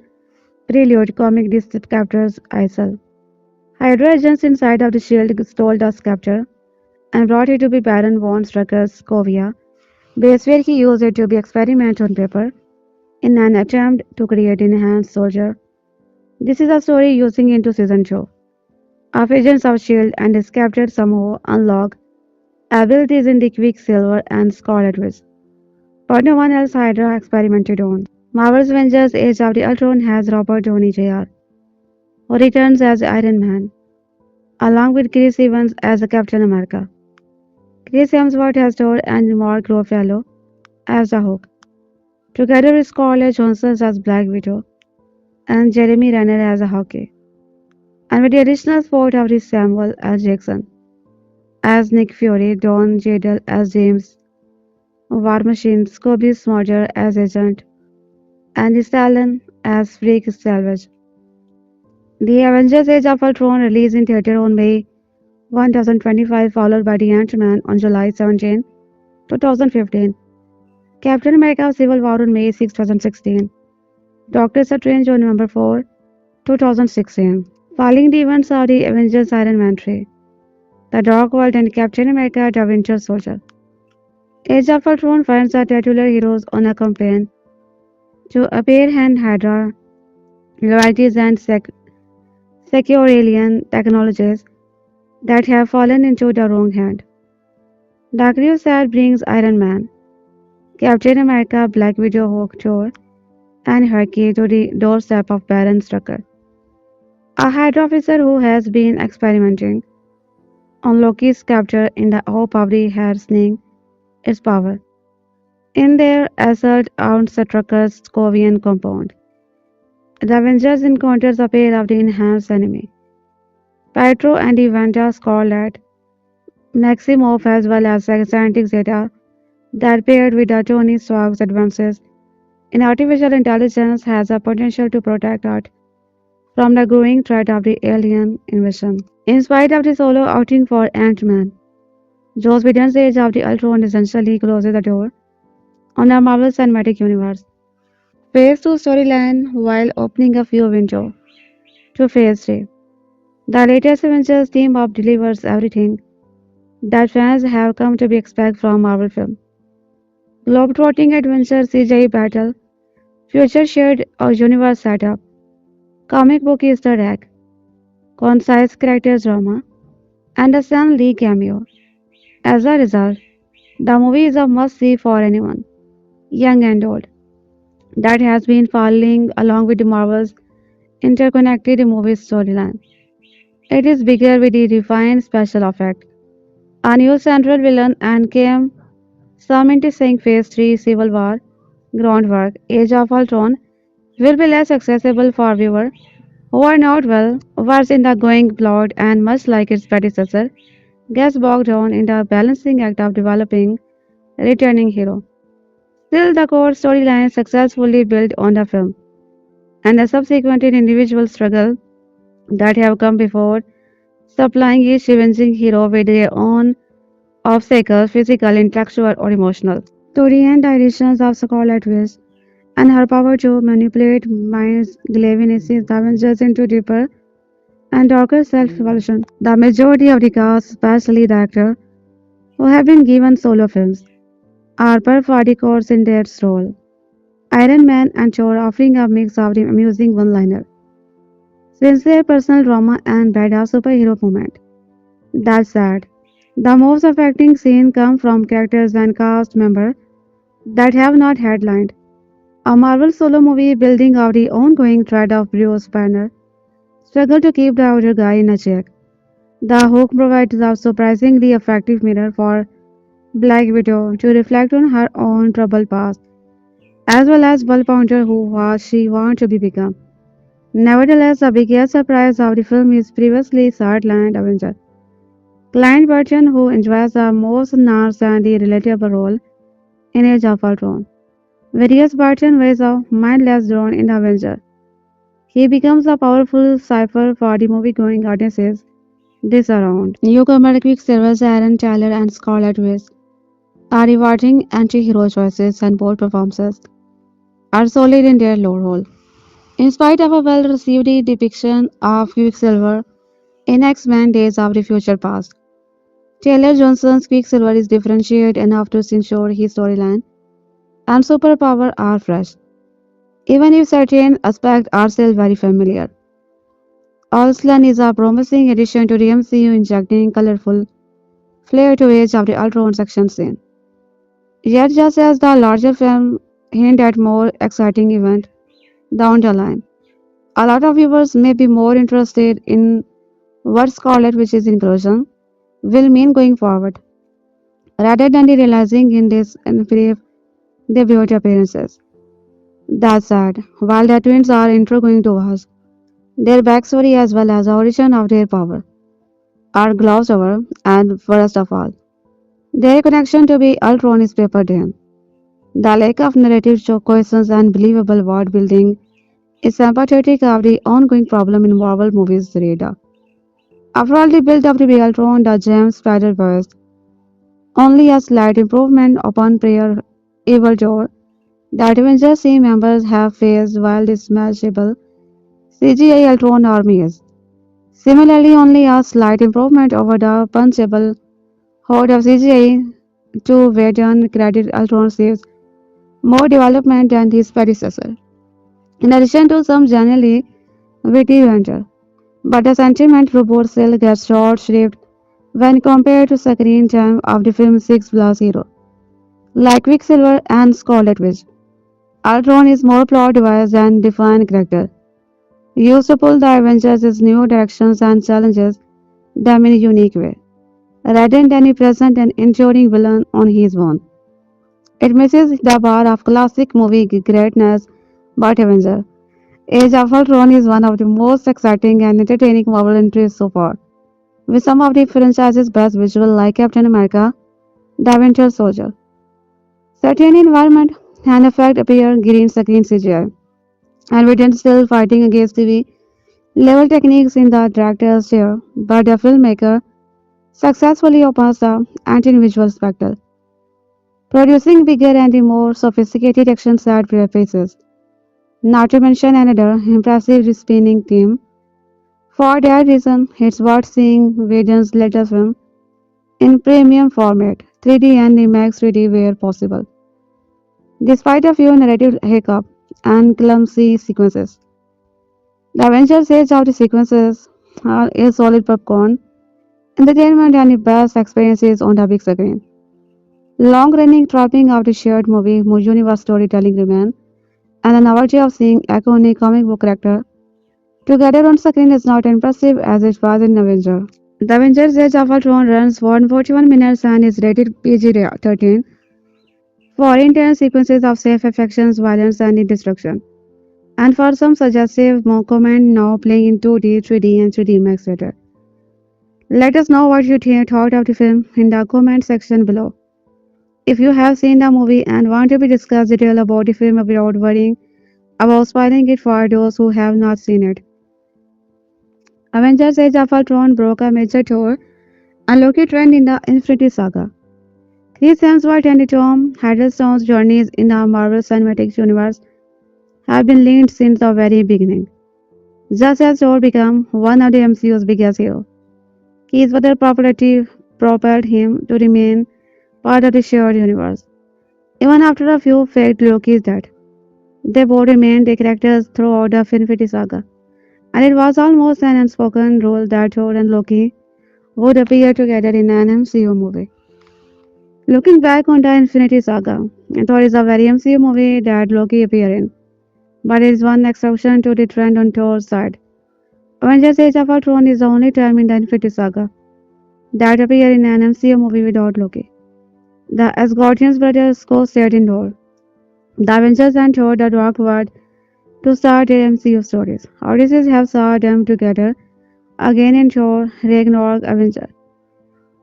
prelude comic, this scepter's ISL. Hydra agents inside of the S.H.I.E.L.D. stole the scepter and brought it to be Baron von Strucker's Covia base, where he used it to be experiment on paper in an attempt to create enhanced soldier. This is a story using into season 2 of Agents of S.H.I.E.L.D. and is captured somehow unlock abilities in the Quicksilver and Scarlet Witch, but no one else Hydra experimented on. Marvel's Avengers Age of the Ultron has Robert Downey Jr., who returns as Iron Man, along with Chris Evans as Captain America. Chris Hemsworth has Thor and Mark Ruffalo as the Hulk, together with Scarlett Johansson as Black Widow and Jeremy Renner as a Hawkeye, and with the additional support of Samuel L. Jackson as Nick Fury, Don Cheadle as James War Machine, Scobie Smarter as Agent, and Stallone as Freak Salvage. The Avengers Age of Ultron released in theater on May 1025, followed by The Ant-Man on July 17, 2015, Captain America Civil War on May 6, 2016, Doctor Strange on November 4, 2016. Following the events of the Avengers Iron Man 3, The Dark World and Captain America the Winter Soldier, Age of Ultron finds the titular heroes on a campaign to appear and Hydra loyalties and secure alien technologies that have fallen into the wrong hand. The crew set brings Iron Man, Captain America, Black Widow, Hulk, Thor, and Herky to the doorstep of Baron Strucker, a Hydra officer who has been experimenting on Loki's capture in the hope of harnessing its power. In their assault on Strucker's Covian compound, the Avengers encounters a pair of the enhanced enemy, Pietro and Wanda Scarlet Maximoff, as well as scientific data that paired with the Tony Stark's advances in artificial intelligence has the potential to protect Earth from the growing threat of the alien invasion. In spite of the solo outing for Ant-Man, Joss Whedon's Age of the Ultron essentially closes the door on the Marvel Cinematic Universe Phase 2 storyline while opening a few windows to Phase 3. The latest Avengers team up delivers everything that fans have come to be expect from Marvel film. Globetrotting adventure, CGI battle, future shared universe setup, comic book Easter egg, concise character drama, and a Sam Lee cameo. As a result, the movie is a must-see for anyone, young and old, that has been following along with Marvel's interconnected movie storyline. It is bigger with the refined special effect, a new central villain, and came some into saying Phase 3 Civil War groundwork. Age of Ultron will be less accessible for viewers who are not well versed in the going plot and, much like its predecessor, gets bogged down in the balancing act of developing a returning hero. Still, the core storyline successfully built on the film, and the subsequent individual struggle that have come before, supplying each avenging hero with their own obstacle, physical, intellectual, or emotional. To the end directions of Scarlet Witch and her power to manipulate minds, Glavin sees the Avengers into deeper and darker self-evolution. The majority of the cast, especially the actors who have been given solo films, are per for the course in their role. Iron Man and Thor offering a mix of the amusing one-liner, sincere personal drama, and badass superhero moment. That's sad. The most affecting scenes come from characters and cast members that have not headlined. A Marvel solo movie building out the ongoing thread of Bruce Banner struggle to keep the other guy in a check. The hook provides a surprisingly effective mirror for Black Widow to reflect on her own troubled past, as well as Ball Pounder who was she wanted to be become. Nevertheless, the biggest surprise of the film is previously sidelined Avenger. Client Burton, who enjoys the most nerves and the relatable role in Age of Ultron. Various Burton ways of mindless drone in Avenger. He becomes a powerful cipher for the movie-going audiences this around. Newcomer Quicksilver's Aaron Taylor and Scarlet Witch are rewarding anti-hero choices and bold performances are solid in their low role. In spite of a well-received depiction of Quicksilver in X-Men Days of the Future Past, Taylor Johnson's Quicksilver is differentiated enough to ensure his storyline and superpower are fresh, even if certain aspects are still very familiar. Olsen is a promising addition to the MCU, injecting colorful flair to Age of the Ultron section scene. Yet, just as the larger film hint at more exciting event down the line, a lot of viewers may be more interested in what Scarlet Witch's inclusion will mean going forward, rather than realizing in this and brief debut appearances. That said, while the twins are intro going to us, their backstory as well as the origin of their power are glossed over, and worst of all, their connection to be Ultron is papered in. The lack of narrative coherence and believable world building is sympathetic of the ongoing problem in Marvel movies radar. After all the build up to be Ultron, the James Spider-Verse, only a slight improvement upon prior evil door that Avengers team members have faced while this manageable CGI Ultron army is. Similarly, only a slight improvement over the punchable horde of CGI to Whedon credit Ultron saves more development than his predecessor. In addition to some generally witty banter, but the sentiment report still gets short-shrift when compared to screen time of the film's six plus hero, like Quicksilver and Scarlet Witch. Ultron is more plot device and defined character, used to pull the Avengers in new directions and challenges them in a unique way, rather than a present and enduring villain on his own. It misses the bar of classic movie greatness, but Avenger Age of Ultron is one of the most exciting and entertaining Marvel entries so far, with some of the franchise's best visuals like Captain America, The Winter Soldier. Certain environment and effect appear green screen CGI, and we didn't still fighting against the level techniques in the director's chair, but the filmmaker successfully opens the anti-visual spectacle, producing bigger and more sophisticated action set faces. Not to mention another impressive spinning team. For that reason, it's worth seeing Whedon's latest film in premium format, 3D and IMAX 3D where possible. Despite a few narrative hiccups and clumsy sequences, the Avengers Age of the sequences are a solid popcorn, entertainment and the best experiences on the big screen. Long-running trapping of the shared movie universe storytelling remain, and the novelty of seeing iconic comic book character together on screen is not impressive as it was in Avenger. The Avengers Age of Ultron runs 141 minutes and is rated PG-13 for intense sequences of safe affections, violence, and destruction, and for some suggestive comment now playing in 2D, 3D, and 3D Max later. Let us know what you thought of the film in the comment section below. If you have seen the movie and want to be discussed detail about the film without worrying about spoiling it for those who have not seen it. Avengers Age of Ultron broke a major tour A Loki trend in the Infinity Saga. Chris Hemsworth and Tom Hiddleston's journeys in the Marvel Cinematic Universe have been linked since the very beginning. Just as Thor became one of the MCU's biggest heroes, his father popularity propelled him to remain part of the shared universe. Even after a few faked Loki's death, they both remained the characters throughout the Infinity Saga, and it was almost an unspoken rule that Thor and Loki would appear together in an MCU movie. Looking back on the Infinity Saga, Thor is a very MCU movie that Loki appeared in, but it is one exception to the trend on Thor's side. Avengers Age of Ultron is the only time in the Infinity Saga that appear in an MCU movie without Loki. The Asgardians brothers co-starred in Thor, the Avengers and Thor the Dark World to start their MCU stories. Audiences have saw them together again in Thor, Ragnarok, Avenger,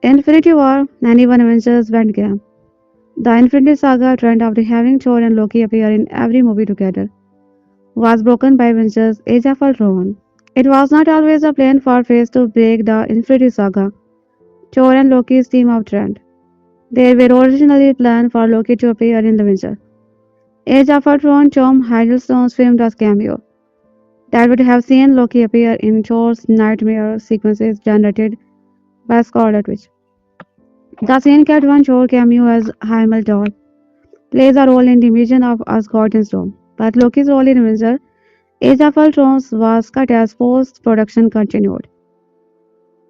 Infinity War, and even Avengers Endgame. The Infinity Saga trend of having Thor and Loki appear in every movie together was broken by Avengers Age of Ultron. It was not always a plan for Phase to break the Infinity Saga, Thor and Loki's team up trend. They were originally planned for Loki to appear in Avengers Age of Ultron. Tom Hiddleston's filmed a cameo that would have seen Loki appear in Thor's nightmare sequences generated by Scarlet Witch. The scene kept one Thor cameo as Heimdall plays a role in the invasion of Asgardian's dome, but Loki's role in Avengers Age of Ultron was cut as post-production continued.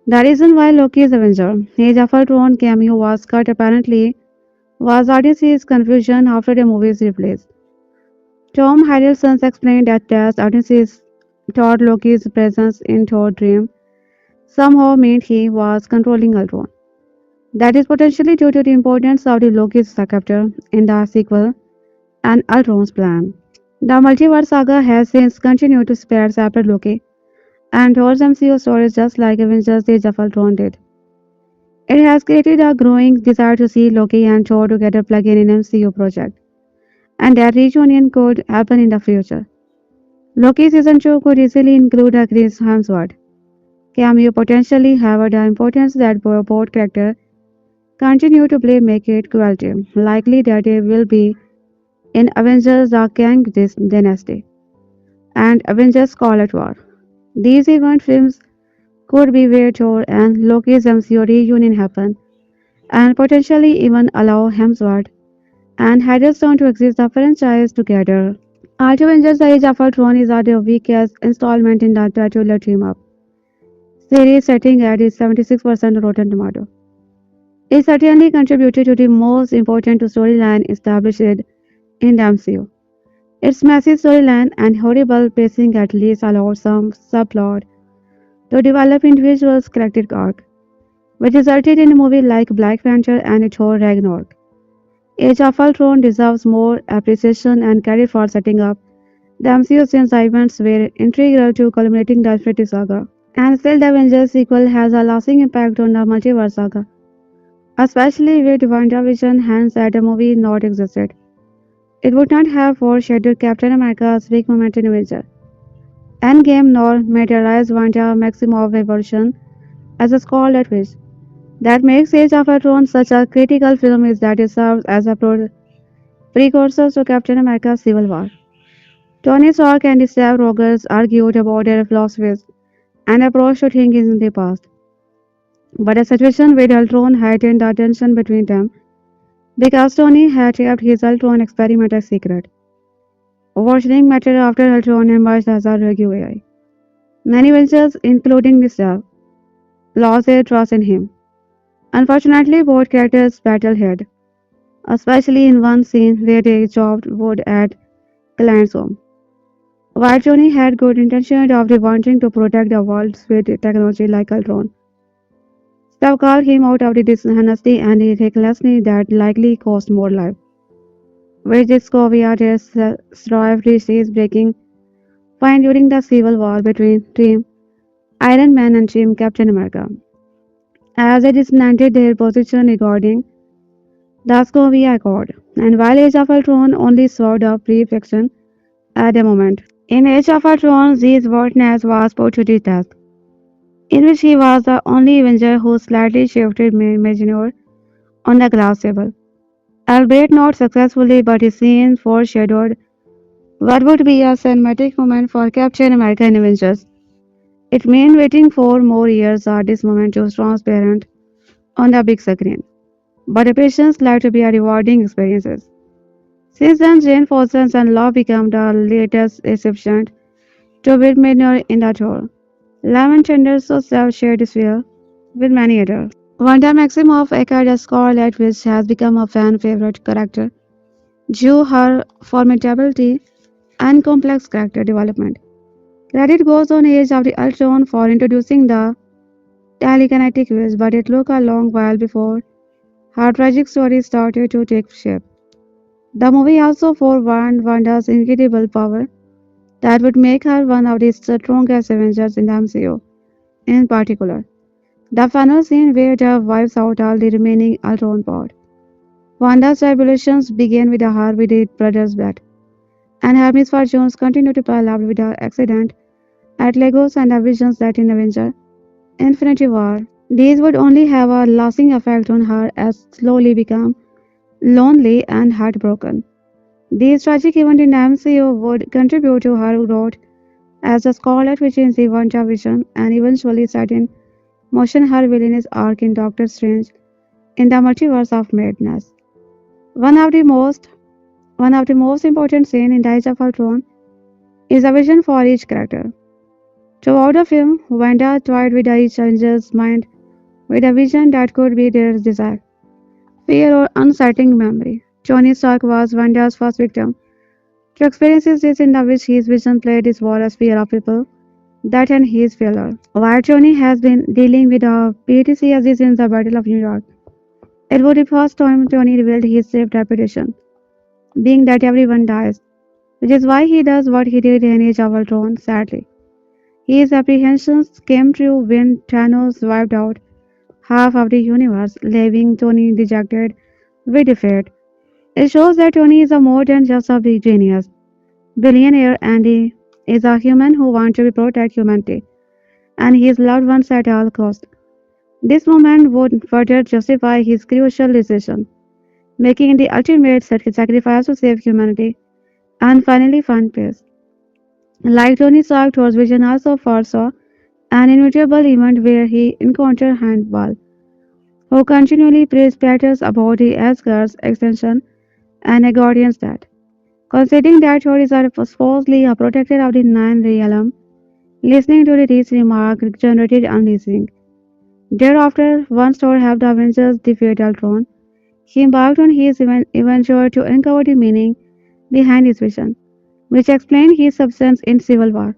The reason why Loki's Avenger Age of Ultron cameo was cut apparently was audience's confusion after the movie's release. Tom Hiddleston explained that as audiences thought Loki's presence in Thor's dream somehow meant he was controlling Ultron. That is potentially due to the importance of the Loki's scepter in the sequel and Ultron's plan. The multiverse saga has since continued to spare separate Loki and Thor's MCU stories just like Avengers Age of Ultron did. It has created a growing desire to see Loki and Thor together plug in an MCU project, and that reunion could happen in the future. Loki season 2 could easily include a Chris Hemsworth cameo potentially, however, the importance that both characters continue to play make it quality likely that they will be in Avengers The Kang Dynasty and Avengers Scarlet War. These event films could be where Thor and Loki's MCU reunion happen and potentially even allow Hemsworth and Hiddleston to exist the franchise together. Art Avengers Age of Ultron is the weakest installment in the titular team-up series, setting at its 76% Rotten Tomato. It certainly contributed to the most important storyline established in the MCU. Its messy storyline and horrible pacing at least allowed some subplot to develop individuals' character arc, which resulted in a movie like Black Panther and Thor Ragnarok. Age of Ultron deserves more appreciation and credit for setting up the MCU since the events were integral to culminating the Infinity Saga. And still, the Avengers sequel has a lasting impact on the multiverse saga, especially with WandaVision hands that the movie not existed. It would not have foreshadowed Captain America's big moment in Avengers Endgame nor materialized Wanda Maximoff evolution as a Scarlet Witch. That makes Age of Ultron such a critical film is that it serves as a precursor to Captain America's Civil War. Tony Stark and Steve Rogers argued about their philosophies and approach to things in the past, but the situation with Ultron heightened the tension between them because Tony had kept his Ultron experiment a secret. Watching matter after Ultron emerged as a rogue AI. Many Avengers, including Steve, lost their trust in him. Unfortunately, both characters battled head, especially in one scene where they chopped wood at Clint's home. While Tony had good intention of wanting to protect the world with technology like Ultron, Steve called him out of the dishonesty and the recklessness that likely cost more lives. With discovery artists strive reached breaking point during the Civil War between Team Iron Man and Team Captain America, as they dismantled their position regarding the Sokovia Accord, and while Age of Ultron only served a brief action at the moment. In Age of Ultron, Z's boldness was put to the test. in which he was the only Avenger who slightly shifted Mjolnir on the glass table. Albeit not successfully, but his scene foreshadowed what would be a cinematic moment for Captain America and Avengers. It meant waiting for more years for this moment to transparent on the big screen. But the patience led to be a rewarding experiences. Since then, Jane Foster's and Love became the latest exception to build Midnight in the tour. Lemon Tenders also shared this feel with many others. Wanda Maximoff echoed a Scarlet, which has become a fan favorite character due her formidability and complex character development. Credit goes on Age of the Ultron for introducing the telekinetic witch, but it took a long while before her tragic story started to take shape. The movie also forewarned Wanda's incredible power that would make her one of the strongest Avengers in the MCU. In particular, the final scene where the wipes out all the remaining Ultron pod. Wanda's revelations began with her with her brother's death, and her misfortunes continue to pile up with her accident at Legos and the visions that in Avenger Infinity War. These would only have a lasting effect on her as slowly become lonely and heartbroken. These tragic events in the MCU would contribute to her growth as a Scarlet Witch in the WandaVision and eventually set in motion her villainous arc in Doctor Strange in the Multiverse of Madness. One of the most one of the most important scenes in the Age of Ultron is a vision for each character. Throughout the film, Wanda toyed with each other's mind with a vision that could be their desire, fear, or unsettling memory. Tony Stark was Wanda's first victim to experience this in which his vision played his war as fear of people that and his failure. While Tony has been dealing with a PTSD since the Battle of New York, it was the first time Tony revealed his safe reputation, being that everyone dies, which is why he does what he did in Age of Ultron, sadly. His apprehensions came true when Thanos wiped out half of the universe, leaving Tony dejected with defeat. It shows that Tony is a more than just a big genius, billionaire, and he is a human who wants to protect humanity and his loved ones at all costs. This moment would further justify his crucial decision, making it the ultimate sacrifice to save humanity and finally find peace. Like Tony Stark, Thor's vision also foresaw an inevitable event where he encountered Handball, who continually praised Peter's about the Asgard's extension and a guardian's death. Considering that Thor is supposedly a protector of the Nine Realm, listening to these remarks generated uneasing. Thereafter, once Thor helped the Avengers defeat Ultron, he embarked on his adventure to uncover the meaning behind his vision, which explained his substance in Civil War.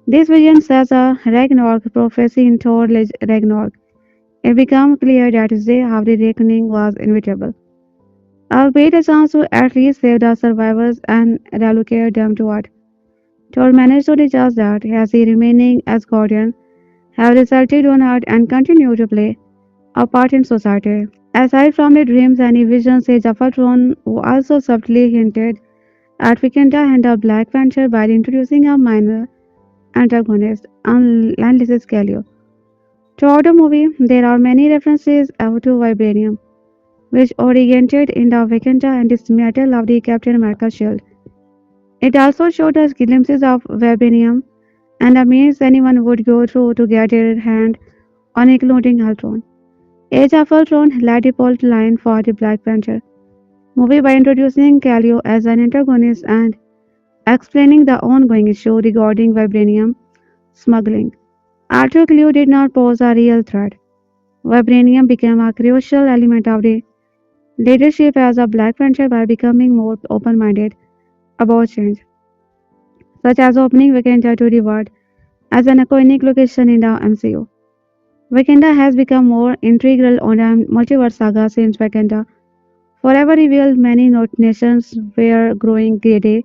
This vision says a Ragnarok prophecy in Thor Ragnarok. It became clear that his day of the reckoning was inevitable, albeit a chance to at least save the survivors and relocate them to Earth. Thor managed to do just that, as the remaining Asgardian have resulted on Earth and continue to play a part in society. Aside from the dreams and visions, Age of Ultron also subtly hinted at Wakanda and the Black Panther by introducing a minor antagonist, Landless Galio. Throughout the movie, there are many references to vibranium, which originated in the Wakanda and is metal of the Captain America shield. It also showed us glimpses of vibranium and the means anyone would go through to get their hand on including Ultron. Age of Ultron led the plot line for the Black Panther movie by introducing Galio as an antagonist and explaining the ongoing issue regarding vibranium smuggling. Arthur Clue did not pose a real threat. Vibranium became a crucial element of the leadership as a Black Panther by becoming more open-minded about change, such as opening Wakanda to the world as an iconic location in the MCU. Wakanda has become more integral on the multiverse saga since Wakanda forever revealed many nations were growing greedy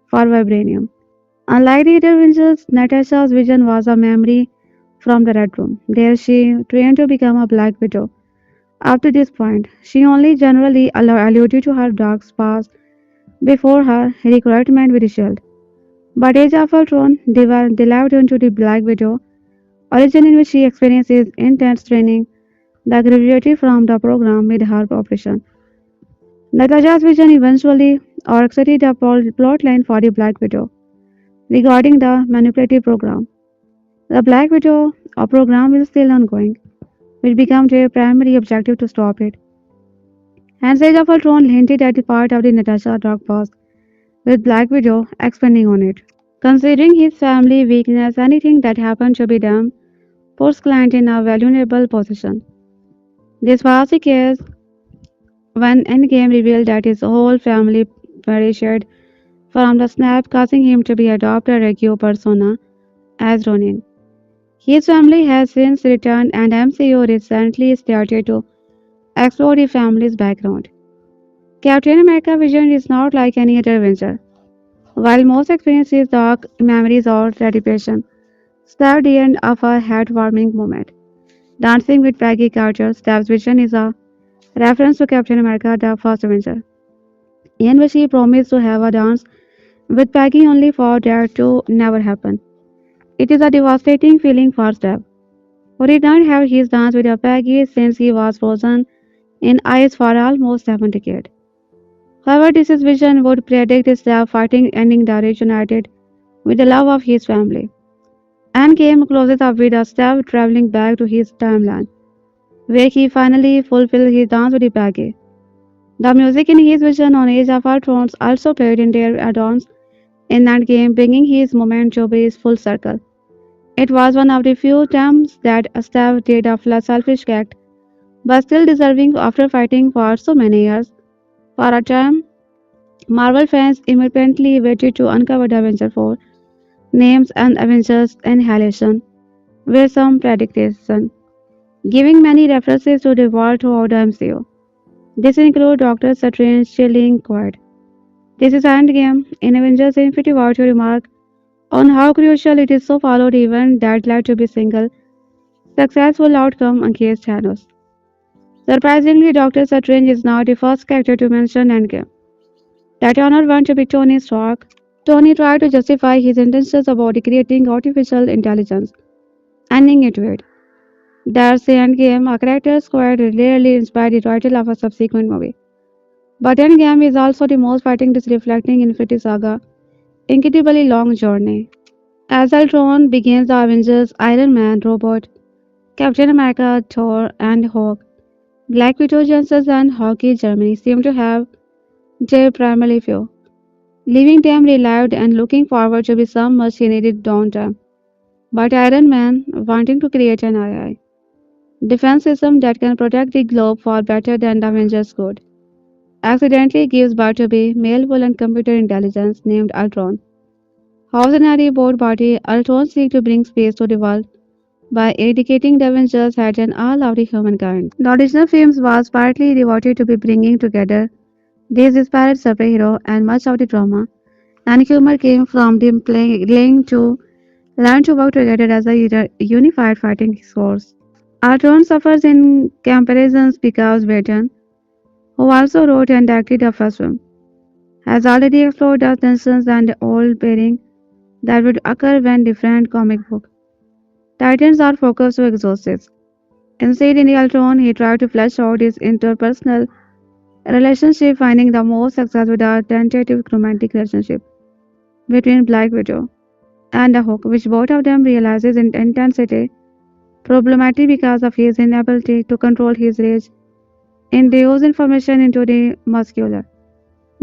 for vibranium. Unlike the other Avengers, Natasha's vision was a memory from the Red Room. There she trained to become a Black Widow. Up to this point, she only generally alluded to her dark past before her recruitment with the Shield. But Age of Ultron delved into the Black Widow origin in which she experiences intense training that graduated from the program mid her operation. Natasha's vision eventually orchestrated a plotline for the Black Widow regarding the manipulative program. The Black Widow program is still ongoing, which becomes their primary objective to stop it. And Age of Ultron hinted at the part of the Natasha dark past, with Black Widow expanding on it. Considering his family weakness, anything that happened to be them puts client in a vulnerable position. This was the case when Endgame revealed that his whole family perished from the snap, causing him to be adopted a regular persona as Ronin. His family has since returned, and MCU recently started to explore the family's background. Captain America Vision is not like any other Avenger. While most experiences dark memories or depression, Steve the end of a heartwarming moment. Dancing with Peggy Carter, Steve's vision is a reference to Captain America, the first Avenger, in which he promised to have a dance with Peggy only for that to never happen. It is a devastating feeling for Steve, who did not have his dance with a Peggy since he was frozen in ice for almost 7 decades. However, this vision would predict Steve fighting ending the reunited with the love of his family. And came closes up with a Steve traveling back to his timeline, where he finally fulfilled his dance with Peggy. The music in his vision on Age of Ultron also played in their add-ons in that game, bringing his moment to be full circle. It was one of the few times that Steve did a selfish act, but still deserving after fighting for so many years. For a time, Marvel fans immediately waited to uncover the Avenger 4 names and Avengers Annihilation with some prediction, giving many references to the world throughout the MCU. This includes Doctor Strange chilling quiet. This is Endgame in Avengers Infinity War to remark on how crucial it is to follow the event that led to a single successful outcome against Thanos. Surprisingly, Doctor Strange is now the first character to mention Endgame. That honor went to be Tony Stark. Tony tried to justify his intentions about creating artificial intelligence, ending it with. That's the Endgame, a character squad rarely inspired the title of a subsequent movie. But Endgame is also the most fighting this reflecting Infinity Saga, incredibly long journey. As Ultron begins the Avengers, Iron Man, Robot, Captain America, Thor, and Hulk, Black Widow, Johnson, and Hockey Germany seem to have their primary few, leaving them relieved and looking forward to be some much needed downtime. But Iron Man, wanting to create an AI defense system that can protect the globe far better than the Avengers could, accidentally gives birth to a malvolent computer intelligence named Ultron. Hausenary board body, Ultron seeks to bring space to the world by eradicating the Avengers had and all of the humankind. The original films was partly devoted to be bringing together these disparate superhero and much of the drama and humor came from them playing to learn to work together as a unified fighting force. Ultron suffers in comparisons because Whedon, who also wrote and directed the first film, has already explored the tensions and old pairing that would occur when different comic book titans are focused to exorcist. Instead, in the Ultron, he tried to flesh out his interpersonal relationship, finding the most success with a tentative romantic relationship between Black Widow and the Hulk, which both of them realizes in intensity problematic because of his inability to control his rage and use information into the muscular,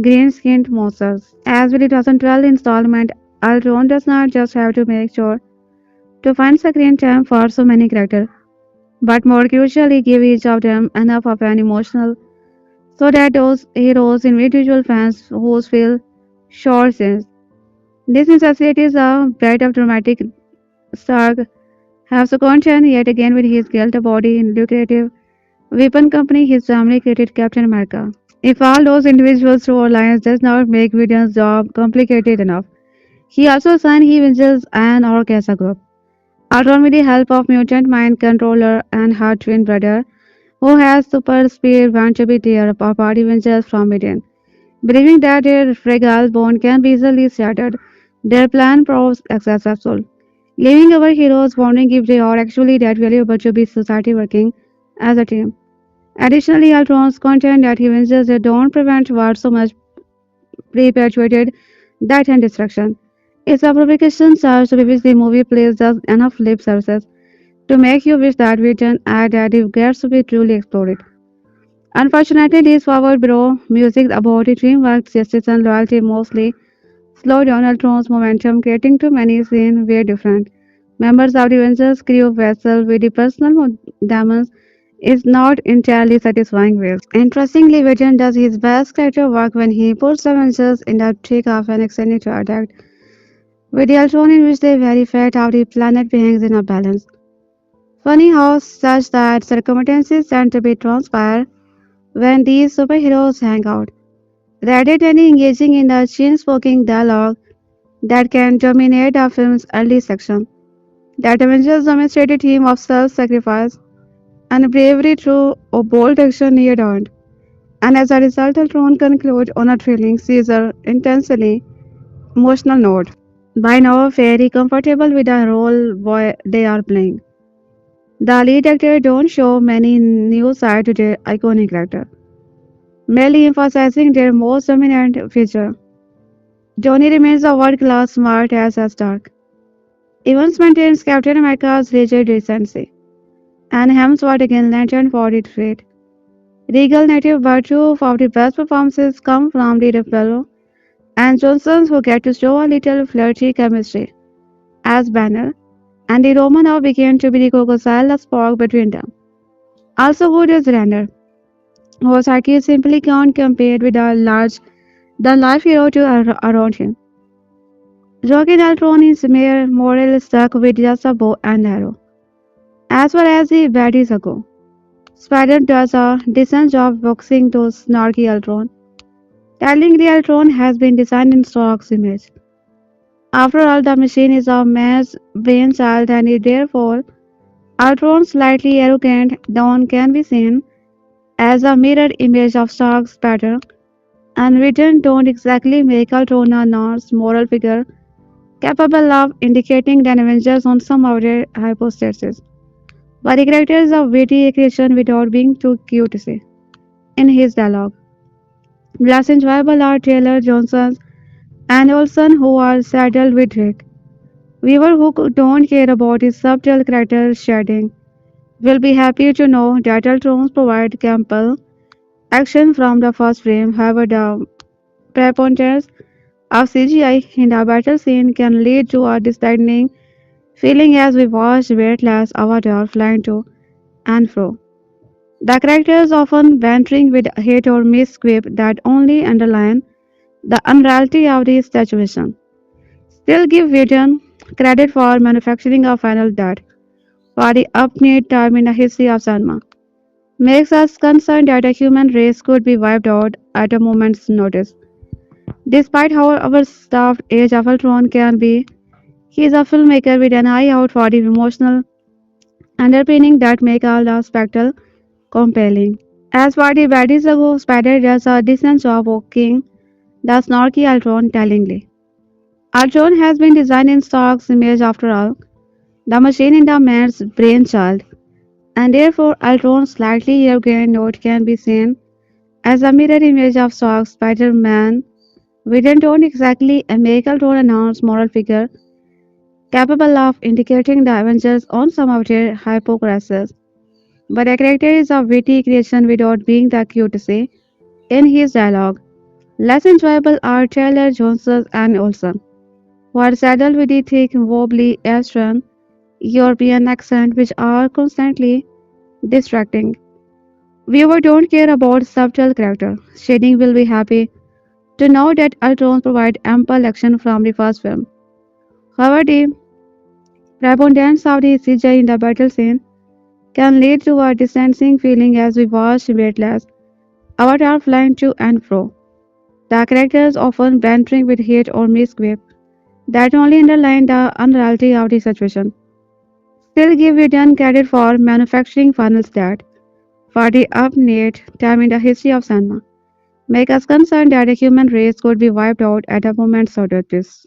green-skinned monsters. As with the 2012 installment, Ultron does not just have to make sure to find screen time for so many characters, but more crucially give each of them enough of an emotional so that those heroes individual fans who feel short scenes. This necessitates a breadth of dramatic Stark have content yet again with his guilt body in lucrative weapon company his family created Captain America. If all those individuals storylines does not make Whedon's job complicated enough, he also signed he venges an orc as a group. Ultron with the help of mutant mind controller and her twin brother, who has super speed want to be their party Avengers from within. Believing that their fragile bond can be easily shattered, their plan proves successful. leaving our heroes wondering if they are actually that valuable to be society working as a team. Additionally, Ultron's content that he venges that don't prevent war so much perpetuated death and destruction. It's a provocation charge to which the movie plays just enough lip services to make you wish that Written and that it gets to be truly explored. Unfortunately, these forward bro music about the teamwork, justice, and loyalty mostly slow down Ultron's momentum, creating too many scenes where different members of the Avengers crew vessel with the personal demons is not entirely satisfying ways. Interestingly, Vision does his best character work when he puts the Avengers in the thick of an extended attack with the Ultron in which the very fate of the planet hangs in a balance. Funny how such that circumstances tend to be transpire when these superheroes hang out, rather than engaging in the chin-smoking dialogue that can dominate the film's early section. That Avengers demonstrated theme of self-sacrifice and bravery through a bold action near the end. And as a result, Ultron concludes on a thrilling, Caesar intensely emotional note. By now, very comfortable with the role they are playing. The lead actor don't show many new side to their iconic character, merely emphasizing their most dominant feature. Johnny remains a world-class smart as a Stark. Evans maintains Captain America's rigid decency, and Hemsworth again lantern for the threat. Regal native but two of the best performances come from the Ruffalo and Johnsons who get to show a little flirty chemistry as Banner, and the Romanov began to be the crocodile spark between them. Also good is Render, whose IQ simply can't compare with the life hero around him. Joaquin Altron is mere moral stuck with just a bow and arrow. As far as the baddies go, Spider does a decent job boxing those snarky Ultron, telling the Ultron has been designed in Stark's image. After all, the machine is a man's brainchild and it therefore Ultron's slightly arrogant Dawn can be seen as a mirror image of Stark's pattern, and written don't exactly make Ultron a nice moral figure capable of indicating the Avengers on some outer hypostasis. But the character is a witty creation without being too cute to say. In his dialogue, less enjoyable are Taylor Johnson and Olsen who are saddled with Rick. Viewer who don't care about his subtle character shading will be happy to know that Ultrons provide ample action from the first frame. However, the preponderance of CGI in the battle scene can lead to a disheartening feeling as we watch weightless avatar flying to and fro. The characters often bantering with hate or misquip that only underline the unreality of the situation. Still give Whedon credit for manufacturing a final that, for the upbeat time in the history of cinema, makes us concerned that a human race could be wiped out at a moment's notice. Despite how overstaffed Age of Ultron can be, he is a filmmaker with an eye out for the emotional underpinning that make all the spectacle compelling. As for the baddies ago, Spider does a decent job walking the snarky Ultron tellingly. Ultron has been designed in Stark's image after all, the machine in the man's brainchild, and therefore Ultron's slightly arrogant note can be seen as a mirror image of Stark's Spider-Man. We don't exactly make Ultron a nice moral figure capable of indicating the Avengers on some of their hypocrisies, but a character is a witty creation without being the cute to say in his dialogue. Less enjoyable are Taylor, Johnson, and Olsen, who are saddled with the thick, wobbly Eastern European accent which are constantly distracting. Viewer don't care about subtle character. Shading will be happy to know that Ultron provide ample action from the first film. However, the preponderance of the CGI in the battle scene can lead to a distancing feeling as we watch weightless avatar flying to and fro. The characters often bantering with hate or misquip that only underline the unreality of the situation. Still give Whedon credit for manufacturing finals that, for the upbeat time in the history of cinema, make us concerned that a human race could be wiped out at a moment's notice.